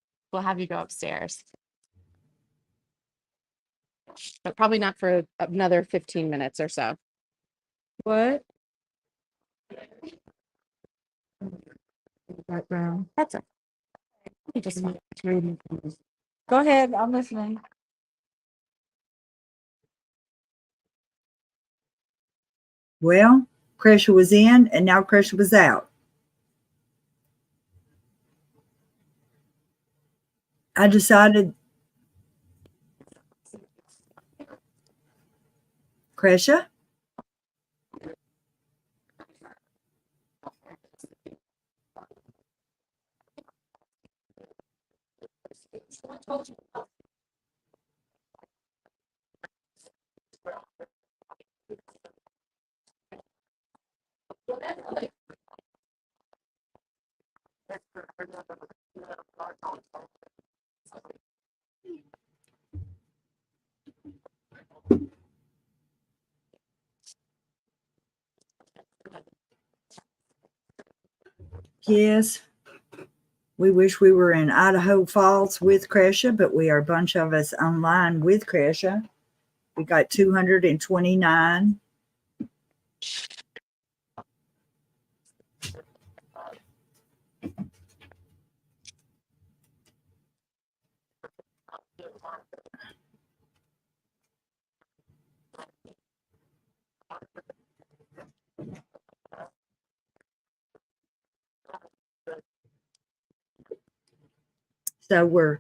have you go upstairs. But probably not for another 15 minutes or so. What? Background. That's it. You just Go ahead, I'm listening. Well, Kresha was in and now Kresha was out. I decided, Kresha? Yes. We wish we were in Idaho Falls with Kresha, but we are a bunch of us online with Kresha. We got 229. So we're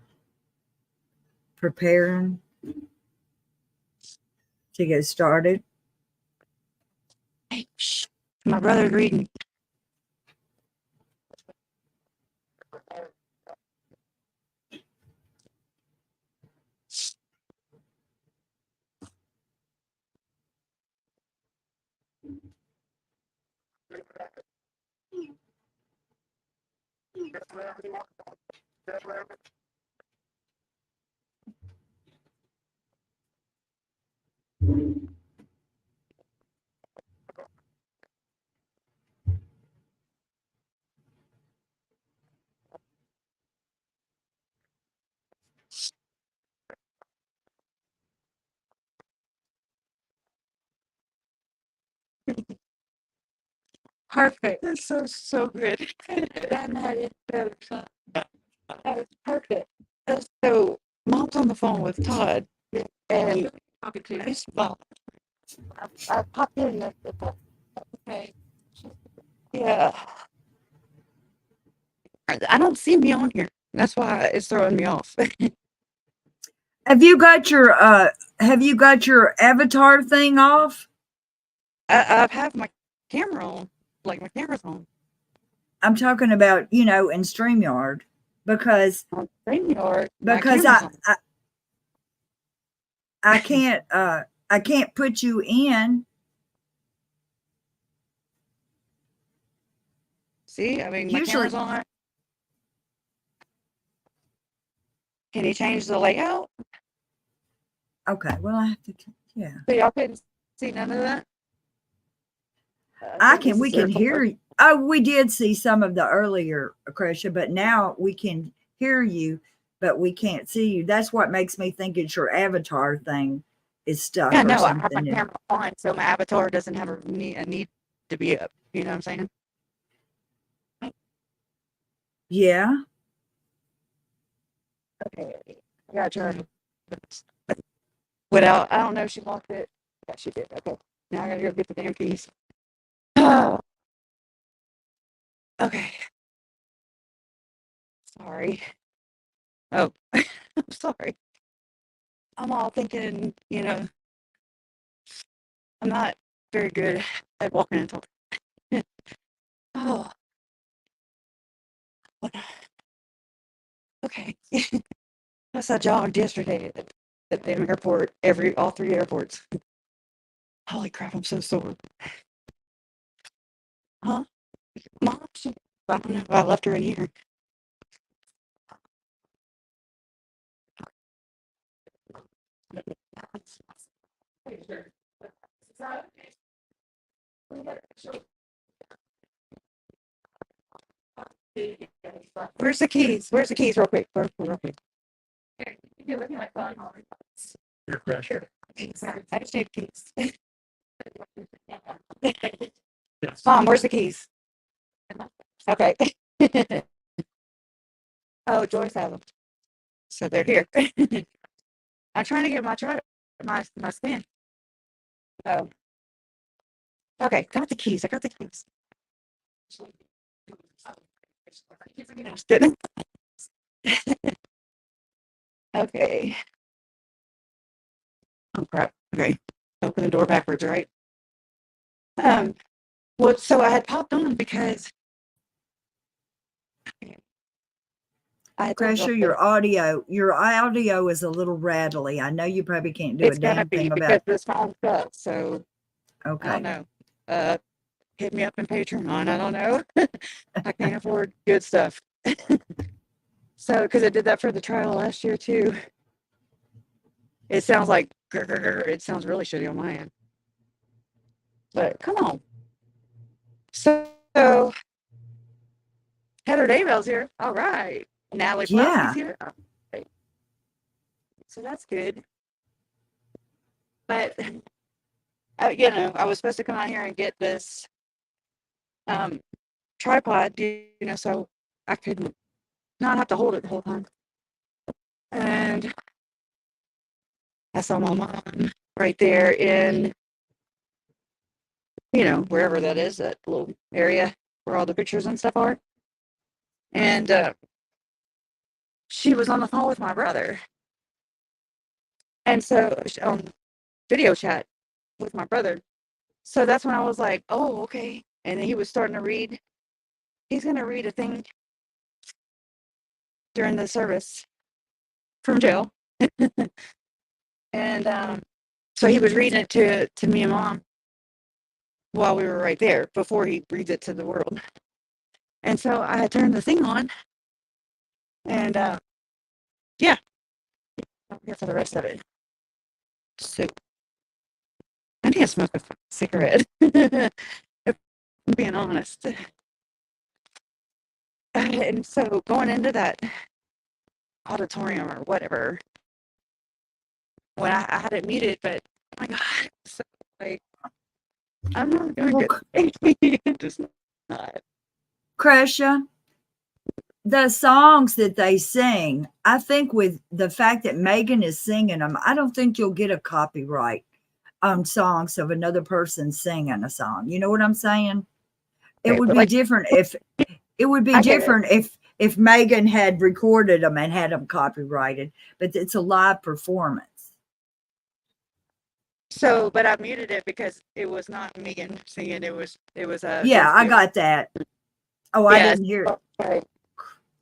preparing to get started. Hey, shh. My brother's reading. Perfect. That's so good. That had it better. That was perfect. So mom's on the phone with Todd and talking to his mom. I popped in. Okay. Yeah. I don't see me on here. That's why it's throwing me off. Have you got your avatar thing off? I have my camera on, like my camera's on. I'm talking about, in StreamYard because On StreamYard, my because camera's on. I can't put you in. See, I mean, my Usually, camera's on. Can you change the layout? okay. Well, I have to. Yeah, So y'all couldn't see none of that? we can hear you. Oh, we did see some of the earlier, Kresha, but now we can hear you, but we can't see you. That's what makes me think it's your avatar thing is stuck Yeah, or no, I have my something. camera on, so my avatar doesn't have a need to be up. You know what I'm saying? Yeah. Okay, I gotta try. Without, I don't know if she locked it. Yeah, she did. Okay, now I gotta go get the damn keys. Okay. Sorry. Oh, I'm sorry. I'm all thinking, I'm not very good at walking and talking. Oh, what? Okay. That's I jogged yesterday at the airport, all three airports. Holy crap, I'm so sore. Huh? Mom, I don't know if I left her in here. Where's the keys? Where's the keys? Real quick. Real quick. Here, you look at my phone. Your pressure. I just need keys. Mom, where's the keys? Okay. Oh, Joyce has them. So they're here. I'm trying to get my stand. Oh. Okay, got the keys. I got the keys. Just kidding. Okay. Oh crap. Okay. Open the door backwards, right? Well, so I had popped on because I had told y'all Kresha, your audio is a little rattly. I know you probably can't do a it's gonna damn be thing because about. this phone's up. So I Okay. don't know. Hit me up in Patreon. I don't know. I can't afford good stuff. So, because I did that for the trial last year too. It sounds like it sounds really shitty on my end. But come on. So Heather Daybell's here. All right. Natalie Yeah. Plowsy's here. Okay. So that's good. But I was supposed to come out here and get this tripod, so I could not have to hold it the whole time. And I saw my mom right there in, wherever that is, that little area where all the pictures and stuff are. And she was on the phone with my brother. And so on video chat with my brother. So that's when I was like, oh, okay. And then he was starting to read. He's going to read a thing during the service from jail. And so he was reading it to me and Mom while we were right there before he reads it to the world. And so I had turned the thing on. And yeah, I'll get to the rest of it. So I need to smoke a cigarette, if I'm being honest. And so going into that auditorium or whatever, when I had it muted, but oh my God, so like, I'm not going to get just not. Kresha, the songs that they sing, I think with the fact that Megan is singing them, I don't think you'll get a copyright on songs of another person singing a song. You know what I'm saying? It would be different if Megan had recorded them and had them copyrighted, but it's a live performance. So, but I muted it because it was not Megan singing. It was Yeah, I got that. Oh, I didn't hear it. Okay.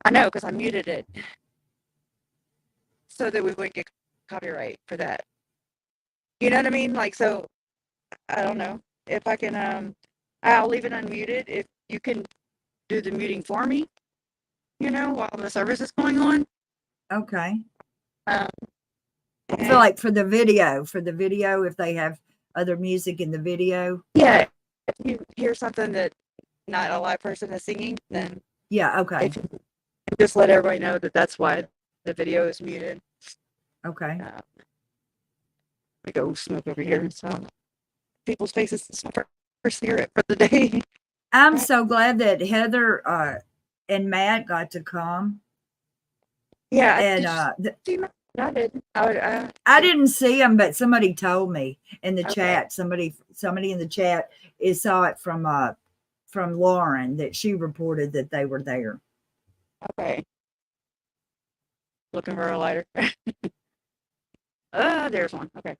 I know, because I muted it so that we wouldn't get copyright for that. You know what I mean? Like, so I don't know if I can. I'll leave it unmuted if you can do the muting for me. While the service is going on. Okay. I feel like for the video, if they have other music in the video. Yeah, if you hear something that not a live person is singing, then yeah, okay. Just let everybody know that that's why the video is muted. Okay. Let me go smoke over here. So people's faces. This is my first cigarette for the day. I'm so glad that Heather and Matt got to come. Yeah, and I did. I didn't see them, but somebody told me in the chat. Somebody in the chat saw it from Lauren, that she reported that they were there. Okay. Looking for a lighter. There's one. Okay.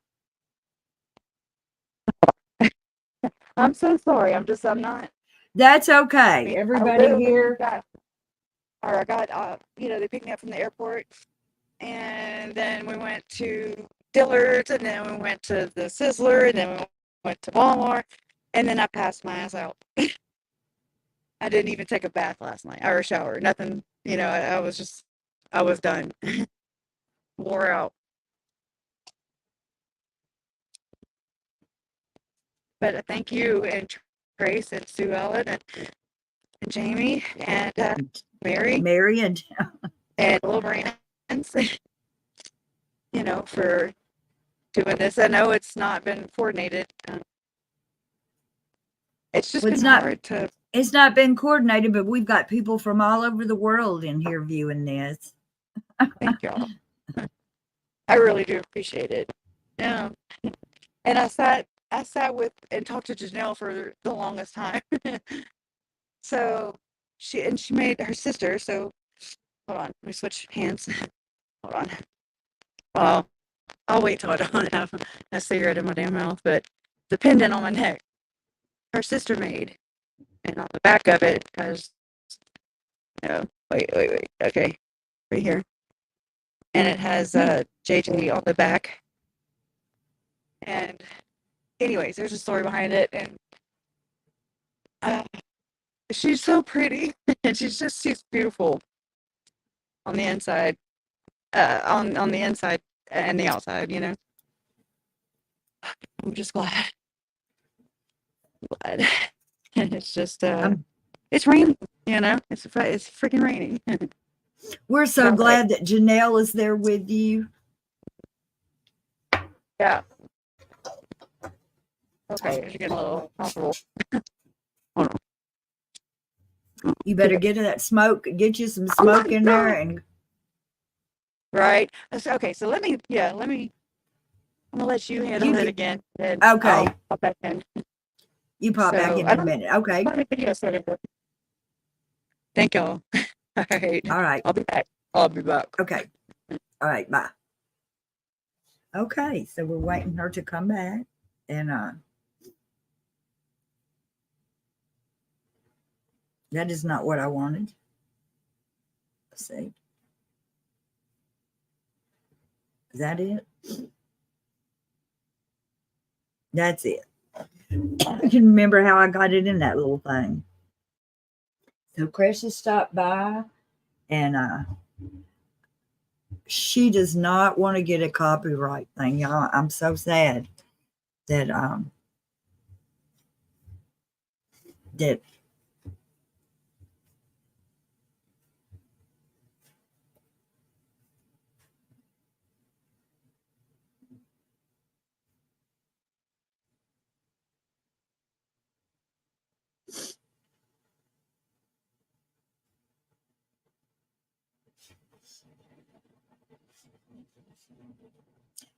I'm so sorry. I'm not. That's okay. Everybody here. I got, they picked me up from the airport, and then we went to Dillard's, and then we went to the Sizzler, and then we went to Walmart, and then I passed my ass out. I didn't even take a bath last night, or a shower, nothing. I was done. Wore out. But thank you, and Grace and Sue Ellen and Jamie and Mary and Little Marines, for doing this. I know it's not been coordinated. It's just been hard to. It's not been coordinated, but we've got people from all over the world in here viewing this. Thank y'all. I really do appreciate it. Yeah. And I sat with and talked to Janelle for the longest time. So she made her sister. So hold on, let me switch hands. Hold on. Well, I'll wait till I don't have a cigarette in my damn mouth. But the pendant on my neck, her sister made, and on the back of it has, wait, okay, right here, and it has JJ on the back. And anyways, there's a story behind it, and she's so pretty, and she's beautiful on the inside, on the inside and the outside. I'm just glad. And it's just it's raining. It's freaking raining. We're so glad that Janelle is there with you. Yeah. Okay, you're getting a little comfortable. Hold on. You better get to that smoke. Get you some smoke in there, and right. Okay, so let me. I'm gonna let you handle it again. Okay. I'll pop back in. You pop back in a minute. Okay. Thank y'all. All right. All right. I'll be back. Okay. All right. Bye. Okay. So we're waiting her to come back, and that is not what I wanted. Let's see. Is that it? That's it. I can remember how I got it in that little thing. So Kresha stopped by, and she does not want to get a copyright thing, y'all. I'm so sad that that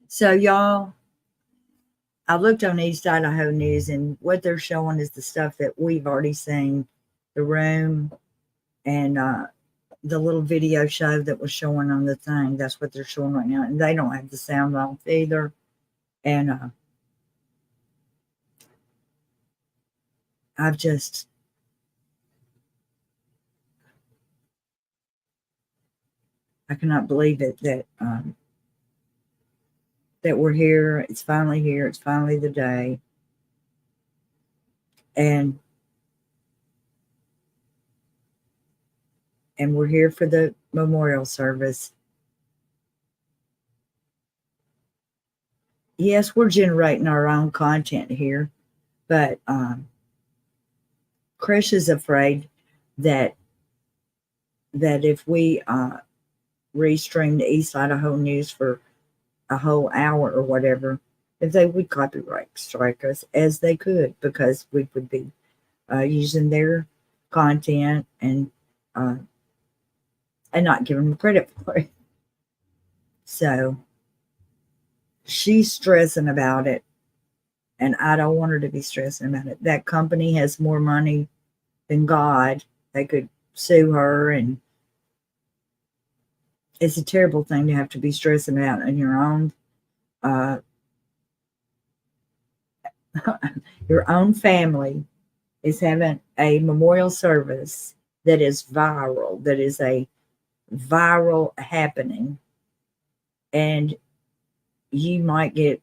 so y'all, I looked on East Idaho News, and what they're showing is the stuff that we've already seen, the room and the little video show that was showing on the thing. That's what they're showing right now, and they don't have the sound off either. And I cannot believe it that that we're here. It's finally here. It's finally the day. And we're here for the memorial service. Yes, we're generating our own content here, but Kresha is afraid that if we restream the East Idaho News for a whole hour or whatever, if they would copyright strike us, as they could, because we would be using their content and not giving them credit for it. So she's stressing about it, and I don't want her to be stressing about it. That company has more money than God. They could sue her, and it's a terrible thing to have to be stressing about in your own your own family is having a memorial service that is viral, that is a viral happening, and you might get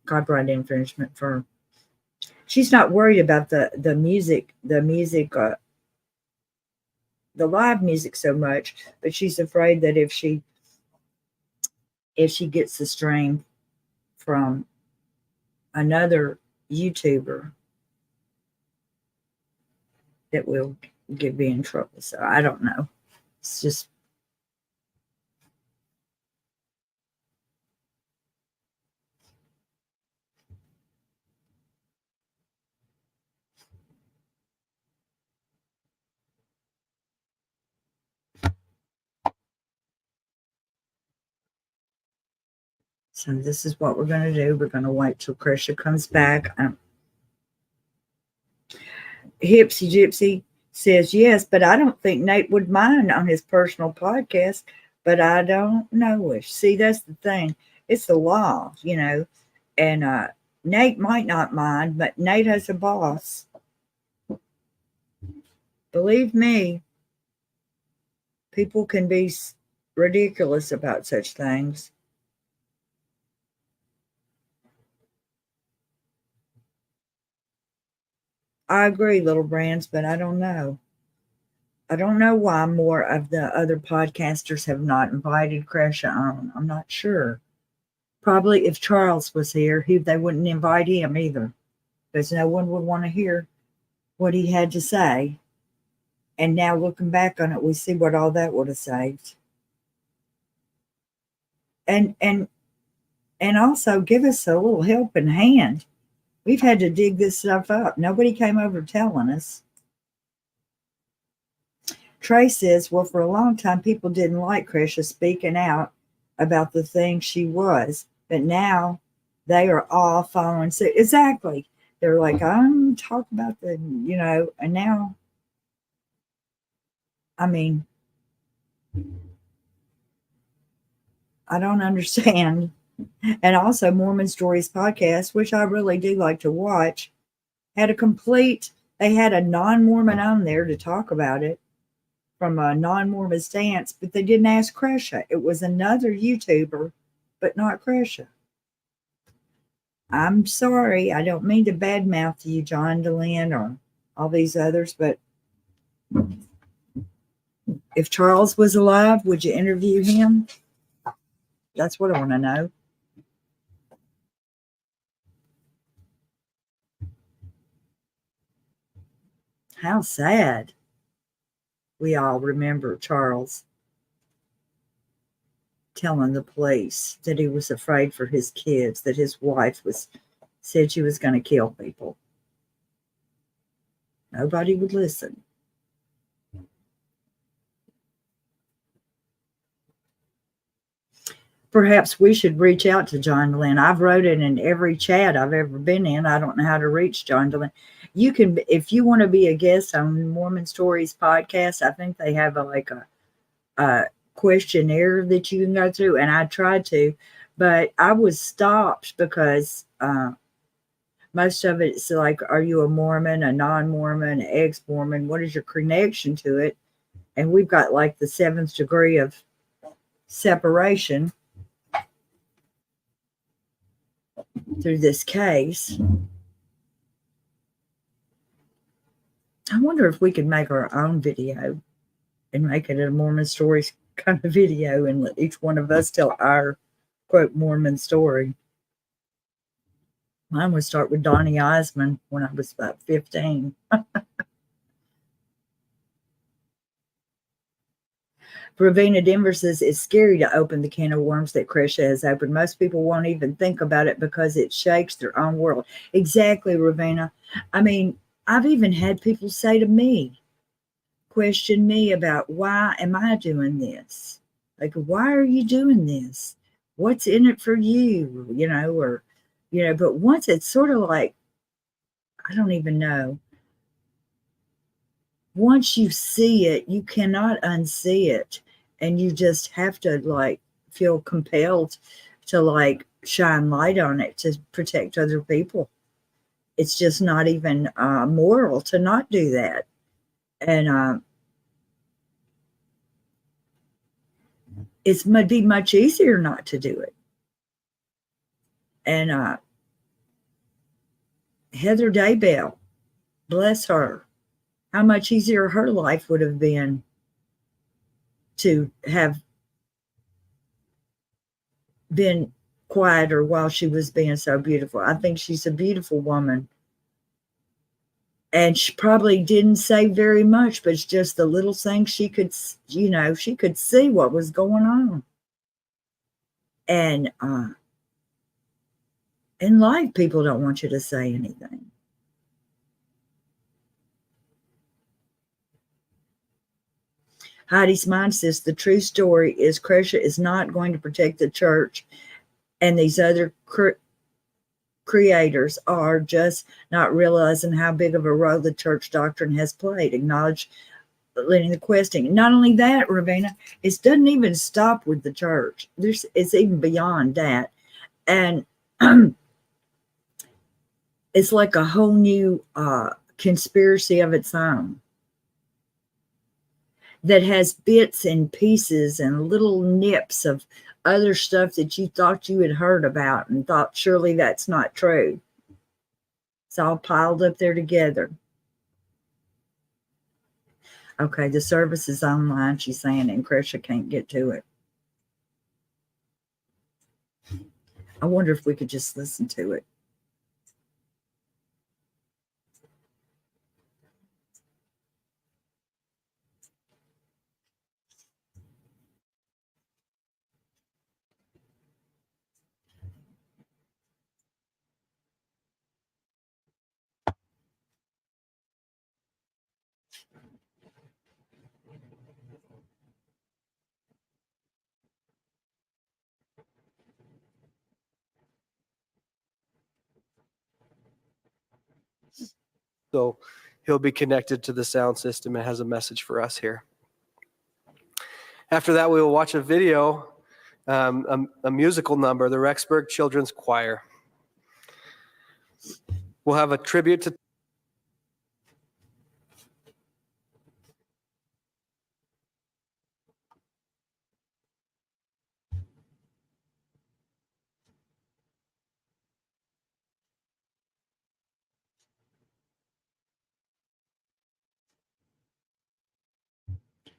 copyright infringement for. She's not worried about the music, the live music so much, but she's afraid that if she gets the stream from another YouTuber, that will get me in trouble. So I don't know. It's just so this is what we're going to do. We're going to wait till Kresha comes back. Hipsy Gypsy says, yes, but I don't think Nate would mind on his personal podcast, but I don't know it. See, that's the thing. It's the law, and Nate might not mind, but Nate has a boss. Believe me, people can be ridiculous about such things. I agree, Little Brands, but I don't know. I don't know why more of the other podcasters have not invited Kresha on. I'm not sure. Probably if Charles was here, they wouldn't invite him either, because no one would want to hear what he had to say. And now looking back on it, we see what all that would have saved. And also give us a little helping hand. We've had to dig this stuff up. Nobody came over telling us. Trey says, well, for a long time, people didn't like Kresha speaking out about the thing she was, but now they are all following suit. Exactly. They're like, I'm talking about and now, I mean, I don't understand. And also Mormon Stories podcast, which I really do like to watch, they had a non-Mormon on there to talk about it from a non-Mormon stance, but they didn't ask Kresha. It was another YouTuber, but not Kresha. I'm sorry. I don't mean to badmouth you, John DeLynn, or all these others, but if Charles was alive, would you interview him? That's what I want to know. How sad. We all remember Charles telling the police that he was afraid for his kids, that his wife said she was going to kill people. Nobody would listen. Perhaps we should reach out to John DeLynn. I've wrote it in every chat I've ever been in. I don't know how to reach John DeLynn. You can, if you want to be a guest on Mormon Stories podcast, I think they have a questionnaire that you can go through, and I tried to, but I was stopped because most of it's like, are you a Mormon, a non-Mormon, ex-Mormon? What is your connection to it? And we've got like the 7th degree of separation through this case. I wonder if we could make our own video and make it a Mormon Stories kind of video and let each one of us tell our quote Mormon story. Mine would start with Donnie Eisman when I was about 15. Ravina Denver says it's scary to open the can of worms that Kresha has opened. Most people won't even think about it because it shakes their own world. Exactly, Ravina. I mean, I've even had people say to me, question me about, why am I doing this? Like, why are you doing this? What's in it for you? But once it's sort of like, I don't even know. Once you see it, you cannot unsee it. And you just have to feel compelled to shine light on it to protect other people. It's just not even moral to not do that. And it's be much easier not to do it. And Heather Daybell, bless her, how much easier her life would have been to have been quieter while she was being so beautiful. I think she's a beautiful woman. And she probably didn't say very much, but it's just the little things she could, she could see what was going on. And in life, people don't want you to say anything. Heidi's mind says the true story is Kresha is not going to protect the church, and these other creators are just not realizing how big of a role the church doctrine has played. Acknowledge letting the questing. Not only that, Ravenna, it doesn't even stop with the church. It's even beyond that. And it's like a whole new conspiracy of its own that has bits and pieces and little nips of other stuff that you thought you had heard about and thought surely that's not true. It's all piled up there together. Okay, the service is online, she's saying, and Kresha can't get to it. I wonder if we could just listen to it. So he'll be connected to the sound system and has a message for us here. After that, we will watch a video, a musical number, the Rexburg Children's Choir. We'll have a tribute to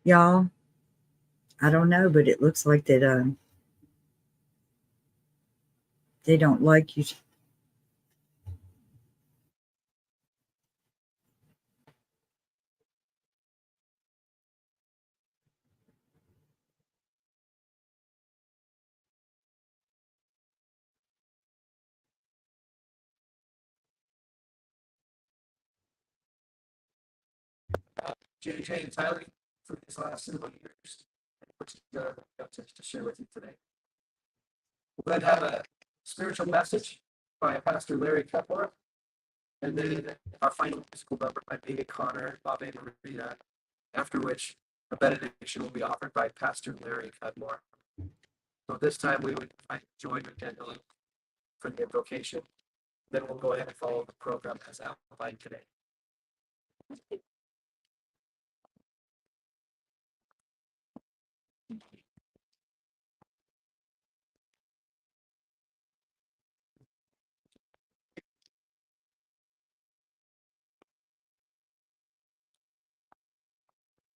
Y'all, I don't know, but it looks like that they don't like you. JJ and Tylee for these last several years, which got to share with you today. We'll then have a spiritual message by Pastor Larry Woodcock, and then our final musical number by Baby Connor, Bob and Maria, after which a benediction will be offered by Pastor Larry Woodcock. So this time we would invite Joy McDaniel for the invocation. Then we'll go ahead and follow the program as outlined today.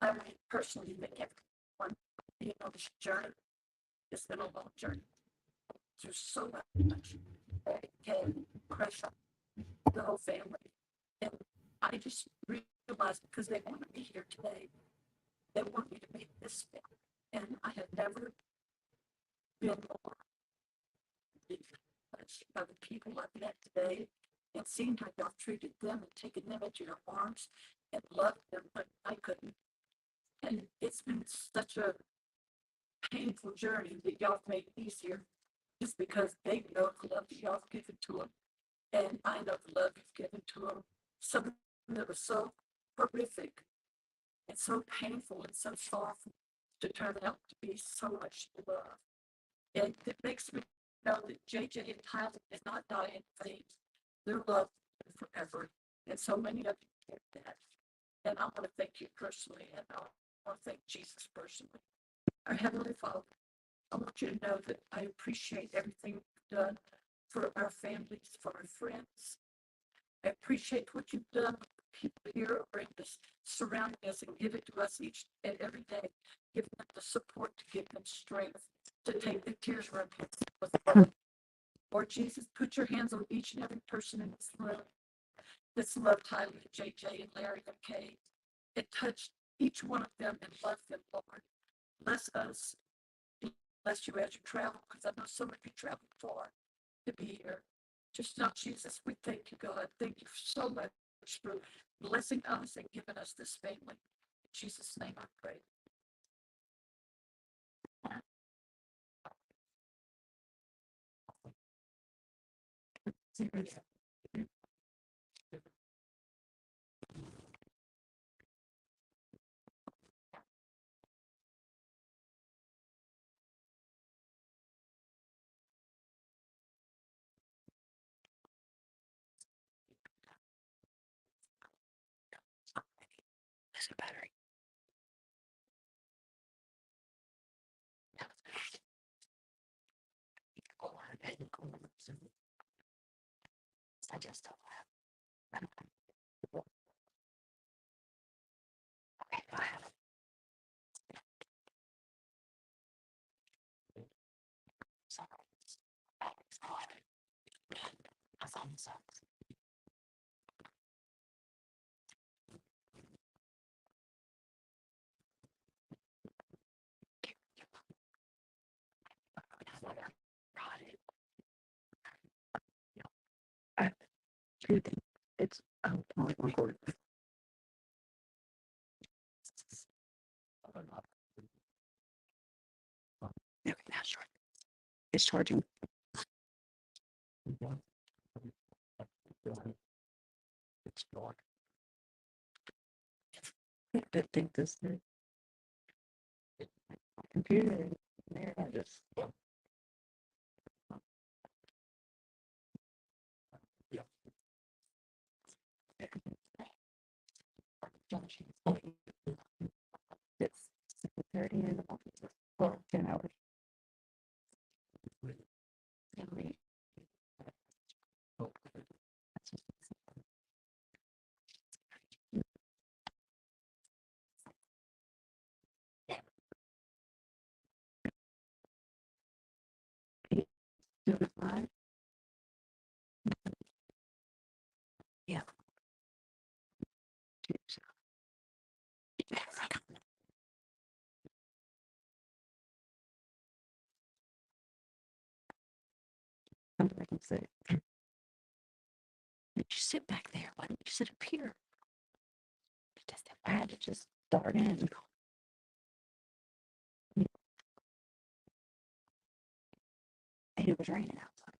I would personally make everyone, this journey. It's been a long journey. There's so much. And Kresha, the whole family. And I just realized because they want to be here today, they want me to make this film. And I have never been more touched by the people I've met today and seeing how y'all treated them and taken them into your arms and loved them, but I couldn't. And it's been such a painful journey that y'all have made easier just because they know the love that y'all have given to them. And I know the love you've given to them. Something that was so horrific and so painful and so sorrowful to turn out to be so much love. And it makes me know that JJ and Tylee is not dying in vain. Their love is forever. And so many of you get that. And I want to thank you personally, and I want to thank Jesus personally. Our Heavenly Father, I want you to know that I appreciate everything you've done for our families, for our friends. I appreciate what you've done with the people here around us, surrounding us, and give it to us each and every day. Give them the support to give them strength to take the tears from us. Lord Jesus, put your hands on each and every person in this room. This love Tylee, JJ, and Larry and Kay. It touched each one of them and loved them, Lord. Bless us. Bless you as you travel, because I know some of you traveled far to be here. Just now, Jesus, we thank you, God. Thank you so much for blessing us and giving us this family. In Jesus' name I pray. There's a battery. I just don't have. Okay, I have it. Sorry. Battery's gone. My phone sucks. I do think it's recording. Okay, now it's charging. It's charging. It's dark. I think this thing. Computer. There, I just. It's 7:30 in the morning. Well, 10 hours. Yeah. Something I can say. Did you sit back there? Why didn't you sit up here? I had to just start in. And it was raining outside.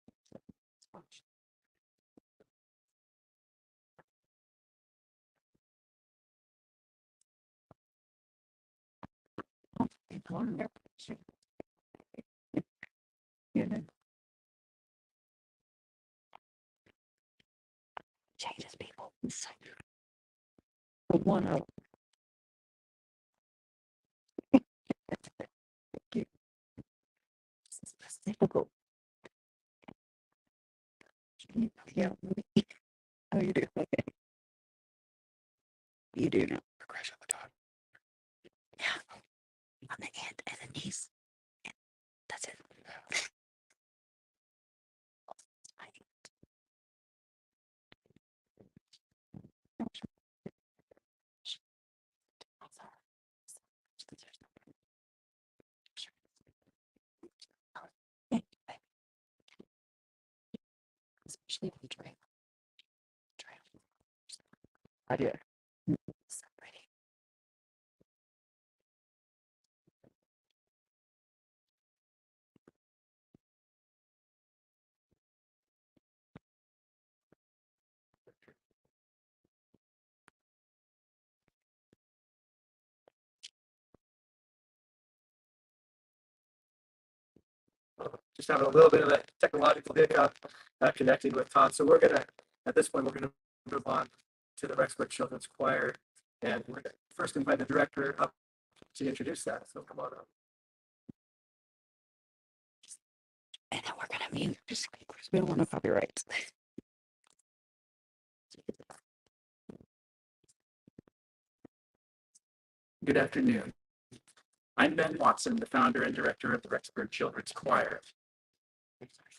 Changes people. One of it's difficult. Yeah. Oh, you do. Okay. You do know. Kresha the dog. Yeah. I'm the aunt and the niece. And that's it. Especially if you drink. I do. So pretty. Just having a little bit of a technological hiccup connecting with Todd. So we're gonna, at this point, we're gonna move on to the Rexburg Children's Choir, and we're gonna first invite the director up to introduce that. So come on up. And then we're gonna mute just because we don't want no copyrights. Good afternoon. I'm Ben Watson, the founder and director of the Rexburg Children's Choir.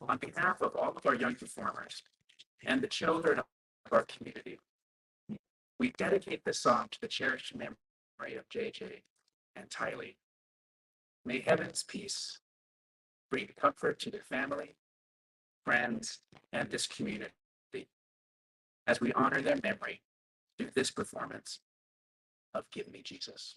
On behalf of all of our young performers and the children of our community. We dedicate this song to the cherished memory of JJ and Tylee. May heaven's peace bring comfort to their family, friends, and this community as we honor their memory through this performance of Give Me Jesus.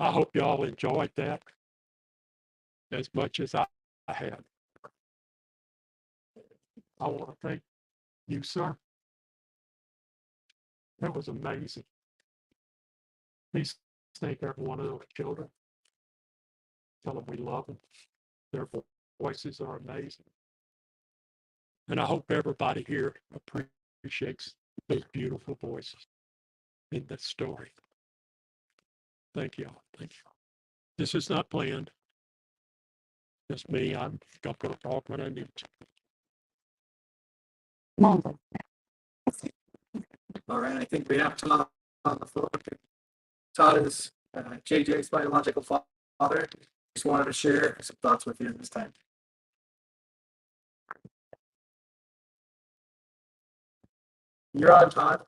I hope y'all enjoyed that as much as I had. I want to thank you, sir. That was amazing. Please thank every one of those children. Tell them we love them. Their voices are amazing. And I hope everybody here appreciates those beautiful voices in this story. Thank y'all. Thank you. This is not planned. Just me. I'm going to talk when I need to. All right, I think we have Todd on the phone. Todd is JJ's biological father. Just wanted to share some thoughts with you at this time. You're on, Todd.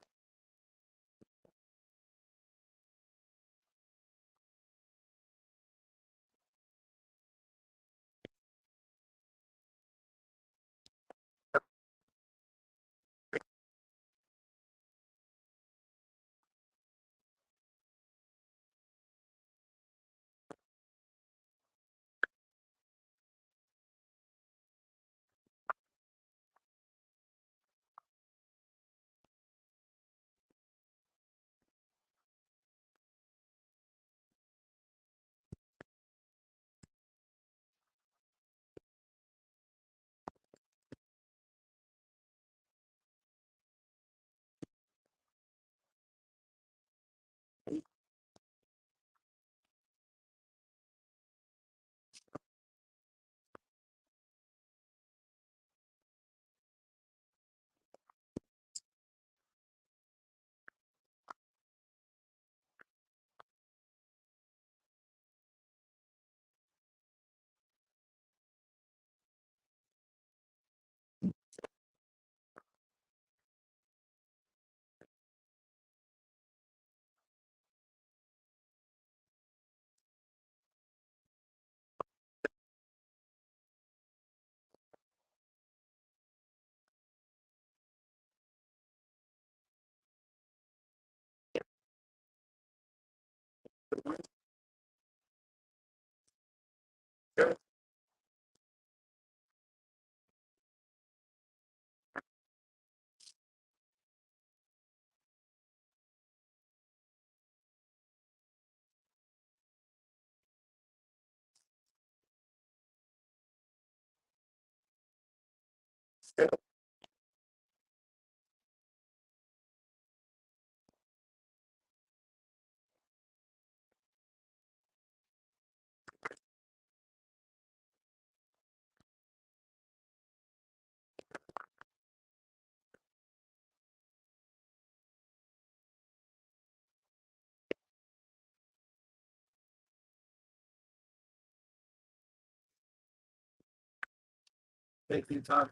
Thank you, Todd.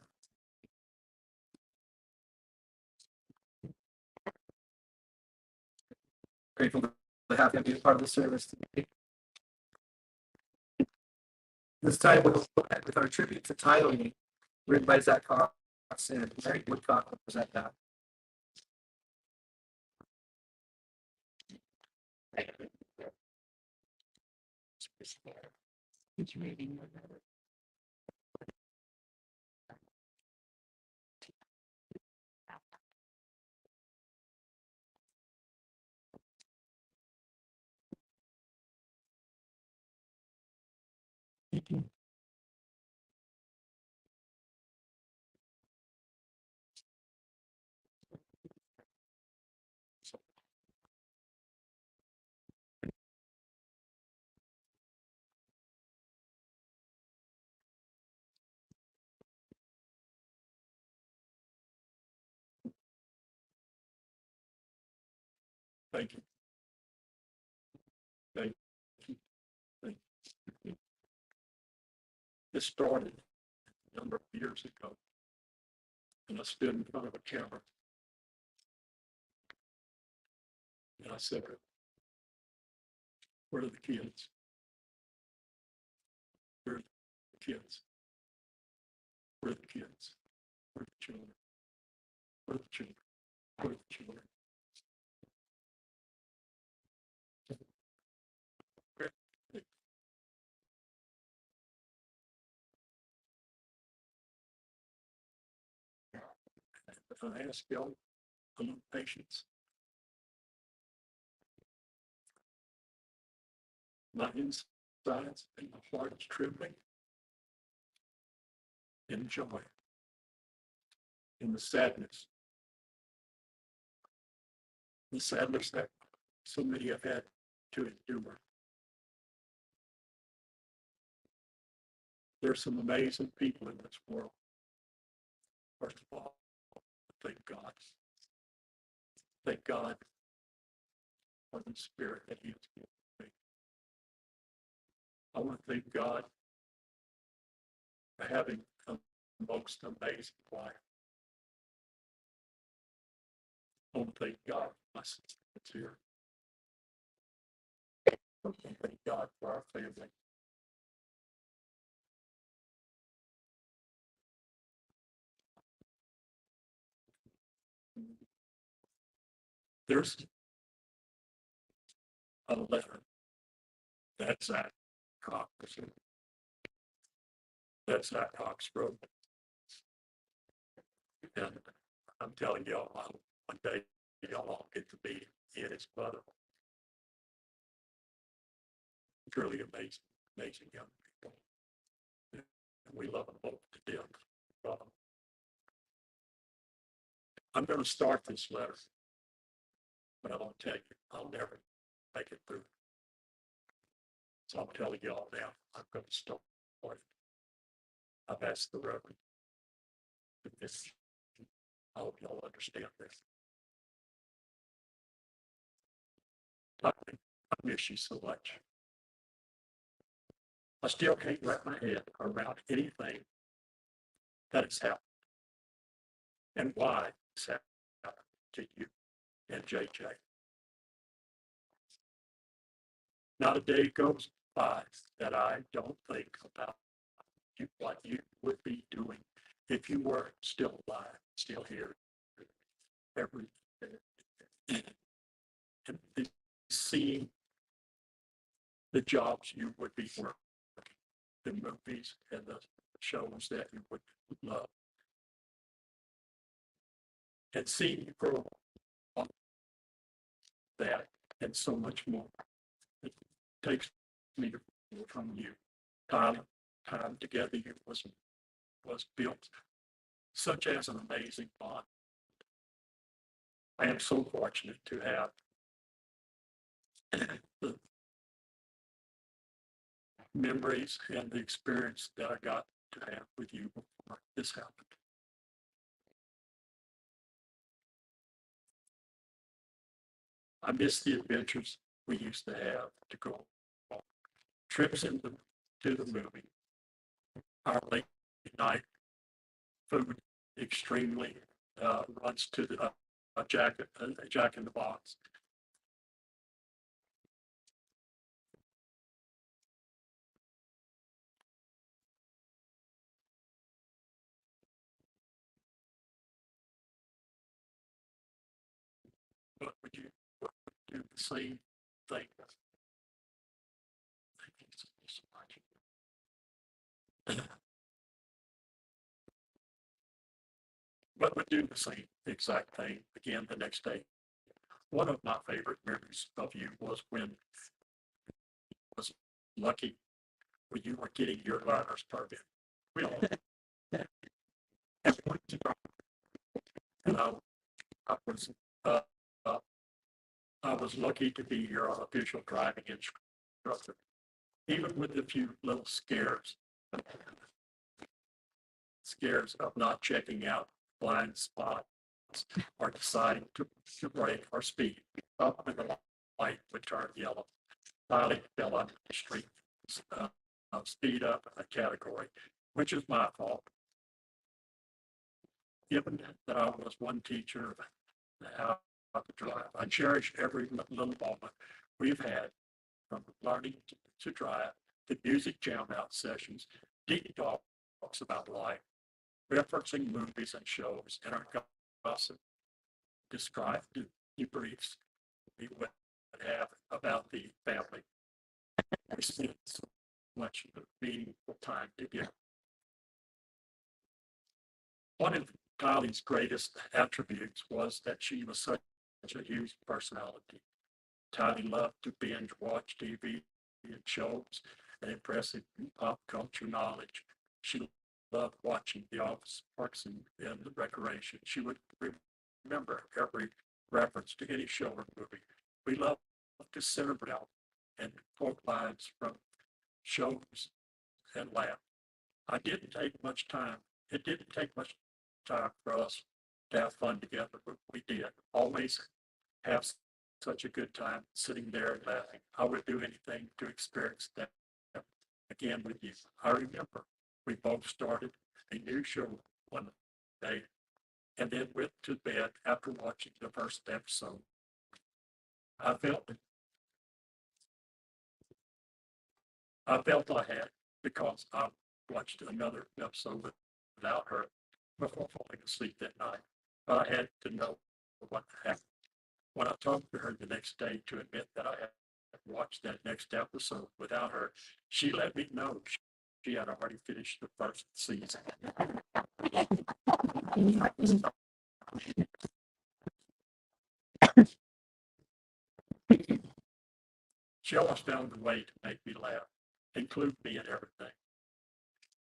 Grateful to have you be a part of the service today. This time we'll go ahead with our tribute to Tylee, written by Zach Cox and Larry Woodcock will present that. It's reading. Thank you. Thank you. Thank you. This started a number of years ago, and I stood in front of a camera, and I said, "Where are the kids? Where are the kids? Where are the kids? Where are the children? Where are the children? Where are the children?" I ask y'all a little patience. My insides and my heart is trembling in joy, in the sadness that so many have had to endure. There's some amazing people in this world. First of all, thank God. Thank God for the spirit that He has given me. I want to thank God for having the most amazing life. I want to thank God for my sister that's here. I want to thank God for our family. There's a letter that's at Cox. That's at Cox Road. And I'm telling y'all, one day y'all all get to be in his mother. Truly amazing, amazing young people. And we love them both to death. I'm going to start this letter, but I won't tell you, I'll never make it through. So I'm telling y'all now, I'm going to start it. I've asked the Reverend if this, I hope y'all understand this. I miss you so much. I still can't wrap my head around anything that has happened and why it's happened to you and JJ. Not a day goes by that I don't think about you, what you would be doing if you were still alive, still here. Every and seeing the jobs you would be working, the movies and the shows that you would love, and seeing you grow up, that and so much more. It takes me from you. Time together you was built such as an amazing bond. I am so fortunate to have the memories and the experience that I got to have with you before this happened. I miss the adventures we used to have to go on trips to the movie. Our late night food extremely runs to the Jack in the Box. But would you do the same thing? Thank you so much. But would do the same exact thing again the next day. One of my favorite memories of you was when I was lucky when you were getting your learner's permit. We all and went to and uh, uh, I was lucky to be your official driving instructor, even with a few little scares of not checking out blind spots or deciding to brake or speed up when the light would turn yellow. Finally fell onto the street, speed up a category, which is my fault. Given that I was one teacher of how to drive, I cherish every little moment we've had, from learning to drive to music jam out sessions, deep talks about life, referencing movies and shows, and our gossip, describe the debriefs we would have about the family. We spent so much meaningful time together. One of Tylee's greatest attributes was that she was such a huge personality. Tylee loved to binge watch TV and shows and impressive pop culture knowledge. She loved watching The Office, Parks and the Recreation. She would remember every reference to any show or movie. We loved to sit around and quote lines from shows and laugh. I didn't take much time. It didn't take much time for us to have fun together, but we did always have such a good time sitting there and laughing. I would do anything to experience that again with you. I remember we both started a new show one day and then went to bed after watching the first episode. I felt I had because I watched another episode without her before falling asleep that night. But I had to know what happened. When I talked to her the next day to admit that I had watched that next episode without her, she let me know she had already finished the first season. She always found a way to make me laugh, include me in everything.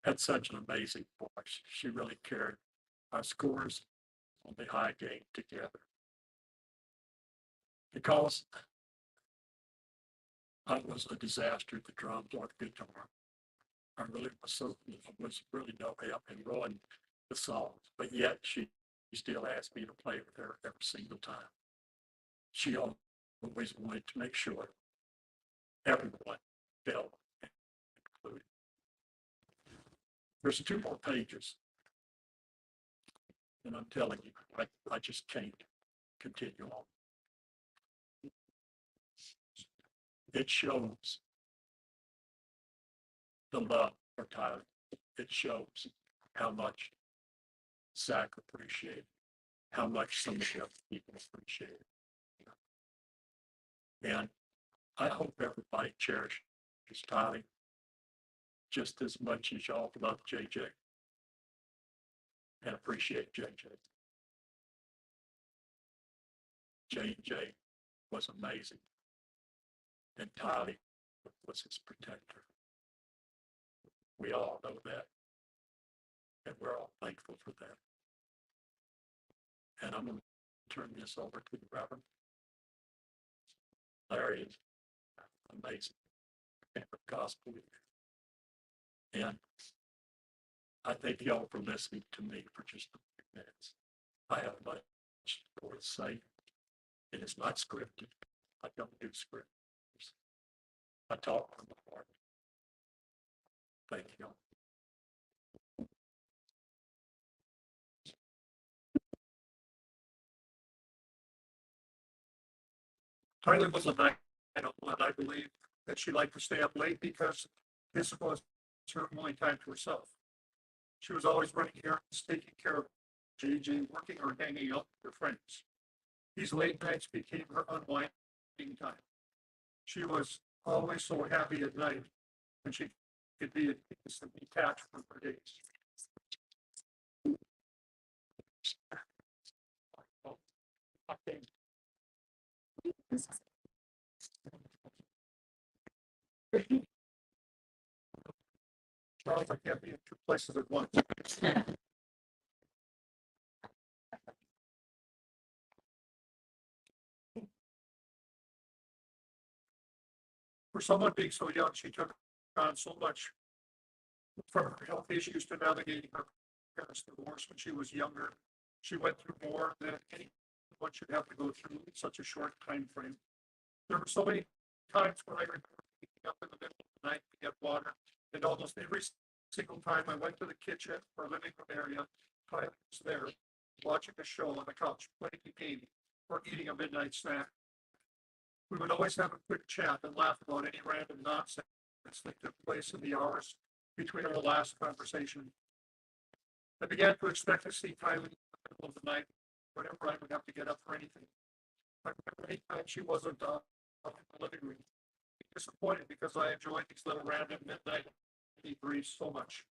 Had such an amazing voice. She really carried our scores on the high game together. Because I was a disaster at the drums or the guitar. I was really no help in ruining the songs, but yet she still asked me to play with her every single time. She always wanted to make sure everyone felt included. There's 2 more pages, and I'm telling you, I just can't continue on. It shows the love for Tylee. It shows how much Zach appreciated, how much some of the other people appreciate it. And I hope everybody cherishes Tylee just as much as y'all love JJ and appreciate JJ. JJ was amazing, and Tylee was his protector. We all know that, and we're all thankful for that. And I'm going to turn this over to the Reverend. Larry is amazing and the gospel leader. And I thank y'all for listening to me for just a few minutes. I have much more to say. It is not scripted. I don't do scripts. I talk from the heart. Thank you. Tylee was a night one, I believe, that she liked to stay up late because this was her only time to herself. She was always running errands, taking care of JJ, working or hanging out with her friends. These late nights became her unwinding time. She was always so happy at night when she could be detached from her days. Charles, I can't be in 2 places at once. For someone being so young, she took on so much from her health issues to navigating her parents' divorce when she was younger. She went through more than anyone should have to go through in such a short time frame. There were so many times when I remember waking up in the middle of the night to get water, and almost every single time I went to the kitchen or living room area, I was there watching a show on the couch, playing a game, or eating a midnight snack. We would always have a quick chat and laugh about any random nonsense that took place in the hours between our last conversation. I began to expect to see Tylee in the middle of the night, whenever I would have to get up for anything. I remember any time she wasn't up in the living room, disappointed because I enjoyed these little random midnight debriefs so much.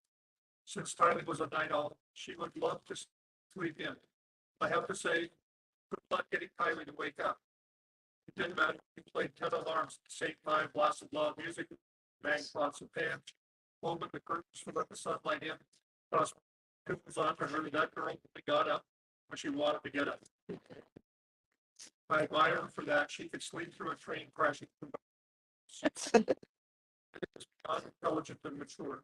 Since Tylee was a night owl, she would love to sleep in. I have to say, good luck getting Tylee to wake up. It didn't matter if we played 10 alarms at the same time, blasted loud music, banged pots and pans, opened the curtains to let the sunlight in, tossed was on for her. That girl got up when she wanted to get up. I admire her for that. She could sleep through a train crashing. Beyond intelligent and mature.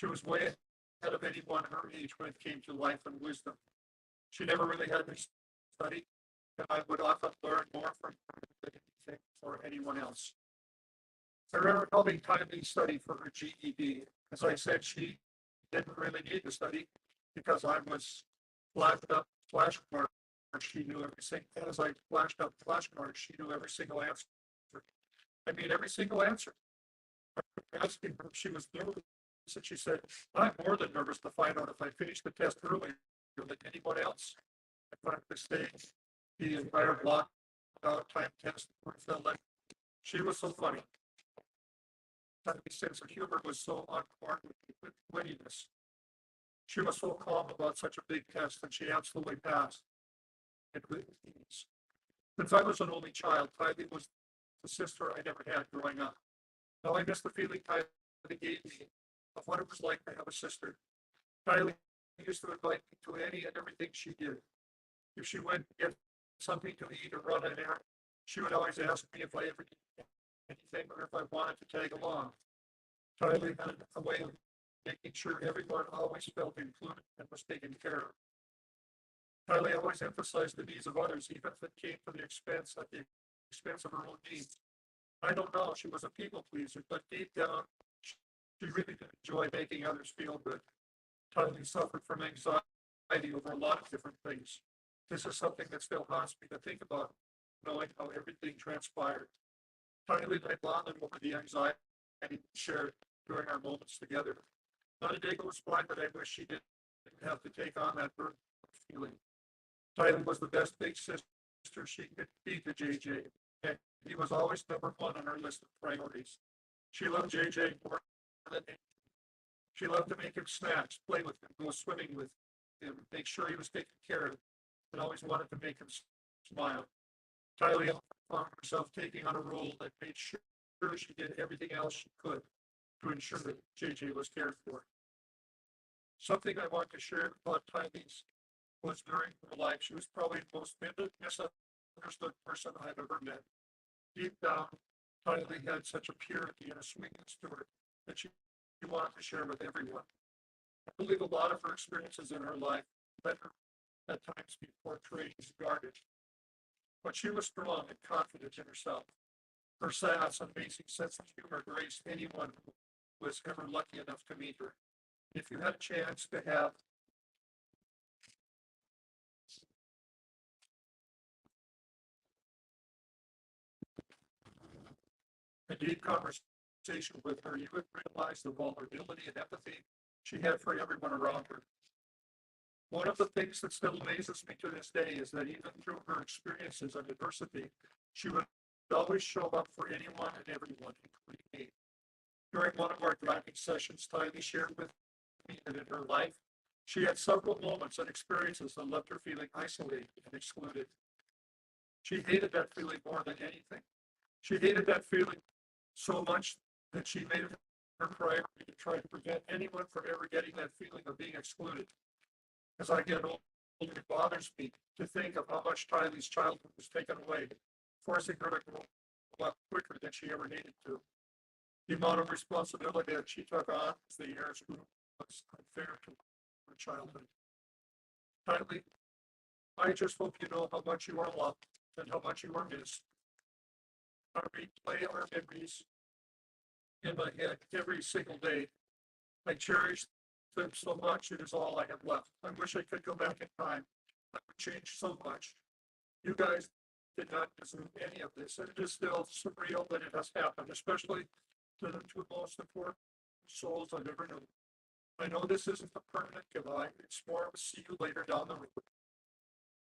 She was way ahead of anyone her age when it came to life and wisdom. She never really had me study, and I would often learn more from her than anything or anyone else. I remember helping Tylee study for her GED. As I said, she didn't really need to study because I was flashed up flashcards. She knew every single. As I flashed up flashcards, she knew every single answer. I mean, every single answer. Asking her if she was nervous, and she said, "I'm more than nervous to find out if I finished the test earlier than anyone else." I finally staged the entire block time test where it felt like she was so funny. Tylee's sense of humor was so on par with wittiness. She was so calm about such a big test, and she absolutely passed. And with ease. Since I was an only child, Tylee was the sister I never had growing up. Now I miss the feeling Tylee gave me of what it was like to have a sister. Tylee used to invite me to any and everything she did. If she went to get something to eat or run an errand, she would always ask me if I ever did anything or if I wanted to tag along. Tylee had a way of making sure everyone always felt included and was taken care of. Tylee always emphasized the needs of others, even if it came to the expense of her own needs. I don't know, she was a people pleaser, but deep down, she really did enjoy making others feel good. Tylee suffered from anxiety over a lot of different things. This is something that still haunts me to think about, knowing how everything transpired. Tylee and I bonded over the anxiety shared during our moments together. Not a day goes by that I wish she didn't have to take on that burden of feeling. Tylee was the best big sister she could be to JJ, and he was always number one on her list of priorities. She loved JJ more than anything. She loved to make him snacks, play with him, go swimming with him, make sure he was taken care of, and always wanted to make him smile. Tylee found herself taking on a role that made sure she did everything else she could to ensure that JJ was cared for. Something I want to share about Tylee's was during her life, she was probably the most misunderstood person I've ever met. Deep down, Tylee had such a purity and a sweetness to her that she wanted to share with everyone. I believe a lot of her experiences in her life let her at times be portrayed as guarded. But she was strong and confident in herself. Her sass and amazing sense of humor graced anyone who was ever lucky enough to meet her. If you had a chance to have a deep conversation with her, you would realize the vulnerability and empathy she had for everyone around her. One of the things that still amazes me to this day is that even through her experiences of adversity, she would always show up for anyone and everyone, including me. During one of our driving sessions, Tylee shared with me that in her life, she had several moments and experiences that left her feeling isolated and excluded. She hated that feeling more than anything. She hated that feeling so much that she made it her priority to try to prevent anyone from ever getting that feeling of being excluded. As I get older, it bothers me to think of how much Tylee's childhood was taken away, forcing her to grow up quicker than she ever needed to. The amount of responsibility that she took on as the years grew was unfair to her childhood. Tylee, I just hope you know how much you are loved and how much you are missed. I replay our memories in my head every single day. I cherish them so much, it is all I have left. I wish I could go back in time. I would change so much. You guys did not deserve any of this, and it is still surreal that it has happened, especially to the two most important souls I've ever known. I know this isn't a permanent goodbye, it's more of a see you later down the road.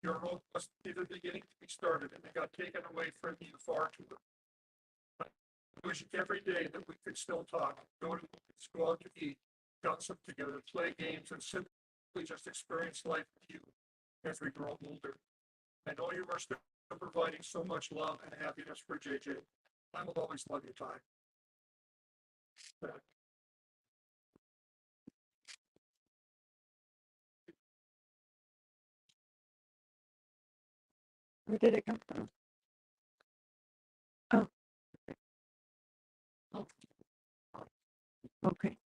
Your hope must be the beginning to be started, and it got taken away from you far too early. I wish every day that we could still talk, go to movies, go out to eat, gossip together, play games, and simply just experience life with you as we grow older. I know you are still providing so much love and happiness for JJ. I will always love you, Ty. Where did it come from? Oh. Oh. Okay.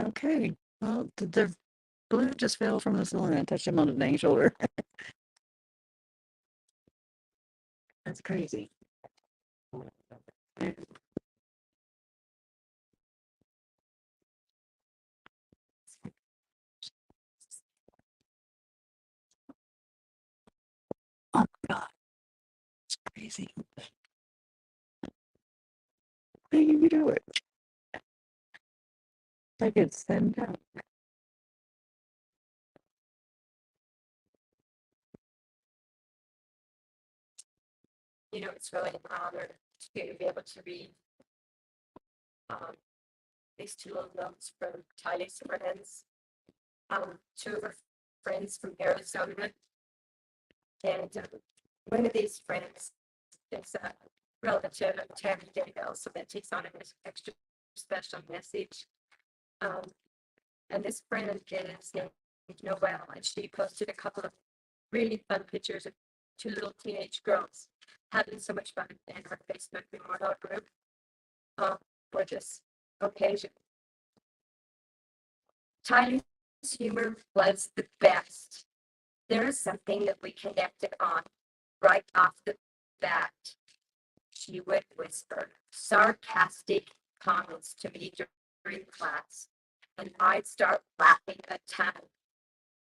Okay. Well, the balloon just fell from the ceiling and touched him on the dang shoulder. That's crazy. Oh my God. It's crazy. How do you do it? Like it's sent out. You know, it's really an honor to be able to read these two little notes from Tylee's friends. Two of her friends from Arizona. And one of these friends is a relative of Tammy Daybell, so that takes on an extra special message. And this friend is named Noelle, and she posted a couple of really fun pictures of two little teenage girls having so much fun in her Facebook memorial group for this occasion. Tylee's humor was the best. There is something that we connected on right off the bat. She would whisper sarcastic comments to me during class, and I'd start laughing a ton.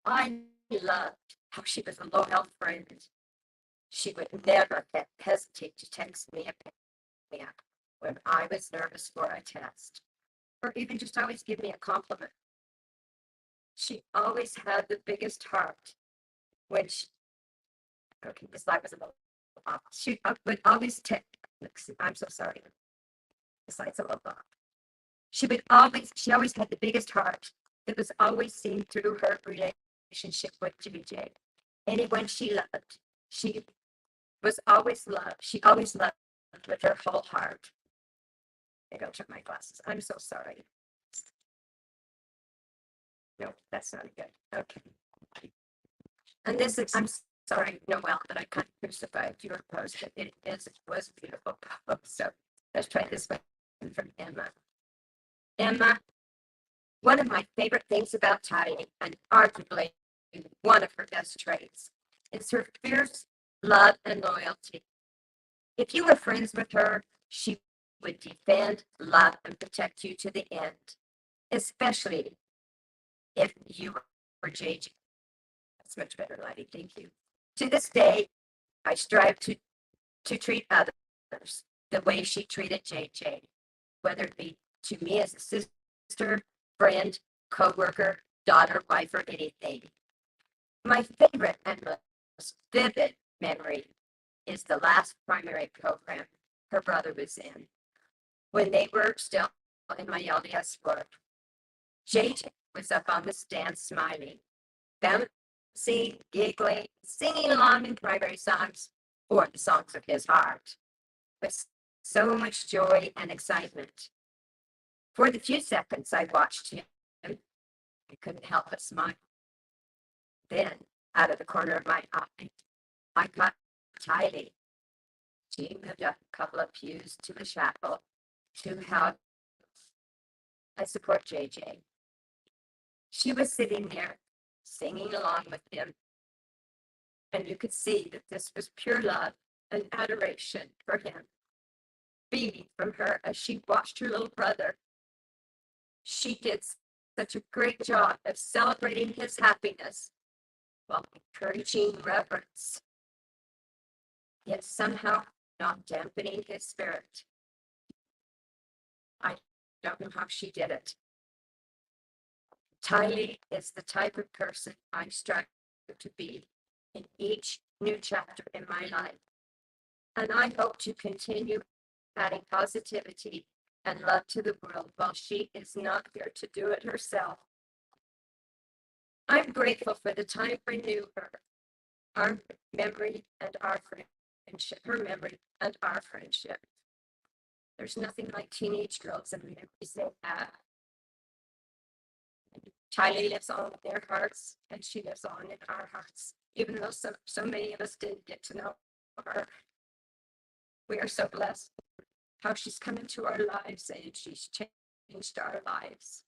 I loved how she was a low-health friend. She would never hesitate to text me when I was nervous for a test, or even just always give me a compliment. She always had the biggest heart when okay, this slide was a little off. She would always I'm so sorry. The slide's a little off. She always had the biggest heart that was always seen through her relationship with JJ. Anyone she loved, she always loved with her whole heart. I don't turn my glasses. I'm so sorry. No, that's not good. Okay. And this is, I'm sorry, Noelle, that I kind of crucified your post. It was a beautiful post. So let's try this one from Emma. Emma, one of my favorite things about Tylee, and arguably one of her best traits, is her fierce love and loyalty. If you were friends with her, she would defend, love, and protect you to the end, especially if you were JJ. That's much better, Lottie. Thank you. To this day, I strive to treat others the way she treated JJ, whether it be to me as a sister, friend, co-worker, daughter, wife, or anything. My favorite and most vivid memory is the last primary program her brother was in when they were still in my LDS work. JJ was up on the stand smiling, bouncing, giggling, singing along in primary songs or the songs of his heart with so much joy and excitement. For the few seconds I watched him, I couldn't help but smile. Then, out of the corner of my eye, I caught Tylee. She moved up a couple of pews to the chapel to help I support JJ. She was sitting there singing along with him, and you could see that this was pure love and adoration for him, beaming from her as she watched her little brother. She did such a great job of celebrating his happiness while encouraging reverence, yet somehow not dampening his spirit. I don't know how she did it. Tylee is the type of person I strive to be in each new chapter in my life. And I hope to continue adding positivity and love to the world while she is not here to do it herself. I'm grateful for the time I knew her, our memory and our friendship, her memory and our friendship. There's nothing like teenage girls and memories they have. Tylee lives on in their hearts, and she lives on in our hearts, even though so many of us didn't get to know her. We are so blessed how she's come into our lives and she's changed our lives.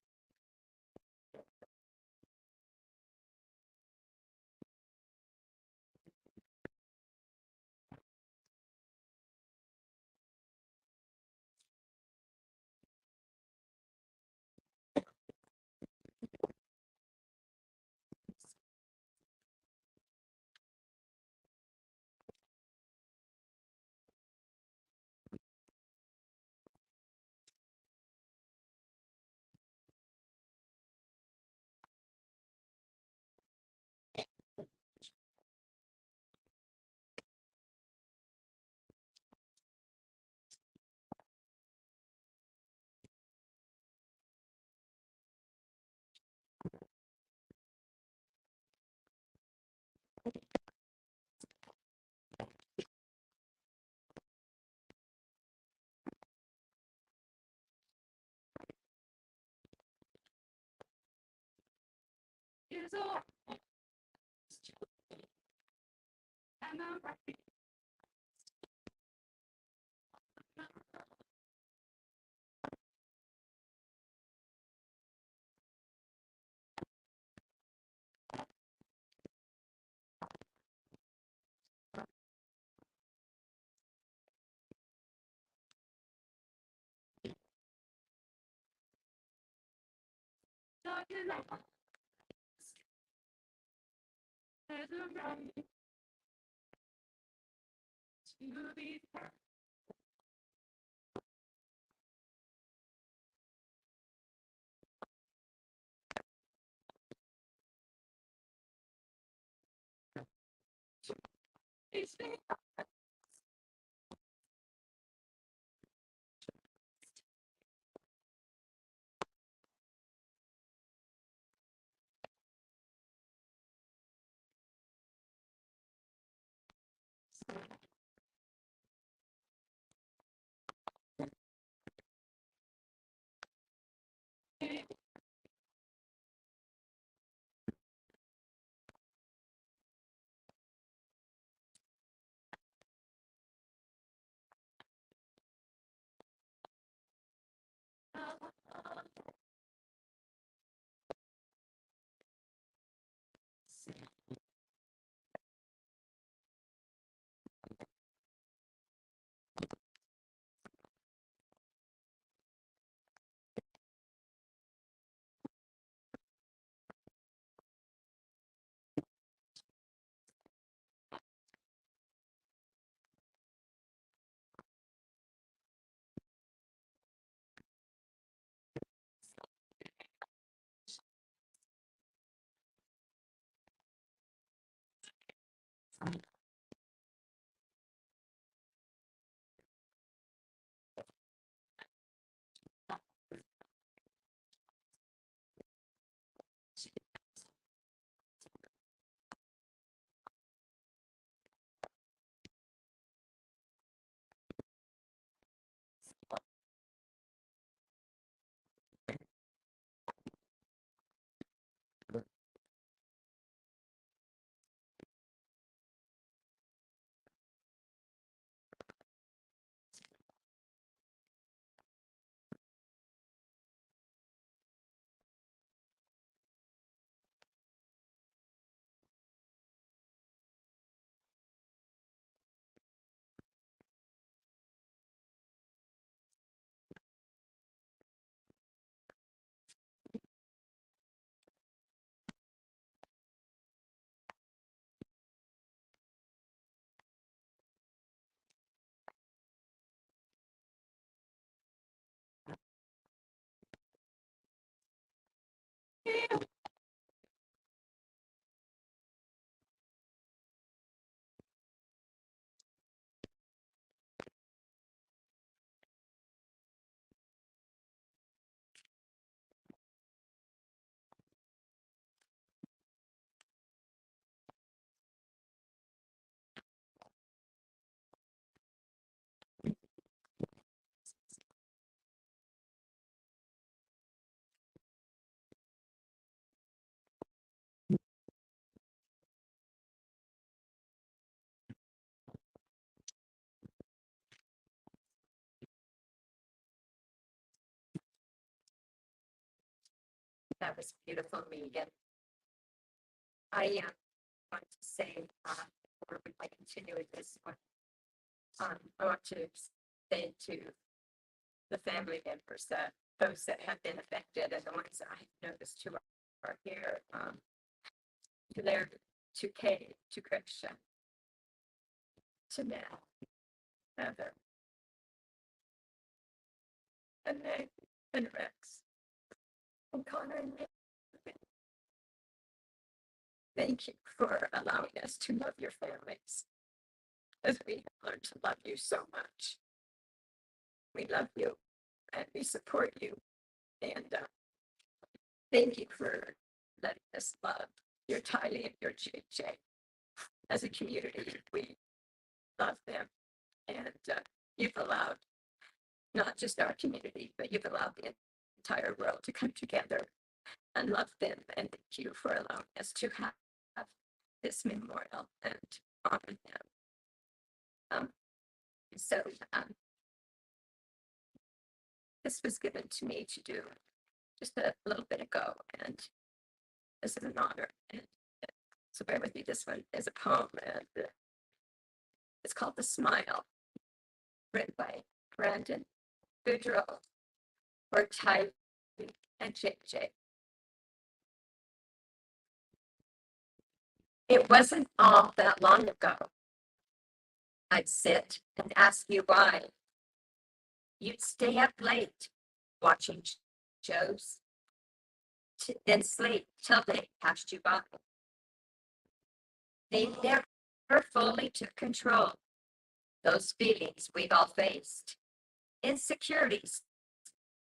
That was beautiful, Megan. I want to say, before I continue with this one, I want to say to the family members that those that have been affected and the ones that I've noticed who are here, to Larry, to Kay, to Kresha, to Nat, Heather, and Meg, and Rex, and Connor, and Nick. Thank you for allowing us to love your families, as we have learned to love you so much. We love you and we support you. And thank you for letting us love your Tylee and your JJ. As a community, we love them. And you've allowed not just our community, but you've allowed the entire world to come together and love them, and thank you for allowing us to have this memorial and honor them. So this was given to me to do just a little bit ago, and this is an honor. And so bear with me. This one is a poem, and it's called "The Smile," written by Brandon Goodrow for Tylee and JJ. It wasn't all that long ago. I'd sit and ask you why. You'd stay up late watching shows, then sleep till they passed you by. They never fully took control. Those feelings we've all faced, insecurities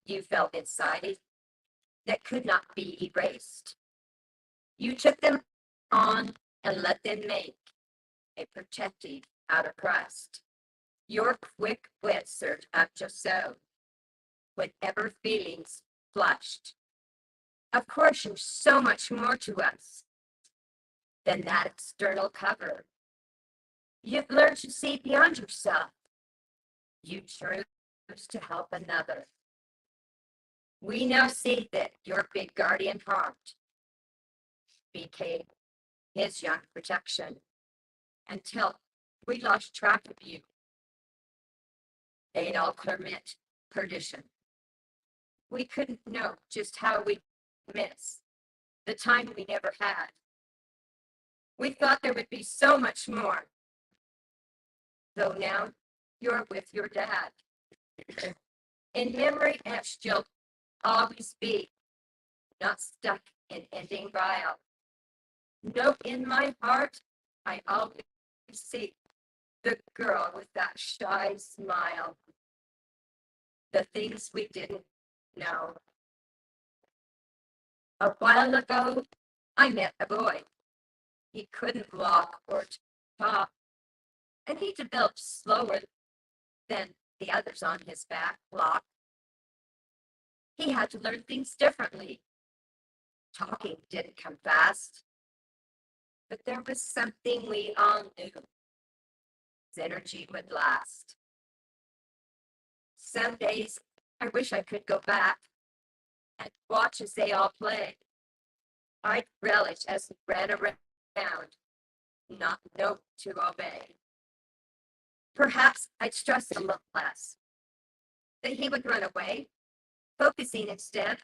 you felt inside that could not be erased. You took them on and let them make a protective outer crust. Your quick wit served up just so, whenever feelings flushed. Of course, you're so much more to us than that external cover. You've learned to see beyond yourself. You chose to help another. We now see that your big guardian heart became his young protection until we lost track of you. They'd all commit perdition. We couldn't know just how we'd miss the time we never had. We thought there would be so much more, though now you're with your dad. In memory etched, you'll always be, not stuck in ending vile. No, in my heart, I always see the girl with that shy smile. The things we didn't know. A while ago, I met a boy. He couldn't walk or talk, and he developed slower than the others on his back block. He had to learn things differently. Talking didn't come fast, but there was something we all knew. His energy would last. Some days, I wish I could go back and watch as they all play. I'd relish as he ran around, not know to obey. Perhaps I'd stress a little less, that he would run away, focusing instead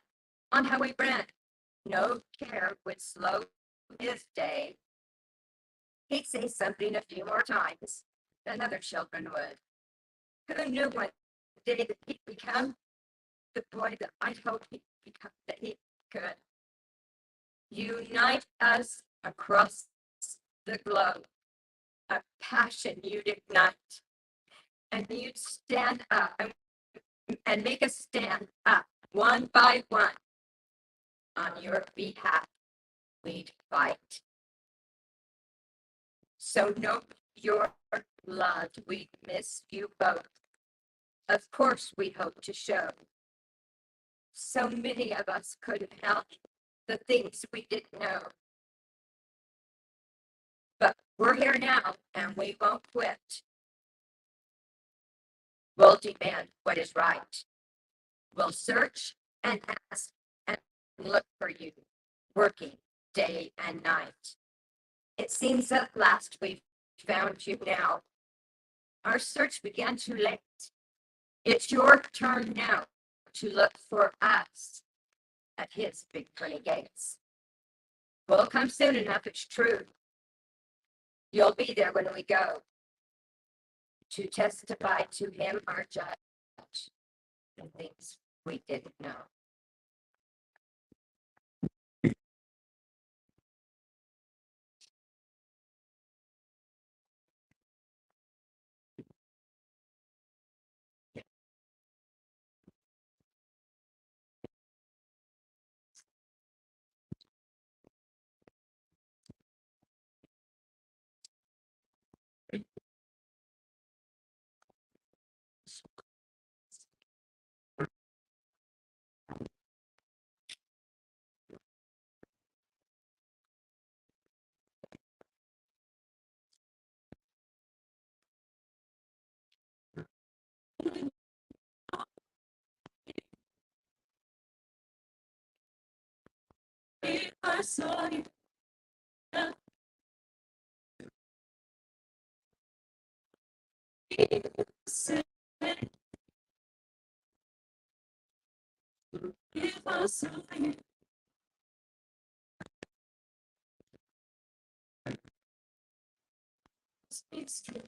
on how he ran. No care would slow his day. He'd say something a few more times than other children would. Who knew one day that he'd become the boy that I'd hoped he'd become, that he could. Unite us across the globe, a passion you'd ignite, and you'd stand up and make us stand up one by one. On your behalf, we'd fight. So know your blood, we miss you both. Of course, we hope to show. So many of us couldn't help the things we didn't know. But we're here now, and we won't quit. We'll demand what is right. We'll search and ask and look for you, working day and night. It seems at last we've found you now. Our search began too late. It's your turn now to look for us at his big pretty gates. We'll come soon enough, it's true. You'll be there when we go to testify to him, our judge, the things we didn't know. I saw you, say, if I saw you, it's true.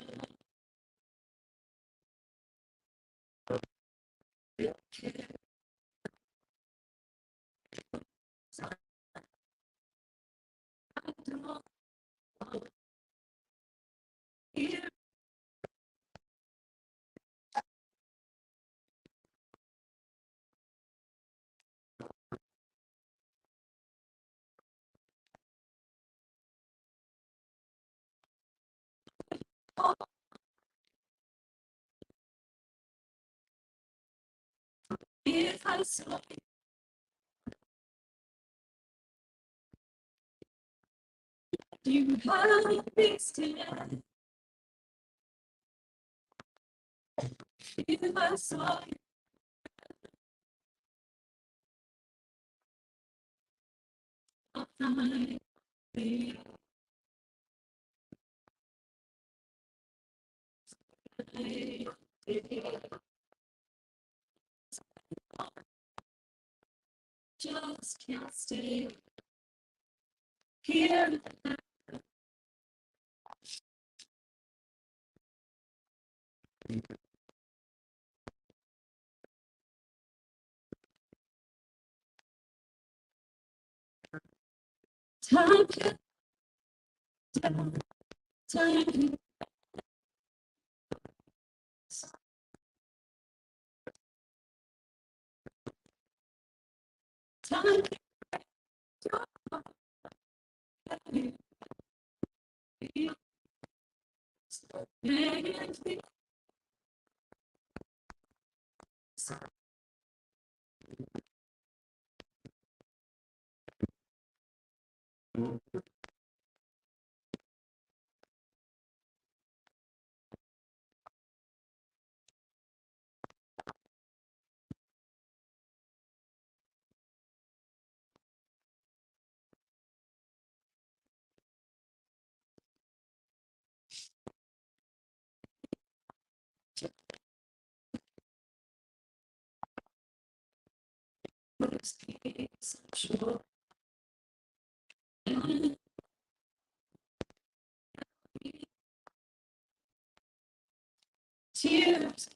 If I saw you, I'd be still. If I saw you, I'd be just can't stay here. Time can tell, time can time can tears.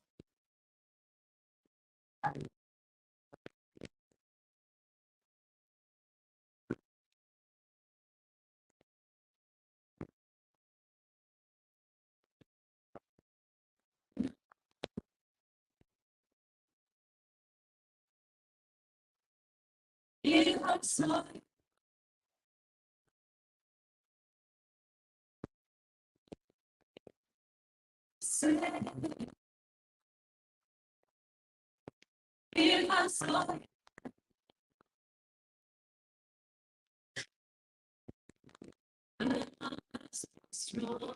If I saw you, say, if I saw you, I was strong.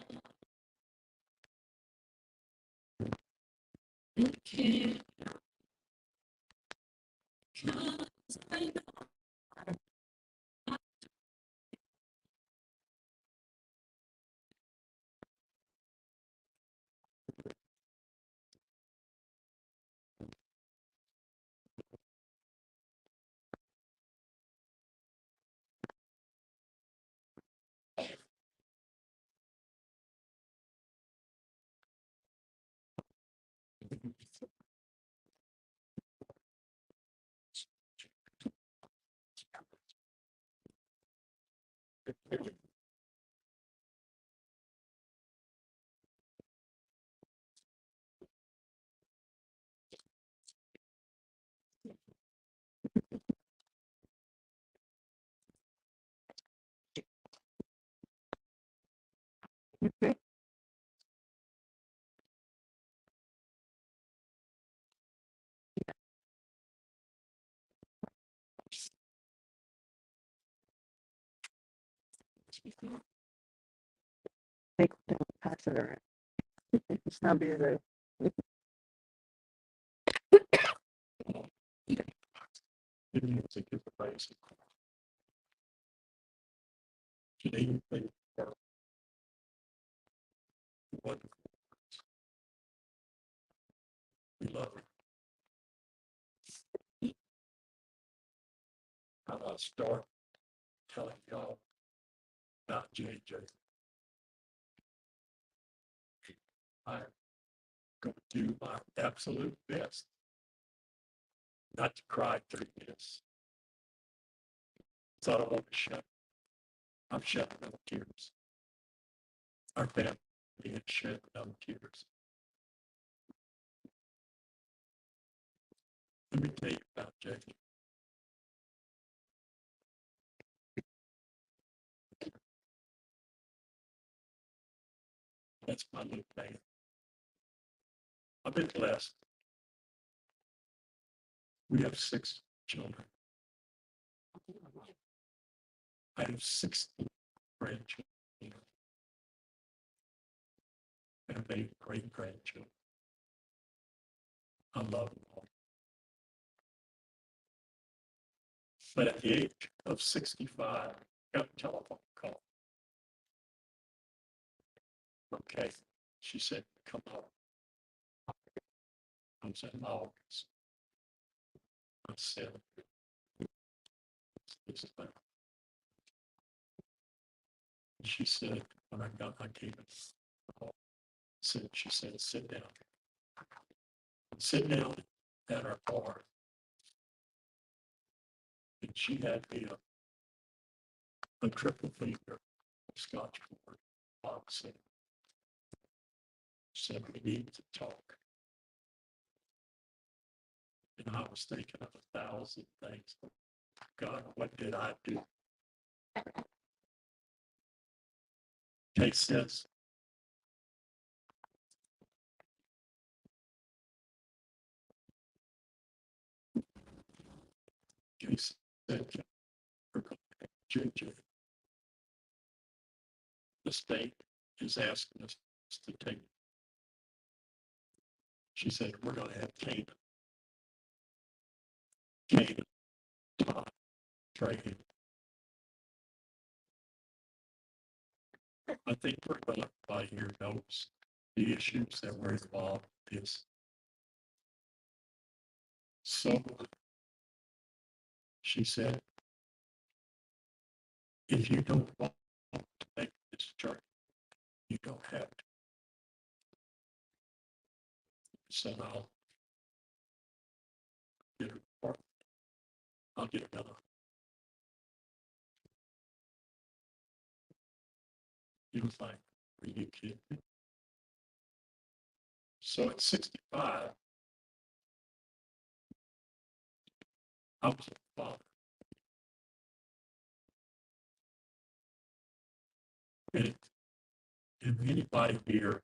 You can't, 'cause I know Take the pass it around. It's not being there. Music is amazing. Janine, thank you for wonderful. We love you. How about I start telling y'all about JJ? I'm going to do my absolute best not to cry through this. So I don't want to shut. I'm shedding no tears. Our family is shedding no tears. Let me tell you about JJ. That's my little man. I've been blessed. We have 6 children. I have 16 grandchildren and 8 great-grandchildren. I love them all. But at the age of 65, I got a telephone call. Okay, she said, come home. I was in August. I said, this is better. She said, when I came in, she said, sit down. Sit down at our bar. And she had me a triple finger of Scotch Ford boxing. Said we need to talk. And I was thinking of 1,000 things. God, what did I do? Kay says, Kay said, JJ, the state is asking us to take. She said, we're going to have Canaan, Todd, Trey. I think everybody here knows the issues that were involved in this. So she said, if you don't want to make this journey, you don't have to. So I'll get a I'll get another. He was like, are you kidding me? So at 65, I was a father. And if anybody here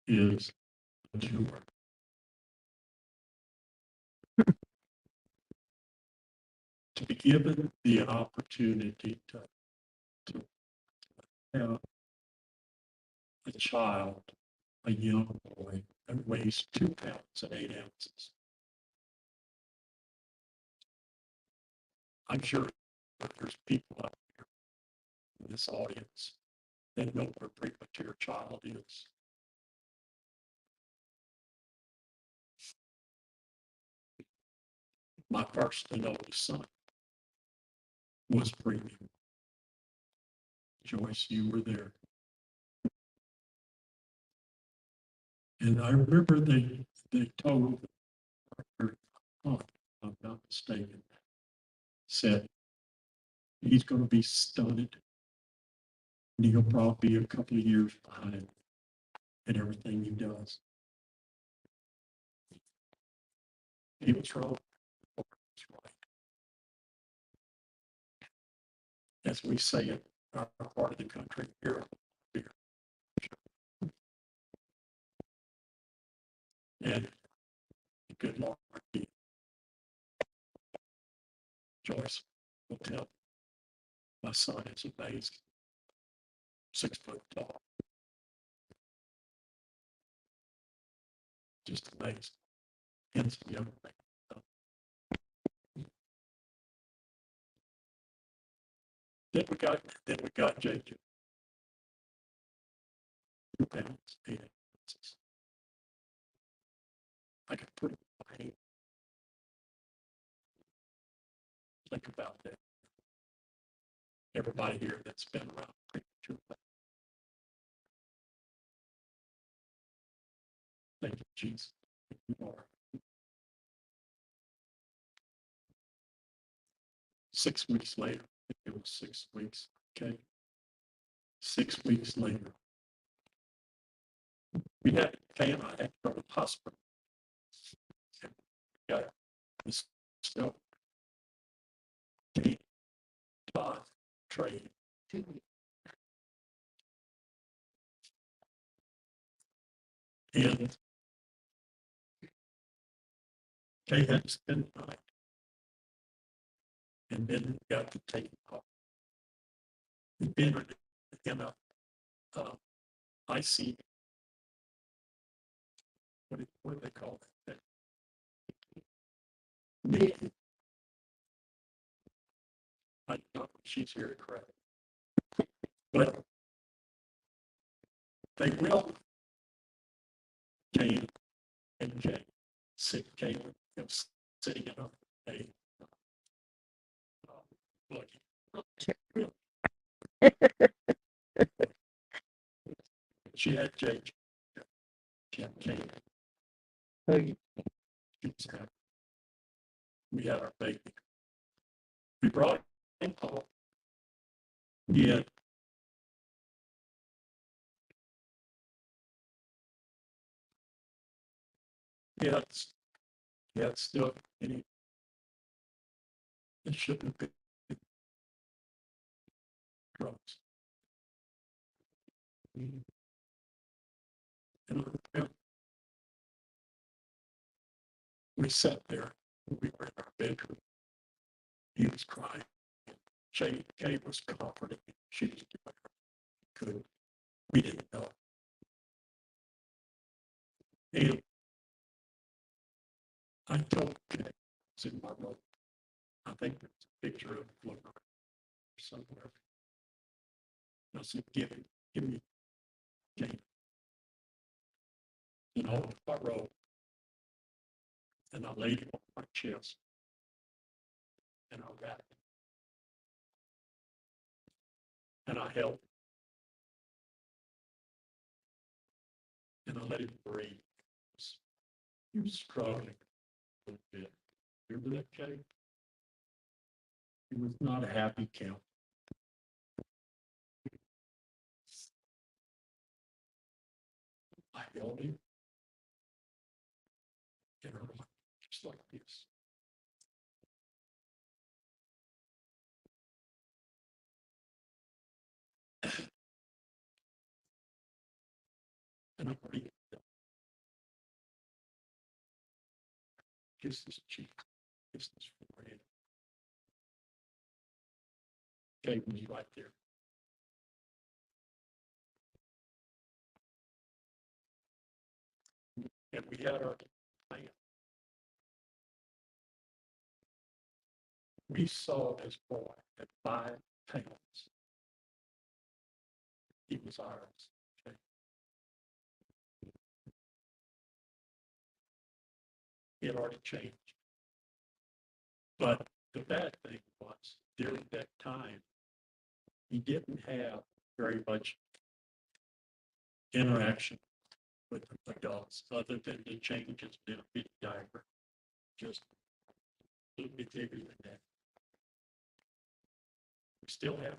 is mature, to be given the opportunity to have a child, a young boy that weighs 2 pounds and 8 ounces. I'm sure there's people out here in this audience that know what a premature child is. My first and oldest son was preemie. Joyce, you were there. And I remember they told her, oh, if I'm not mistaken, said he's going to be stunted and he'll probably be a couple of years behind in everything he does. He was wrong. Right. As we say in our part of the country, here. And good Lord, Joyce will tell my son is amazing. 6 foot tall. Just amazing. Handsome young man. Then we got JJ. 2 pounds, 8 ounces. I could put it in my hand. Think about that. Everybody here that's been around premature. Thank you, Jesus. You are. 6 weeks later, it was 6 weeks. Okay. 6 weeks later, we had Kay and I had to go to the hospital. Got this stuff. Kay, Todd, Trey. And Kay had to spend the night. And then got to take it off. He'd been in a IC. What do they call that? I don't know if she's here to correct. But they will. Jane and Jay, sick Caitlin, sitting in a buggy. She had Jay. She had Caitlin. We had our baby. We brought him home. Yeah. Yeah, it's still any. It shouldn't have been drugs. And we sat there. We were in our bedroom. He was crying. Kay was comforting. She was doing her good. We didn't know. And I told Kay, it's in my room. I think there's a picture of it somewhere. I said, give me Kay. And I opened my robe. And I laid him on my chest. And I wrapped him. And I held him. And I let him breathe. He was struggling a little bit. Remember that, Kay? He was not a happy camp. I held him. And her life, just like this. And I breathed. Kiss his cheek. Kiss his forehead. Kay was right there. And we had our plan. We saw this boy at 5 pounds. He was ours. Okay. He had already changed. But the bad thing was, during that time, he didn't have very much interaction with adults other than to change his little bitty diaper. Just a little bit bigger than that. We still have.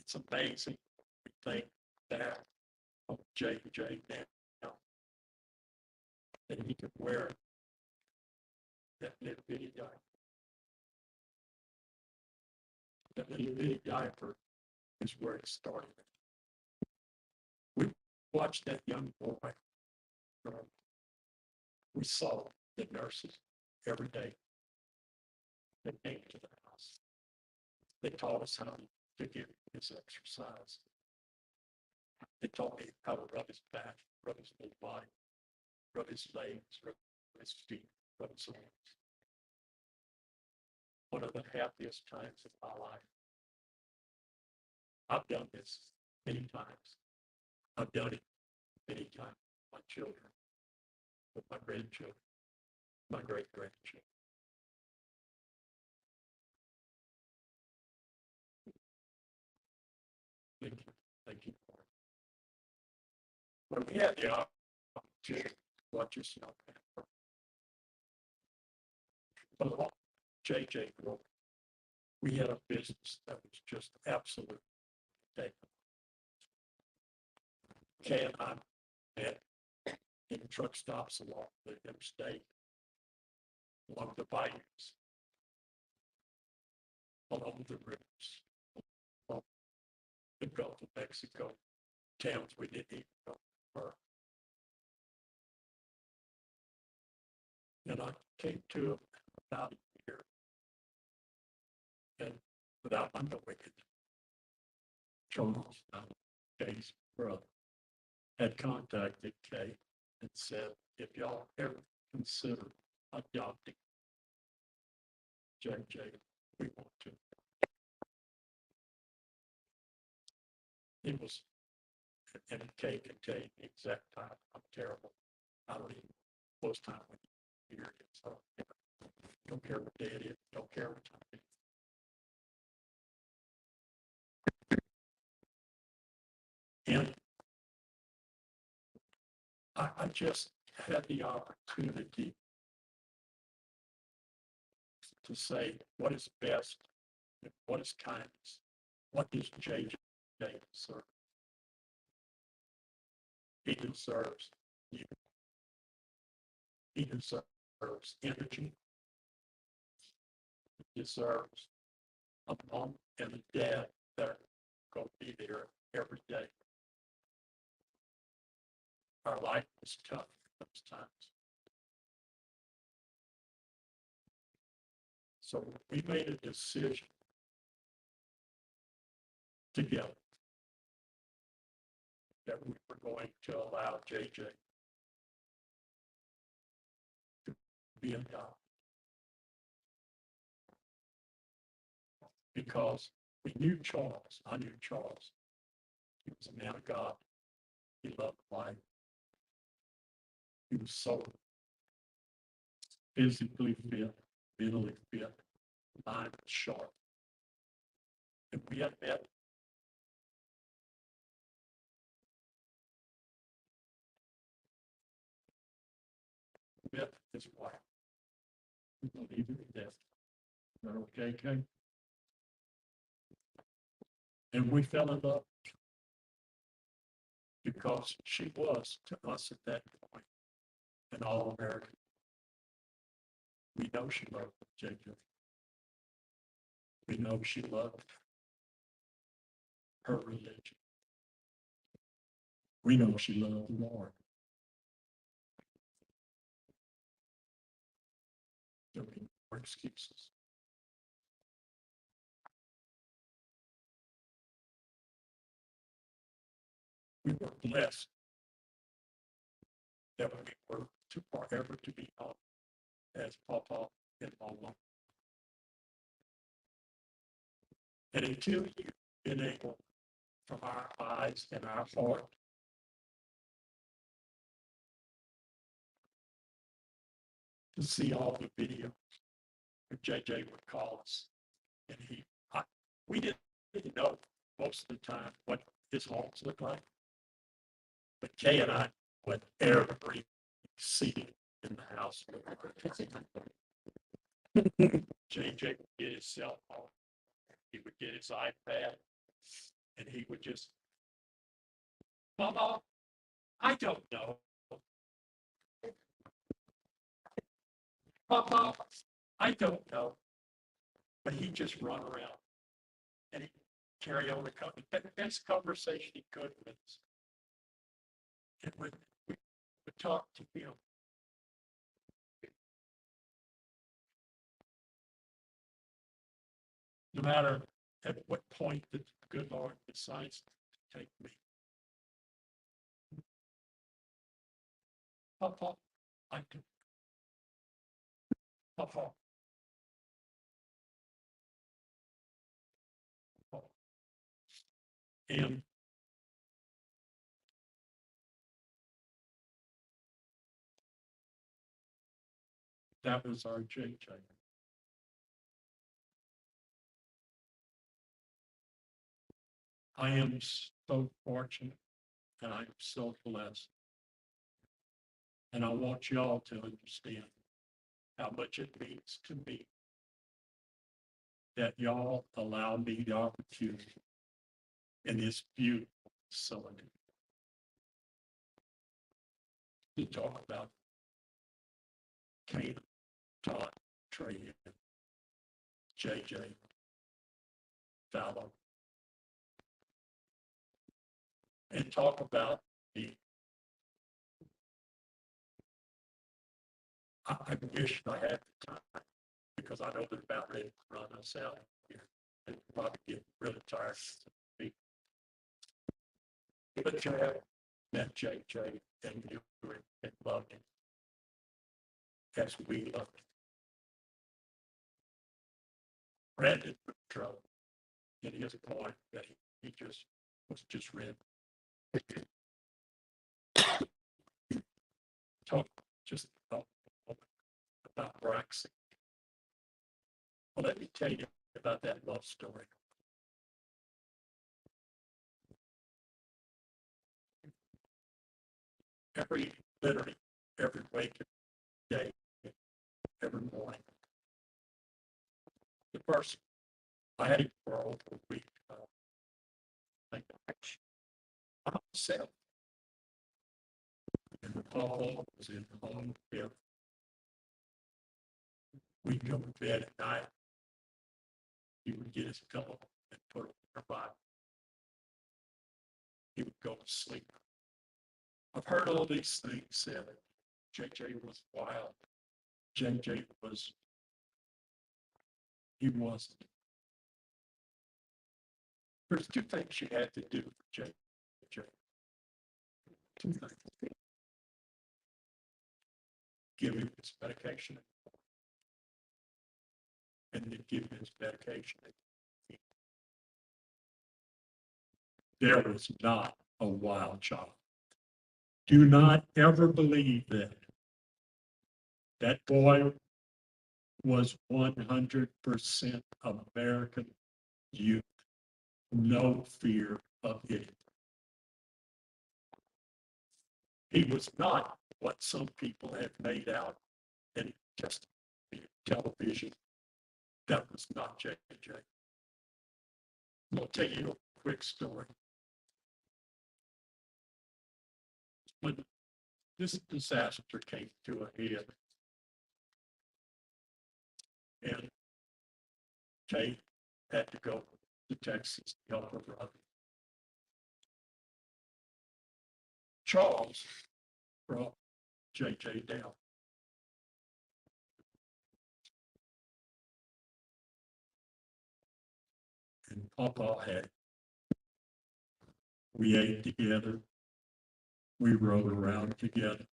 It's amazing. We think that of JJ now that he could wear that little bitty diaper. That little bitty diaper is where it started. We watched that young boy. We saw the nurses every day. They came to the house. They taught us how to give his exercise. They taught me how to rub his back, rub his whole body, rub his legs, rub his feet, rub his arms. one of the happiest times of my life. I've done this many times. I've done it many times with my children, with my grandchildren, my great-grandchildren. Thank you. Thank you. When we had the opportunity to watch this young man, but JJ grew up, we had a business that was just absolutely taken. Kay and I met in truck stops along the interstate, along the bayous, along the rivers, along the Gulf of Mexico, towns we didn't even know were. And I came to him about a year, and without my knowing it, Charles, Kay's brother, had contacted Kay and said, if y'all ever consider adopting JJ, we want to. It was, and Kay can tell you the exact time. I'm terrible. I don't even, most time when you hear it, so don't care what day it is, don't care what time it is. And I just had the opportunity to say what is best and what is kindness. What does JJ deserve? He deserves you. He deserves energy. He deserves a mom and a dad that are going to be there every day. Our life is tough those times. So we made a decision together that we were going to allow JJ to be adopted. Because we knew Charles, I knew Charles. He was a man of God. He loved life. He was so physically fit, mentally fit, mind sharp. And we had met. Met his wife. We believe in death. Is that okay, Kay? And we fell in love because she was to us at that point an all-American. We know she loved JJ. We know she loved her religion. We know she loved the Lord. There be no excuses. We were blessed that we were to forever to be known as Papa and Mama. And until you've been able, from our eyes and our heart, to see all the videos that JJ would call us, and we didn't know most of the time what his homes looked like, but Kay and I went every seating in the house. JJ would get his cell phone, he would get his iPad, and he would just, Mama, I don't know. Papa, I don't know. But he'd just run around and he'd carry on the best conversation he could with us. And when we would talk to him, no matter at what point the good Lord decides to take me, Papa, I do. Papa, And that was our JJ. I am so fortunate and I am so blessed. And I want y'all to understand how much it means to me that y'all allow me the opportunity in this beautiful facility to talk about Caleb, Todd, Trey, JJ, Vallow, and talk about me. I wish I had the time because I know they're about ready to run us out here and probably get really tired of me. But you have met JJ and you and loved him as we loved him. Brandon put trouble in his point that he just was just read. Talk just about Braxton. Well, let me tell you about that love story. Literally, every waking day, every morning. The first, I had him for over a week. Like, I'm myself. And Paul was in the home with. We'd go to bed at night. He would get his pillow and put it in her Bible. He would go to sleep. I've heard all these things said. JJ was wild. JJ was, he wasn't. There's two things you had to do for JJ. Two things. Give him his medication and then give him his medication. There was not a wild child. Do not ever believe that. That boy was 100% American youth. No fear of it. He was not what some people have made out in just television. That was not JJ. I'll tell you a quick story. When this disaster came to a head, and Kate had to go to Texas to help her brother. Charles brought JJ down. And Papa had. We ate together. We rode around together.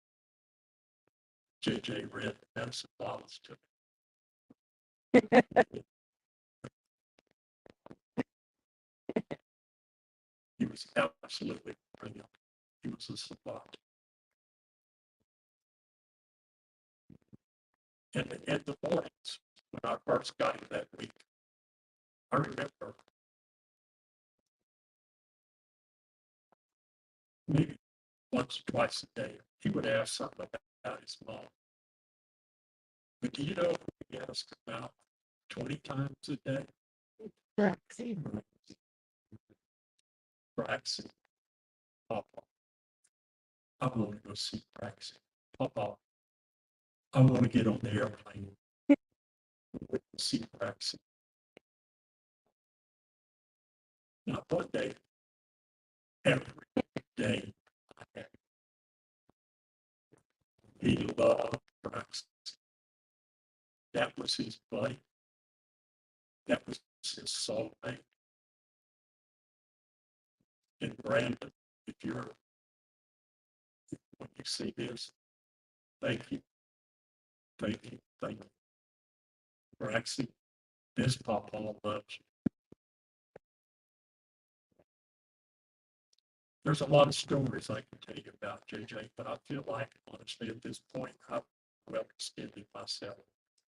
JJ read medicine bottles to me. He was absolutely brilliant. He was a savant. And in the mornings, when I first got him that week, I remember maybe once or twice a day, he would ask something about his mom. But do you know he asked about 20 times a day? Braxy. Braxy. Papa. I want to go see Braxy. Papa. I want to get on the airplane. See Braxy. Now, one day, every day, he loved Braxy. That was his buddy. That was his soulmate. And Brandon, if you're, when you see this, thank you. Thank you. Thank you. Braxy, this Papa loves you. There's a lot of stories I can tell you about JJ, but I feel like honestly at this point, I've well extended myself,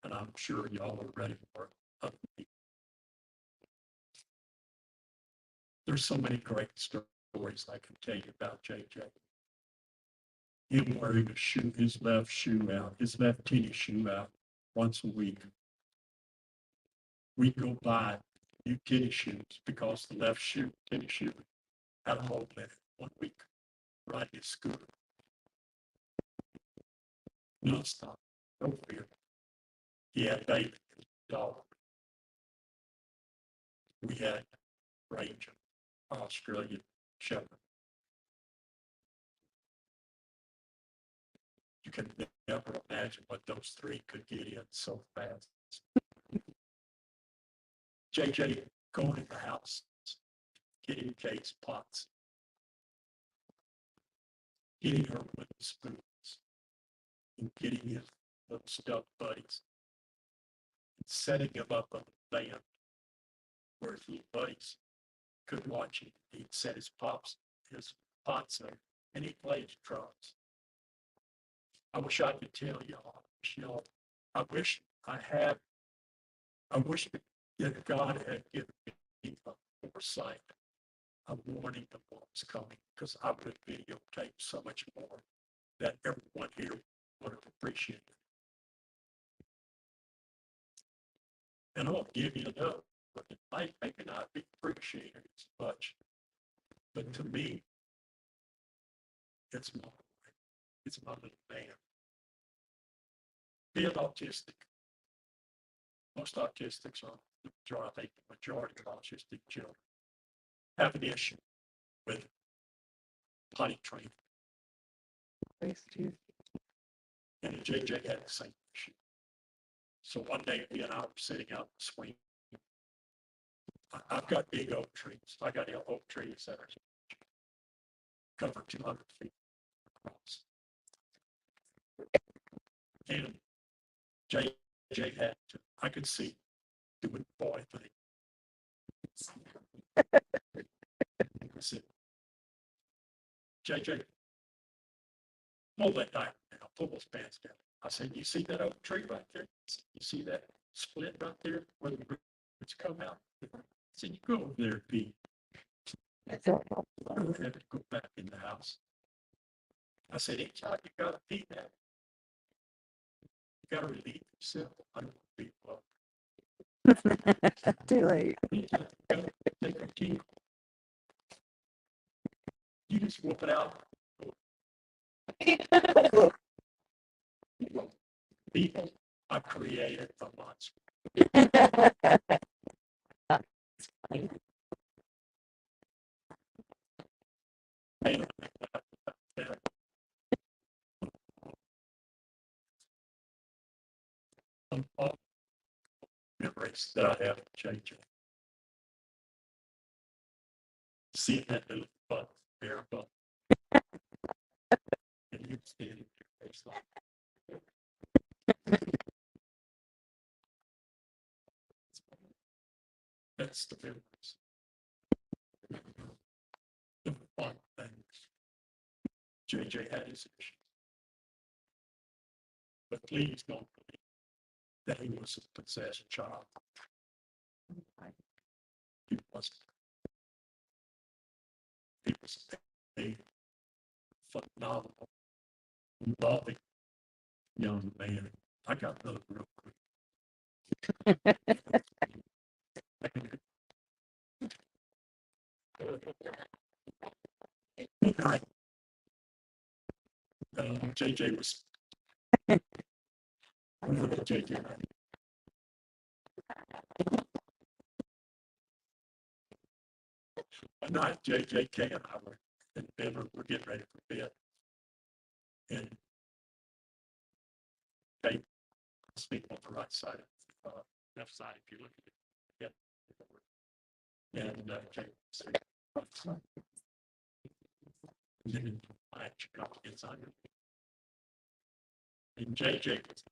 and I'm sure y'all are ready for it. There's so many great stories I can tell you about JJ. Him wearing his left shoe out, his left tennis shoe out once a week. We'd go buy new tennis shoes because the left tennis shoe, had a hole in it 1 week, riding his scooter. Nonstop, no fear. He had David, his dog. We had Ranger, Australian Shepherd. You can never imagine what those three could get in so fast. JJ going in the house, getting Kate's pots, getting her wooden spoons, and getting his little stuffed buddies, and setting him up on the band where his little buddies could watch him. He'd set his pots up, and he played drums. I wish I could tell y'all, I wish that God had given me a foresight, a warning of what was coming, because I would have videotaped so much more that everyone here would have appreciated. And I'll give you enough, but it might maybe not be appreciated as much. But to me, it's my little man. Being autistic, most autistics are, I think the majority of autistic children have an issue with potty training. And JJ had the same issue. So one day, he and I were sitting out in the swing. I've got big oak trees. I got oak trees that are covered 200 feet across. And JJ had to, I could see doing boy thing. I said, JJ, pull that diaper down, pull those pants down. I said, you see that oak tree right there? You see that split right there where the roots come out? I said, you go over there and pee. I had to go back in the house. I said, each time you gotta pee that. You gotta relieve yourself. I don't want to be well. Too late. You gotta take a key. You just whoop it out. People, I created a monster. All memories that I have of JJ. Seeing that little butt, bare butt. And you standing there, face like. That's the memories. The fun things. JJ had his issues. But please don't believe that he was a possessed child. He wasn't. He was a phenomenal, loving young man. I got another real quick. JJ was JJ. One night, JJK and I were in bed, we're getting ready for bed. And they sleep on the right side, left side, if you look at it. Yeah. And JJ sleep on the right side. And then I actually got inside her. And JJ was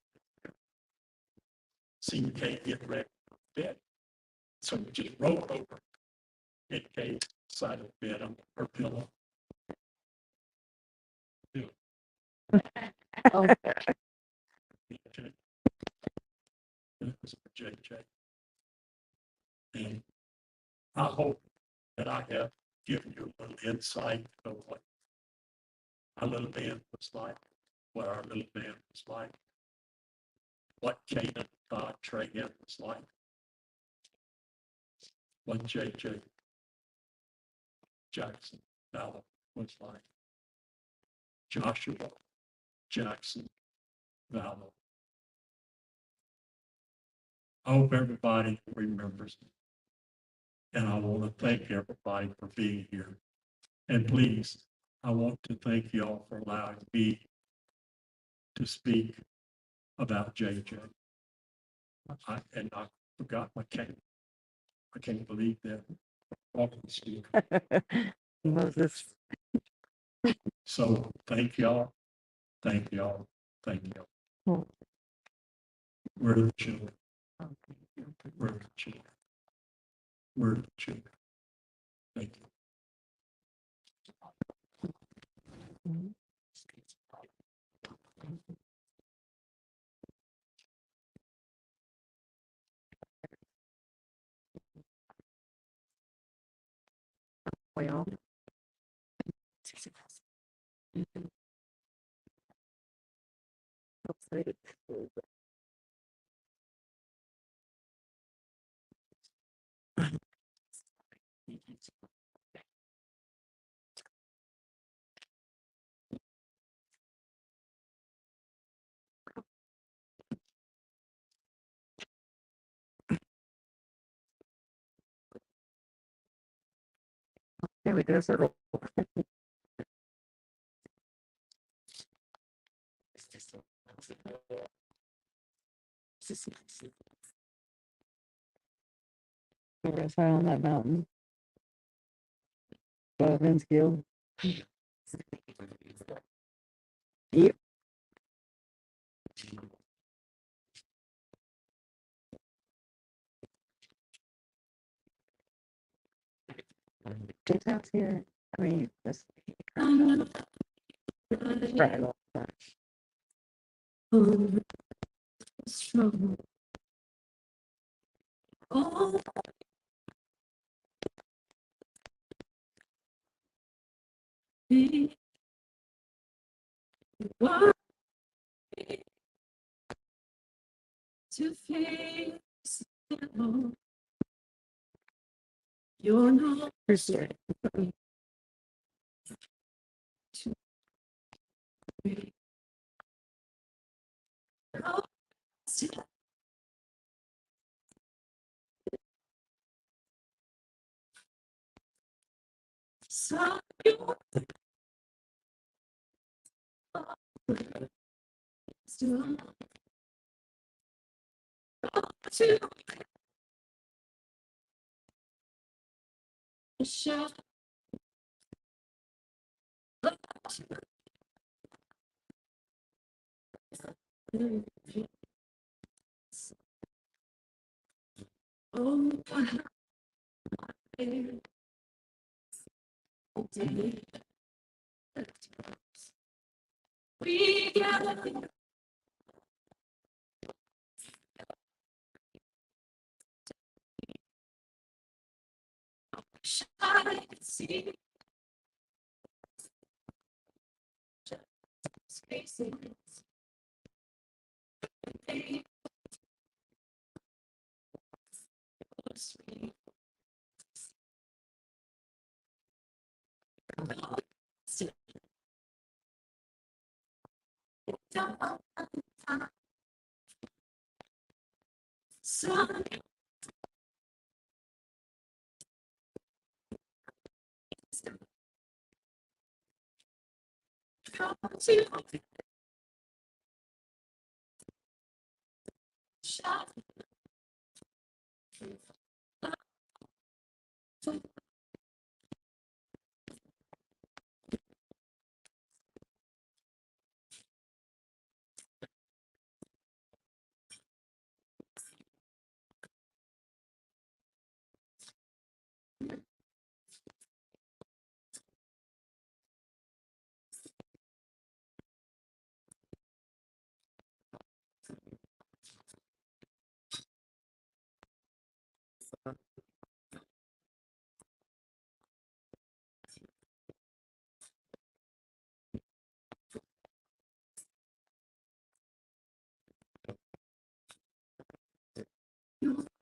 seeing Kate get ready for bed. So we just rolled over in Kate's side of the bed on her pillow. Oh. It was for JJ. And I hope that I have given you a little insight of what our little man was like, what our little man was like, what Canaan God Trahan was like, what JJ Jackson Vallow was like, Joshua Jackson Vallow. I hope everybody remembers me. And I want to thank everybody for being here. And please, I want to thank y'all for allowing me to speak about JJ. And I forgot my cane. I can't believe that. Welcome, Steve. Moses. So thank y'all. Thank y'all. Thank y'all. We're the children. We're the children. We're the children. Thank you. Well. There we go, circle. That's high on that mountain. Vince Gill. Yep. Two times here. I mean, that's right. Oh, be what to face the Lord. You're not Appreciate to be. So you still to shout. Oh, we gather. I see spaces. They sweet. Sun to shout.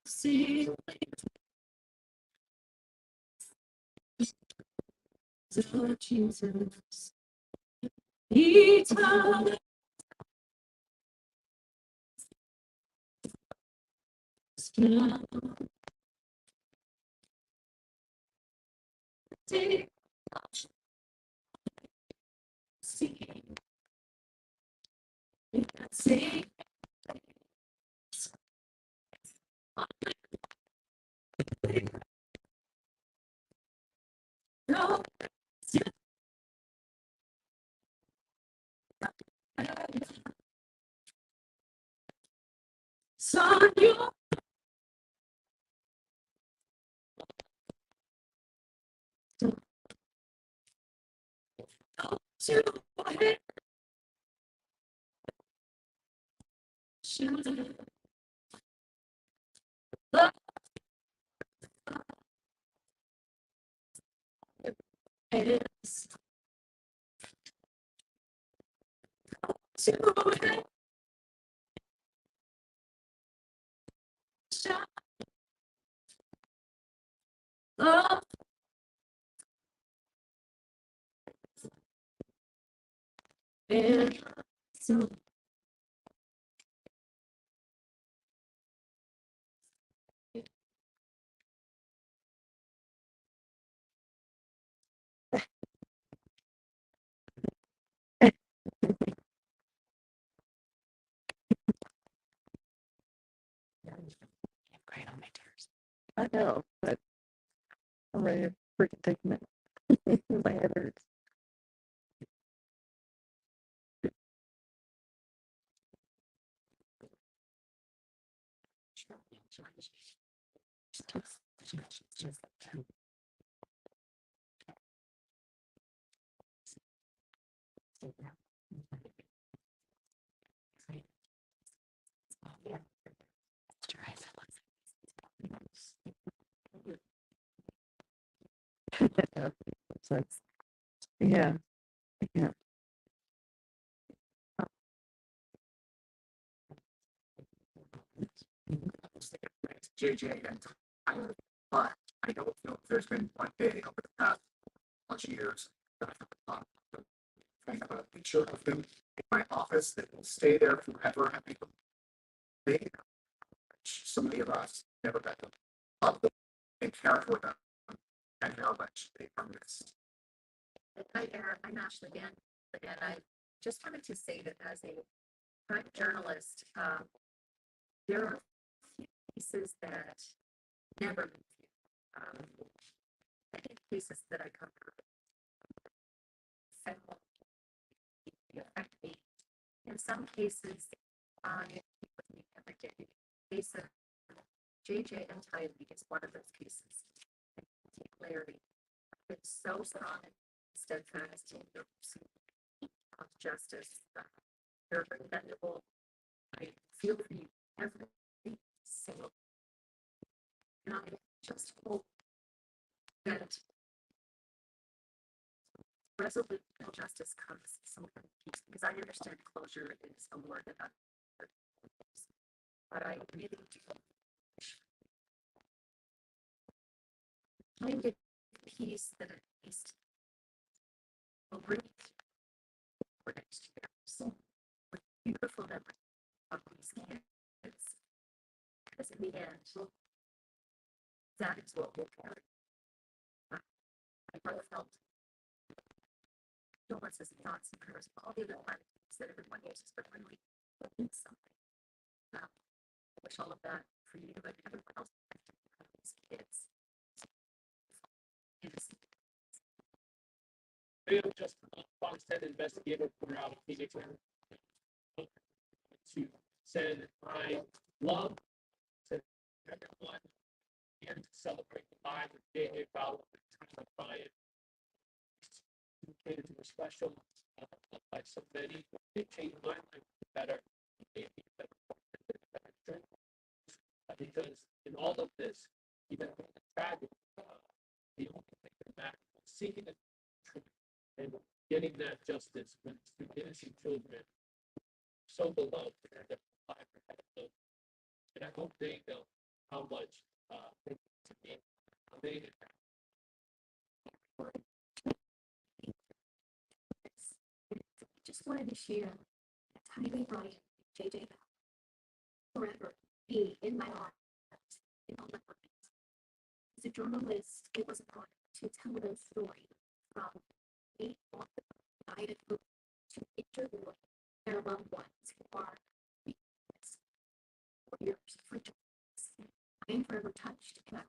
See, Lord Jesus, eternal. See, no, son, you to head. Love is to head. Love is so Great on my tears. I know, but I'm ready to freaking take a minute. My head hurts. So it's, yeah, yeah. JJ and Tyler, but I don't know if there's been one day over the past bunch of years that I have a picture of them in my office that will stay there forever. I mean, they, so many of us never met them, love them, and care for them, and how much they are missed. Hi, Eric. I'm Ashley again. And I just wanted to say that as a crime journalist, there are cases that never move you. I think cases that I cover affect me. In some cases, it with me every day. The case of JJ and Tylee is one of those cases. Larry, it's so strong and steadfast in your pursuit of justice. You're commendable. I feel for you every single. And I just hope that resolute justice comes some kind of peace, because I understand closure is a word that I'm, but I really do find it peace that at least will bring it for next year. So with beautiful memory of these kids, because in the end, that is what will carry. I felt condolences and thoughts and prayers for all the other things that everyone uses, but when we need something, I wish all of that for you and everyone else, these kids. We have just Fonstead investigator for out of Phoenix to send my love to everyone and to celebrate the life of J.A. Vallow and Tyler Bryant. Dedicated to a special, like so many, it changed my life for the better. Because in all of this, even the tragic, the only thing that matters is seeking the truth and getting that justice when it's through innocent children so beloved and I hope they know how much they to me made it. Just wanted to share a tiny Brian, JJ, forever be in my heart, in all my minds. As a journalist, it was an honor to tell their story from the United Group to interview their loved ones who are warriors for justice. I am forever touched, and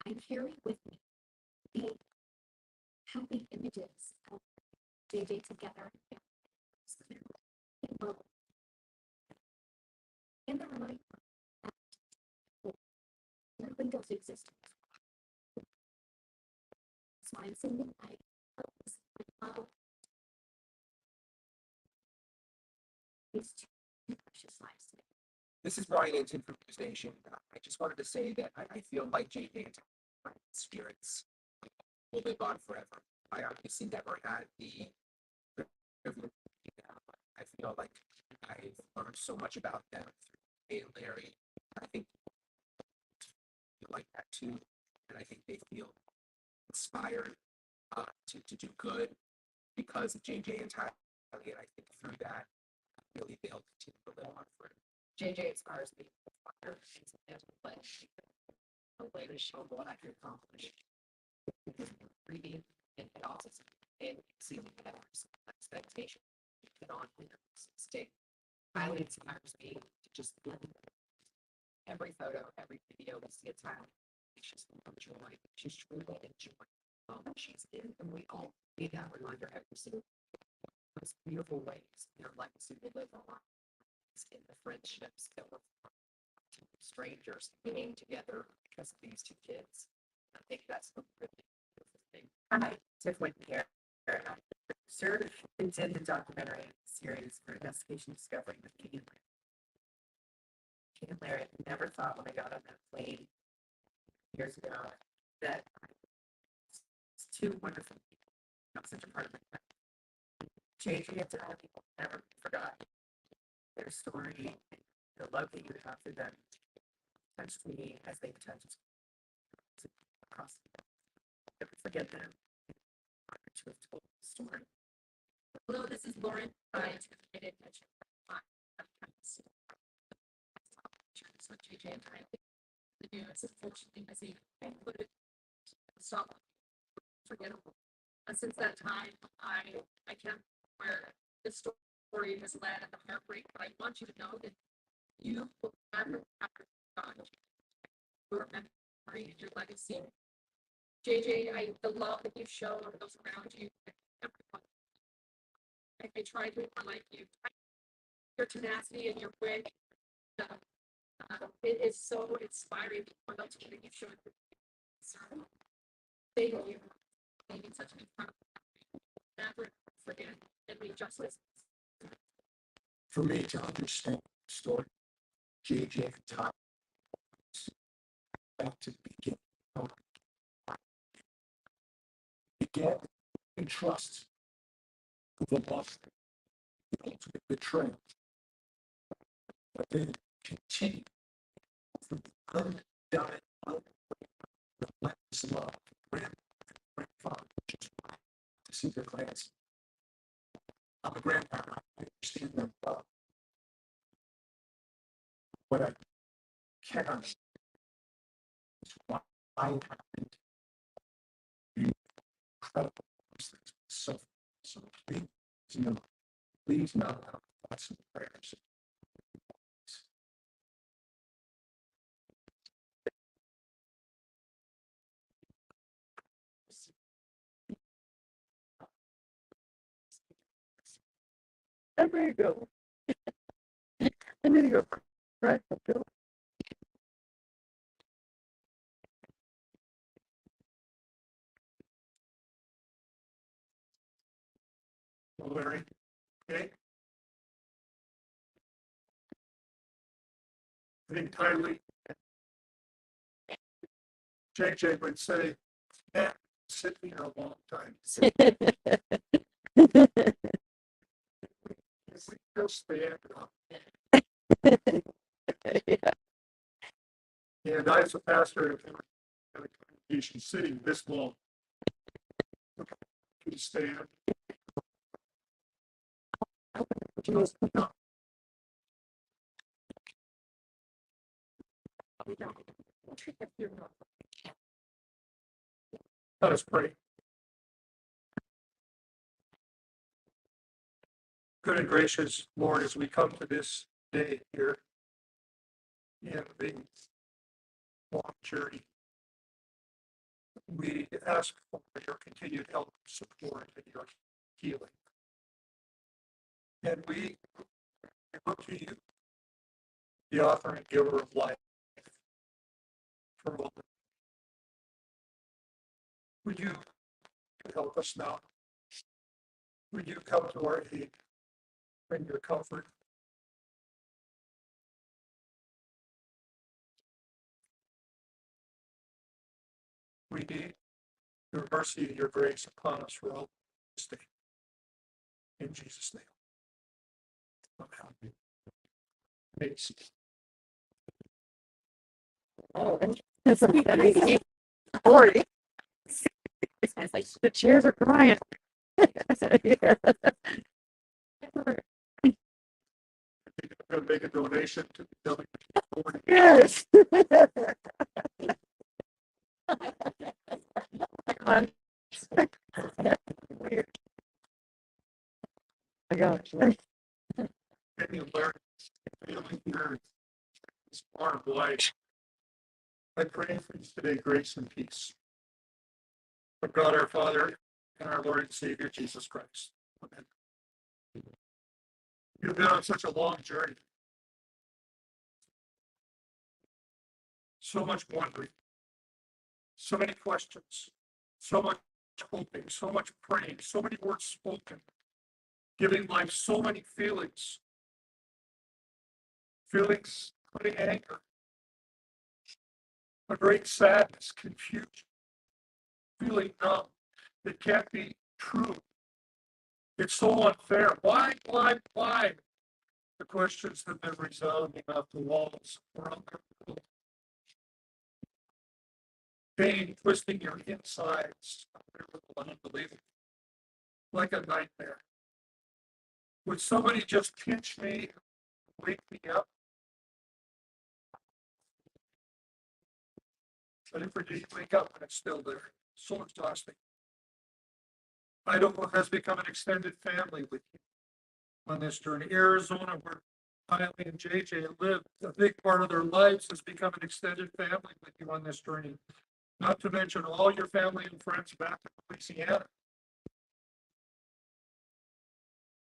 I carry with me the happy images of JJ together in love. And the reminder that nothing does exist. So I'm sending my love these two precious lives today. This is Brian Anton from News Nation. I just wanted to say that I feel like JJ and my spirits will live on forever. I obviously never had the privilege. I feel like I've learned so much about them through Jay and Larry. I think they feel like that too, and I think they feel inspired to do good because of JJ and Tylee. And I think through that, really they'll continue to live on forever. JJ inspires me. A way to show what I can accomplish. Reading and also and seeing expectation on stay. Tylee inspires me to just every photo, every video we see a Tylee. She's joy. She's truly enjoying she's in, and we all need that reminder every single most beautiful ways in our legacy will live on. In the friendships that were strangers being together because of these two kids. I think that's the really beautiful thing. Hi, Tiff Whitney here. Sir, intended documentary series for investigation discovery with Kate and Larry. Kate and Larry, I never thought when I got on that plane years ago that it's two wonderful people. Not such a part of my life. JJ and Tylee never forgot their story, the love that you have for them touched me as they touched across the world. Never forget them. To have told the story. Hello, this is Lauren. I did mention so JJ and Tylee. The news, unfortunately, I see included stop forgettable. And since that time, I can't where the story has led and the heartbreak, but I want you to know that you will never have to God. Your memory and your legacy. JJ, the love that you show those around you, everyone. I try to be more like you. Your tenacity and your wit, it is so inspiring for those that you showed. Thank you. Thank you, such an incredible. Never forget and we just listen. For me to understand the story, JJ and Tylee back to the beginning. Began in trust with the love, the ultimate betrayal, but then continue from the undying, relentless love, grandfather, just to see their grandson. I'm a grandparent. I understand their love. What I can't understand is why it happened. Incredible things. So please know our thoughts and prayers. There you go. I need to go crack the pill. Larry, okay? I think Tylee, JJ would say, yeah, sit here a long time. Just stand up. Yeah. And I, as a pastor, have a congregation sitting this long. To stand. Let us pray. Good and gracious Lord, as we come to this day here in the long journey, we ask for your continued help, support, and your healing. And we look to you, the author and giver of life, for all. Would you help us now? Would you come to our aid, bring your comfort? We need your mercy and your grace upon us for all this day. In Jesus' name. Amen. Thanks. Oh, that's a 40. It's like the chairs are crying. Yeah. I'm going to make a donation to the building. Yes. Weird. My gosh. Any alert, feeling here is part of life. I pray for you today, grace and peace. From God our Father and our Lord and Savior Jesus Christ. Amen. You've been on such a long journey. So much wondering, so many questions, so much hoping, so much praying, so many words spoken, giving life so many feelings, including anger, a great sadness, confusion, feeling numb. It can't be true. It's so unfair. Why? The questions have been resounding off the walls around the world. Pain twisting your insides, unbelievable, like a nightmare. Would somebody just pinch me, wake me up? But if you wake up and it's still there, so exhausting. I don't know, has become an extended family with you on this journey. Arizona, where Tylee and JJ live, a big part of their lives has become an extended family with you on this journey. Not to mention all your family and friends back in Louisiana.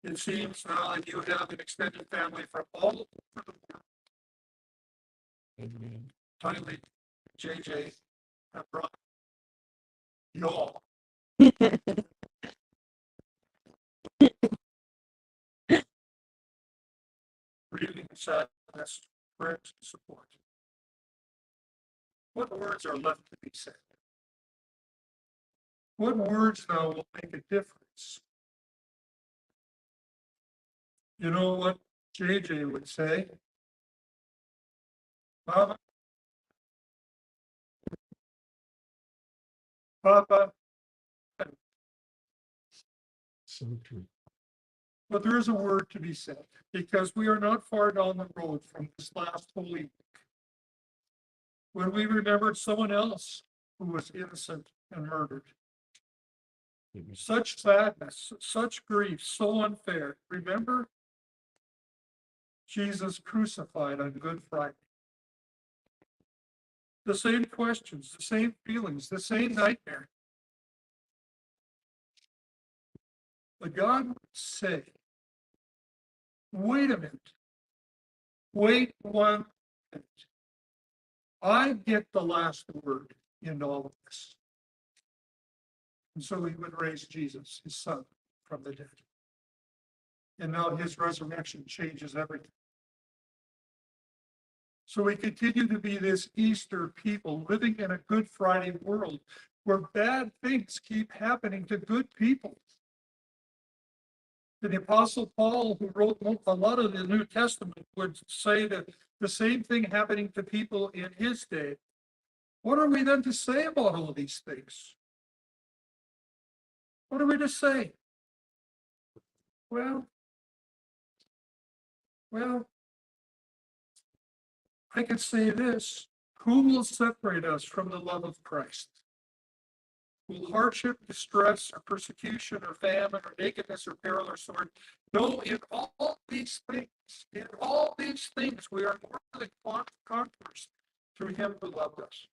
It seems now that you have an extended family from all over the world. Tylee, JJ have brought you all. Breathing sadness, prayers, and support. What words are left to be said? What words now will make a difference? You know what JJ would say? Mama, Papa. So true. But there is a word to be said, because we are not far down the road from this last Holy Week, when we remembered someone else who was innocent and murdered. Such sadness, such grief, so unfair. Remember Jesus crucified on Good Friday. The same questions, the same feelings, the same nightmare. But God would say, wait a minute. Wait 1 minute. I get the last word in all of this. And so he would raise Jesus, his son, from the dead. And now his resurrection changes everything. So we continue to be this Easter people living in a Good Friday world where bad things keep happening to good people. The Apostle Paul, who wrote a lot of the New Testament, would say that the same thing happening to people in his day. What are we then to say about all these things? What are we to say? Well, I can say this. Who will separate us from the love of Christ? Will hardship, distress, or persecution, or famine, or nakedness, or peril, or sword? No, in all these things, we are more than conquerors through him who loved us.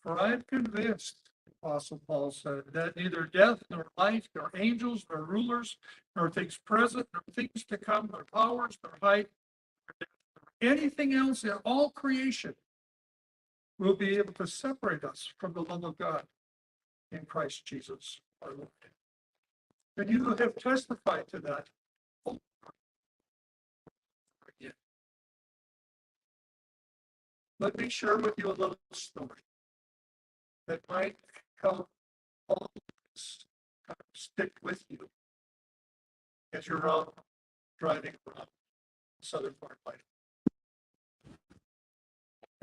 For I am convinced, Apostle Paul said, that neither death, nor life, nor angels, nor rulers, nor things present, nor things to come, nor powers, nor height, nor anything else in all creation will be able to separate us from the love of God in Christ Jesus our Lord. And you have testified to that. Let me share with you a little story that might help all of this kind of stick with you as you're out driving around the southern part of Idaho.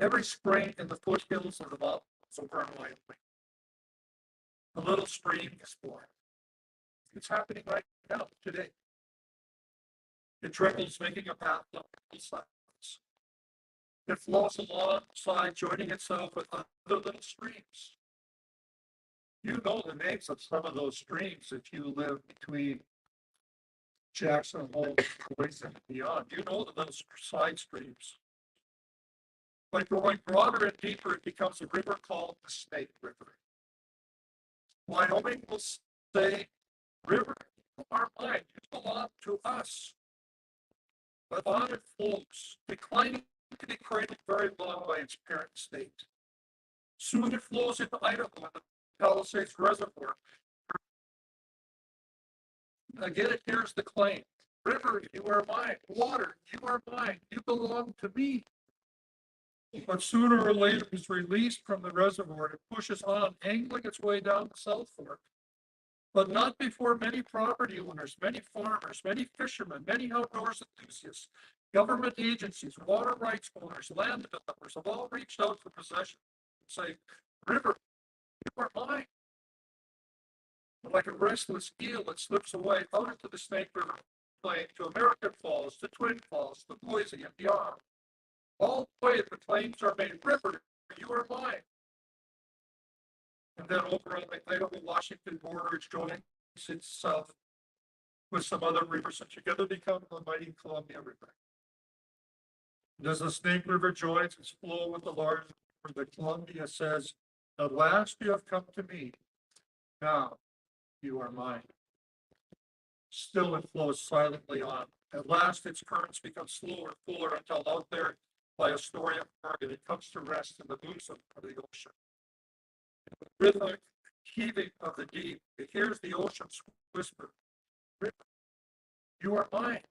Every spring in the foothills of the mountains over in Wyoming, a little stream is born. It's happening right now, today. It trickles, making a path down the sides. It flows alongside, joining itself with other little streams. You know the names of some of those streams if you live between Jackson Hole, Boise, and beyond. You know those side streams. By growing broader and deeper, it becomes a river called the Snake River. Wyoming will say, river, you are mine, you belong to us. But on it flows, declining to be cradled very long by its parent state. Soon it flows into Idaho and the Palisades Reservoir. Again, it hears the claim, river, you are mine, water, you are mine, you belong to me. But sooner or later is released from the reservoir and pushes on, angling its way down the South Fork. But not before many property owners, many farmers, many fishermen, many outdoors enthusiasts, government agencies, water rights owners, land developers have all reached out for possession and say, river, you are mine. But like a restless eel, it slips away out into the Snake River plain to American Falls, to Twin Falls, to Boise and beyond. All the way the claims are made, river, you are mine. And then over on the Idaho-Washington border, it joins itself with some other rivers and together become the mighty Columbia River. As the Snake River joins its flow with the large river, the Columbia says, at last you have come to me. Now you are mine. Still it flows silently on. At last its currents become slower and fuller until out there by Astoria, Oregon, it comes to rest in the bosom of the ocean. The rhythmic heaving of the deep, it hears the ocean's whisper, river, you are mine.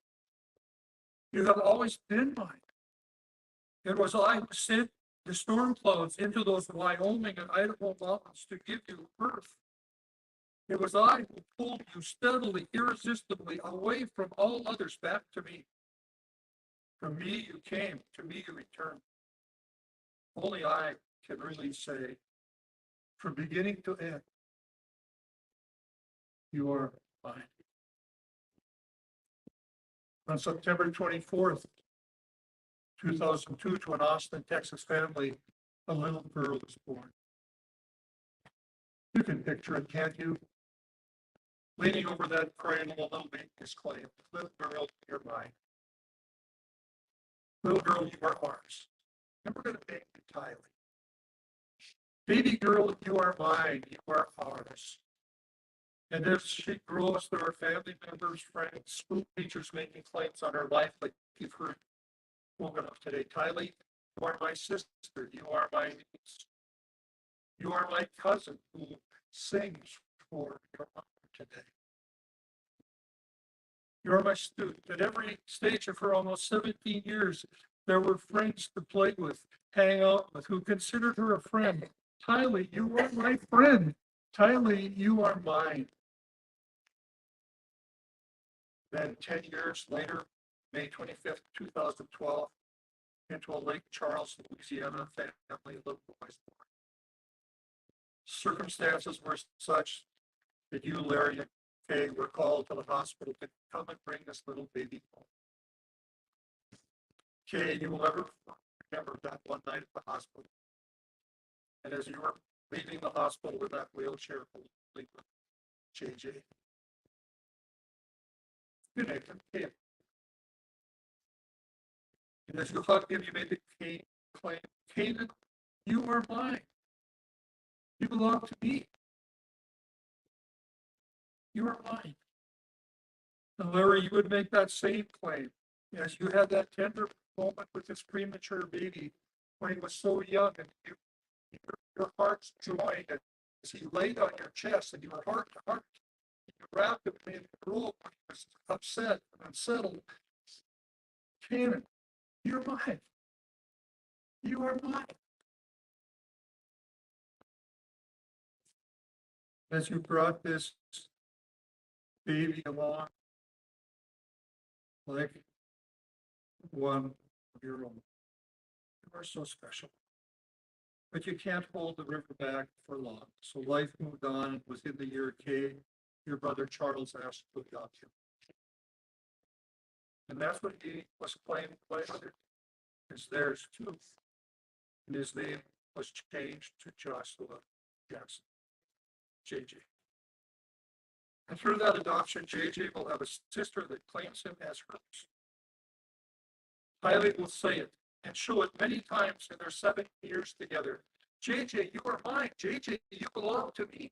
You have always been mine. It was I who sent the storm clouds into those Wyoming and Idaho mountains to give you birth. It was I who pulled you steadily, irresistibly away from all others back to me. From me you came, to me you returned. Only I can really say, from beginning to end, you are mine. On September 24th, 2002, to an Austin, Texas family, a little girl was born. You can picture it, can't you? Leaning over that cradle, a little baby exclaimed, little girl, you're mine. Little girl, you are ours. And we're going to name you Tylee. Baby girl, you are mine, you are ours. And as she grows, there are family members, friends, school teachers making claims on her life, like you've heard spoken of today. Tylee, you are my sister, you are my niece. You are my cousin who sings for your mother today. You are my student. At every stage of her almost 17 years, there were friends to play with, hang out with, who considered her a friend. Tylee, you are my friend. Tylee, you are mine. Then 10 years later, May 25th, 2012, into a Lake Charles, Louisiana family, little boys born. Circumstances were such that you, Larry and Kay, were called to the hospital to come and bring this little baby home. Kay, you will never remember that one night at the hospital. And as you were leaving the hospital in that wheelchair, holding JJ. Good night, Kay. And as you hugged him, you made the claim, Canaan, you are mine. You belong to me. You are mine. And Larry, you would make that same claim as you had that tender moment with this premature baby when he was so young, and your heart's joy as he laid on your chest and you were heart to heart. You wrapped him in your robe when he was upset and unsettled. Canaan, you're mine. You are mine. As you brought this baby along like one of your own. You are so special. But you can't hold the river back for long. So life moved on. It was in the year K. Your brother Charles asked to adopt him. And that's what he was claimed by others. It's theirs too. And his name was changed to Joshua Jackson, JJ. And through that adoption, JJ will have a sister that claims him as hers. Tylee will say it and show it many times in their 7 years together. JJ, you are mine. JJ, you belong to me.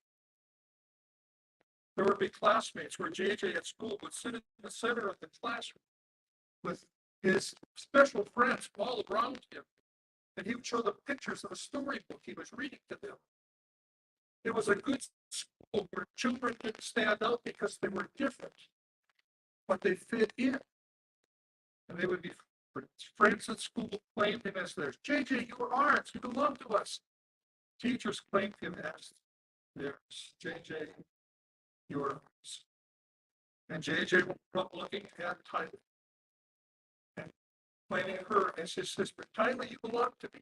There would be classmates where JJ at school would sit in the center of the classroom with his special friends all around him. And he would show them pictures of a storybook he was reading to them. It was a good school where children didn't stand out because they were different, but they fit in. And they would be friends at school claimed him as theirs. JJ, you are ours. You belong to us. Teachers claimed him as theirs. JJ, you are ours. And JJ will come looking at Tylee and claiming her as his sister. Tylee, you belong to me.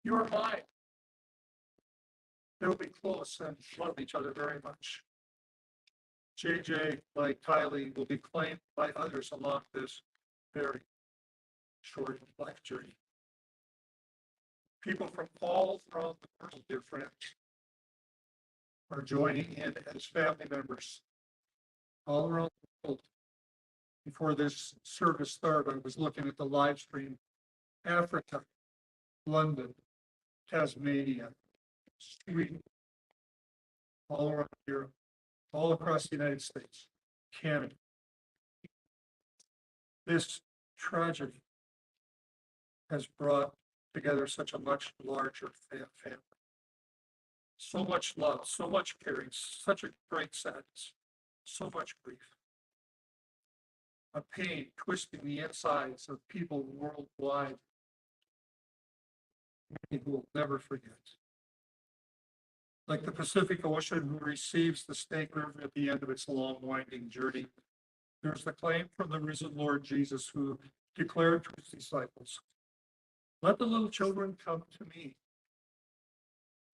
You are mine. They'll be close and love each other very much. JJ, like Tylee, will be claimed by others along this very short life journey. People from all around the world, dear friends, are joining in as family members all around the world. Before this service started, I was looking at the live stream. Africa, London, Tasmania, Sweden, all around Europe, all across the United States, Canada. This tragedy has brought together such a much larger family. So much love, so much caring, such a great sadness, so much grief. A pain twisting the insides of people worldwide. Many who will never forget. Like the Pacific Ocean, who receives the Snake River at the end of its long, winding journey, there's the claim from the risen Lord Jesus, who declared to his disciples, "Let the little children come to me."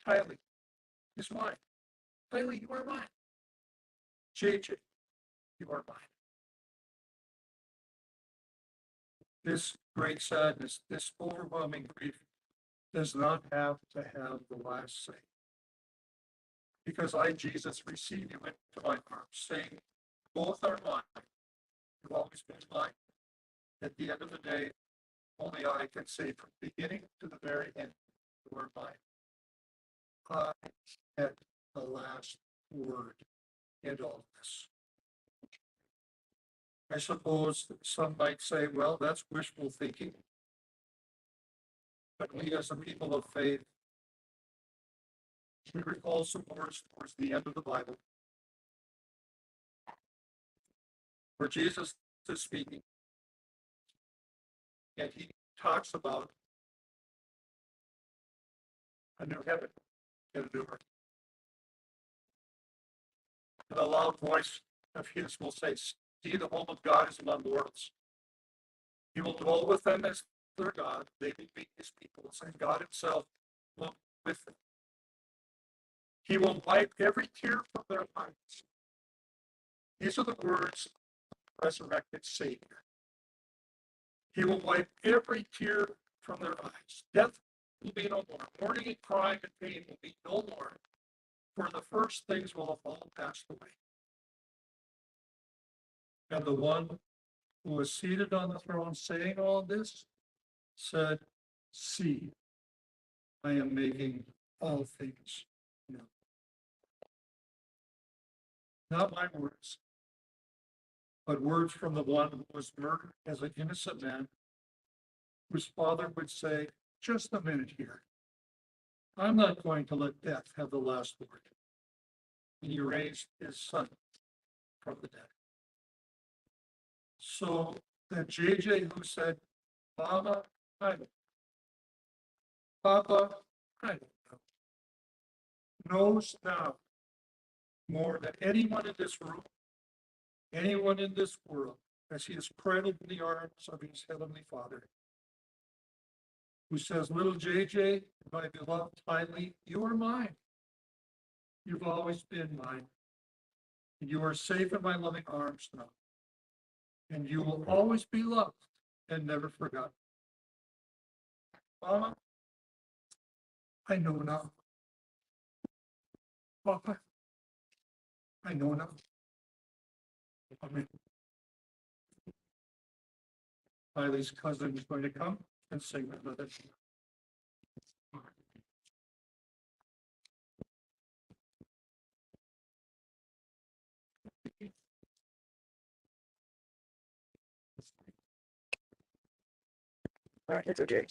Tylee is mine. Tylee, you are mine. JJ, you are mine. This great sadness, this overwhelming grief does not have to have the last say. Because I, Jesus, receive you into my arms, saying, both are mine. You've always been mine. At the end of the day, only I can say from beginning to the very end, you are mine. I get the last word in all this. I suppose some might say, well, that's wishful thinking. But we as a people of faith, we recall some words towards the end of the Bible where Jesus is speaking and he talks about a new heaven and a new earth. And a loud voice of his will say, see, the home of God is among mortals. He will dwell with them as their God. They will be his people, and God himself will be with them. He will wipe every tear from their eyes. These are the words of the resurrected Savior. He will wipe every tear from their eyes. Death will be no more. Mourning and crying and pain will be no more. For the first things will have all passed away. And the one who was seated on the throne saying all this said, "See, I am making all things new." Not my words, but words from the one who was murdered as an innocent man, whose father would say, "Just a minute here. I'm not going to let death have the last word." And he raised his son from the dead. So that JJ, who said, "Mama, I don't know. Papa, I don't know," knows now more than anyone in this room, anyone in this world, as he is cradled in the arms of his heavenly Father, who says, "Little JJ, my beloved Tylee, you are mine. You've always been mine. And you are safe in my loving arms now. And you will always be loved and never forgotten." Mama, I know now. Papa, I know now. Amen. Tylee's cousin is going to come and sing with us. All right, it's okay.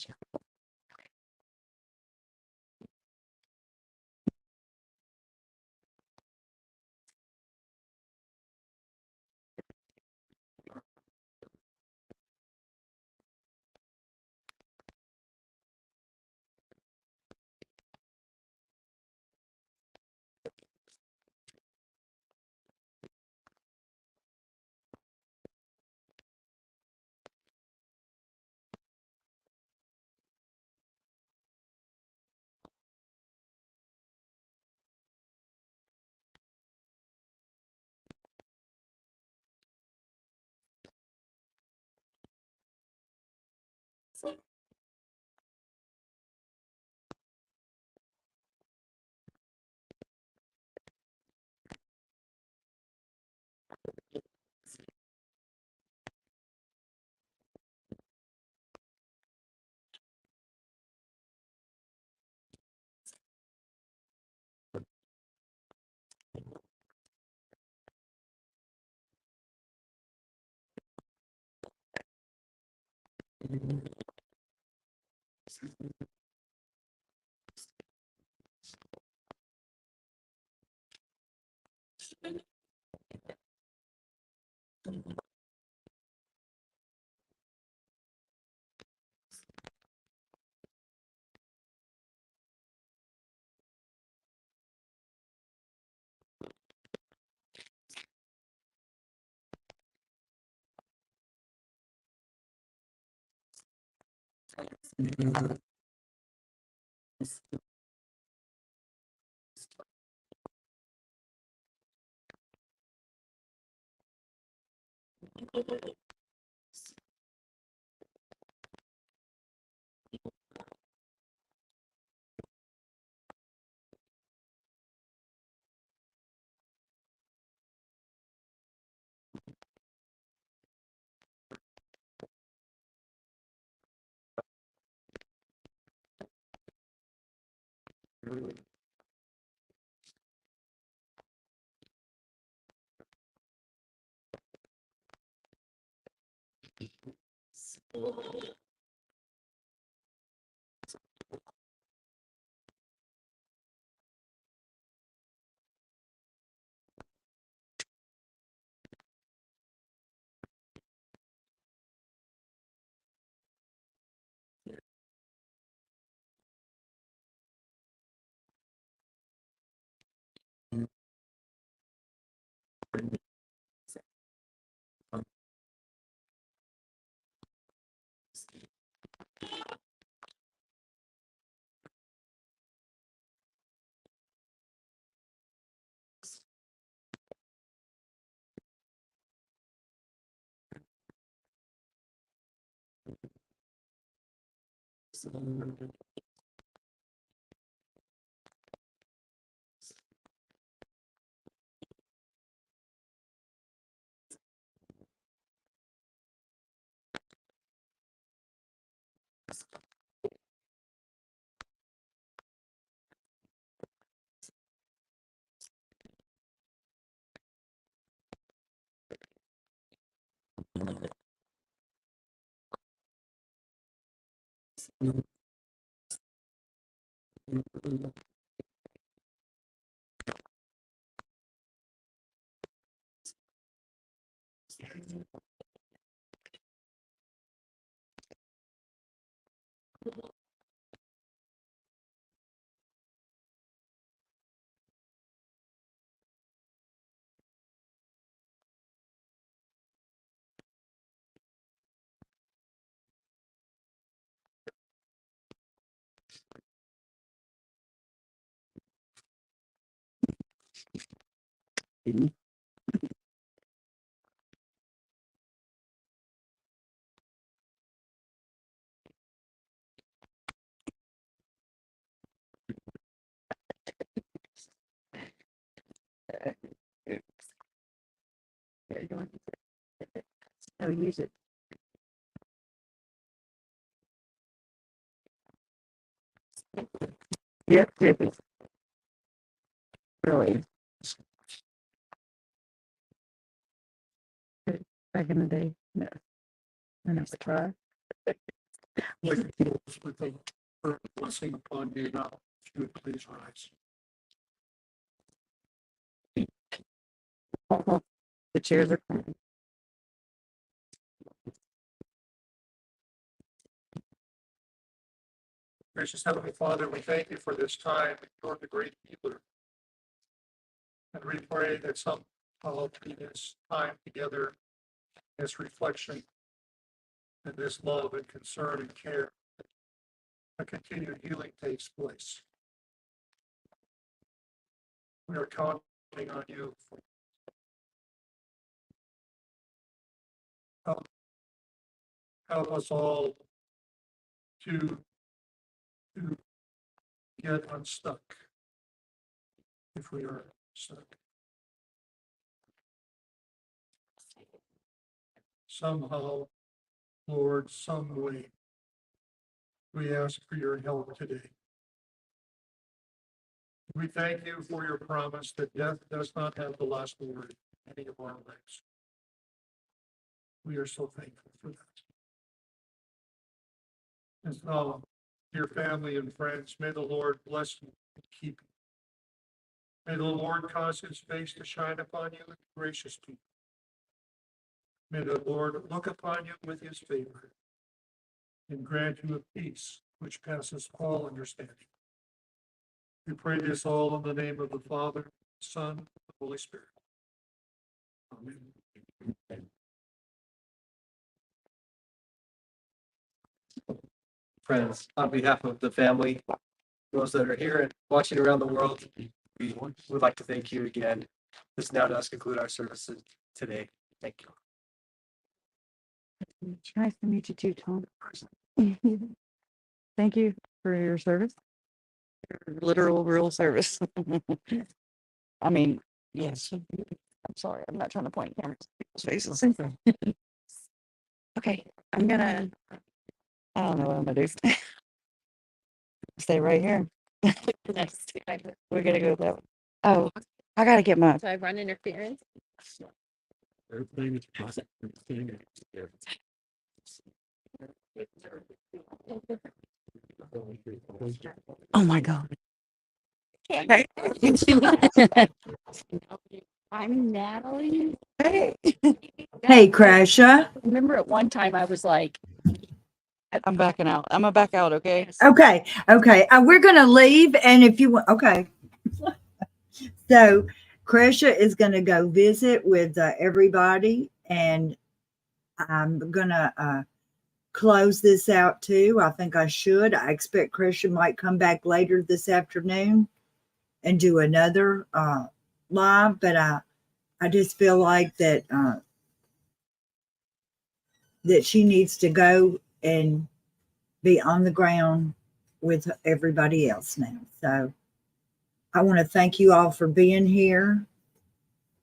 Oh, use it. Yep, it's really back in the day. No, I never try. Like to close with a blessing upon you now. If you would please rise. The chairs are fine. Gracious Heavenly Father, we thank you for this time. You're the great healer. And we pray that somehow through this time together, this reflection, and this love and concern and care, a continued healing takes place. We are counting on you. Help us all to get unstuck if we are stuck. Somehow, Lord, some way, we ask for your help today. We thank you for your promise that death does not have the last word in any of our lives. We are so thankful for that. And now, dear family and friends, may the Lord bless you and keep you. May the Lord cause his face to shine upon you and be gracious to you. May the Lord look upon you with his favor and grant you a peace which passes all understanding. We pray this all in the name of the Father, Son, and the Holy Spirit. Amen. Friends, on behalf of the family, those that are here and watching around the world, we would like to thank you again. This now does conclude our services today. Thank you. It's nice to meet you too, Tom. Thank you for your service. Your literal, real service. I mean, yes. I'm sorry. I'm not trying to point cameras at people's faces. Okay. I don't know what I'm gonna do. Stay right here. We're gonna go that way. Oh, I gotta get my. So I run interference. Everything is positive. Oh my God. Okay. Hey. I'm Natalie. Hey. Hey, Kresha. Remember at one time I was like, I'm backing out. I'm gonna back out, okay? Okay. We're going to leave. And if you want, okay. So, Kresha is going to go visit with everybody. And I'm going to close this out too. I think I should. I expect Kresha might come back later this afternoon and do another live. But I just feel like that that she needs to go and be on the ground with everybody else now. So I want to thank you all for being here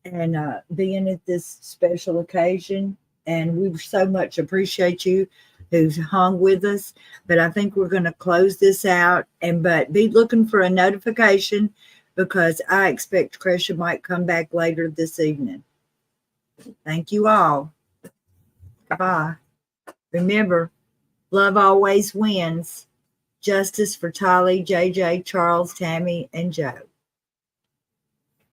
and being at this special occasion. And we so much appreciate you who's hung with us. But I think we're going to close this out, but be looking for a notification, because I expect Kresha might come back later this evening. Thank you all. Bye. Remember, love always wins. Justice for Tylee, JJ, Charles, Tammy, and Joe.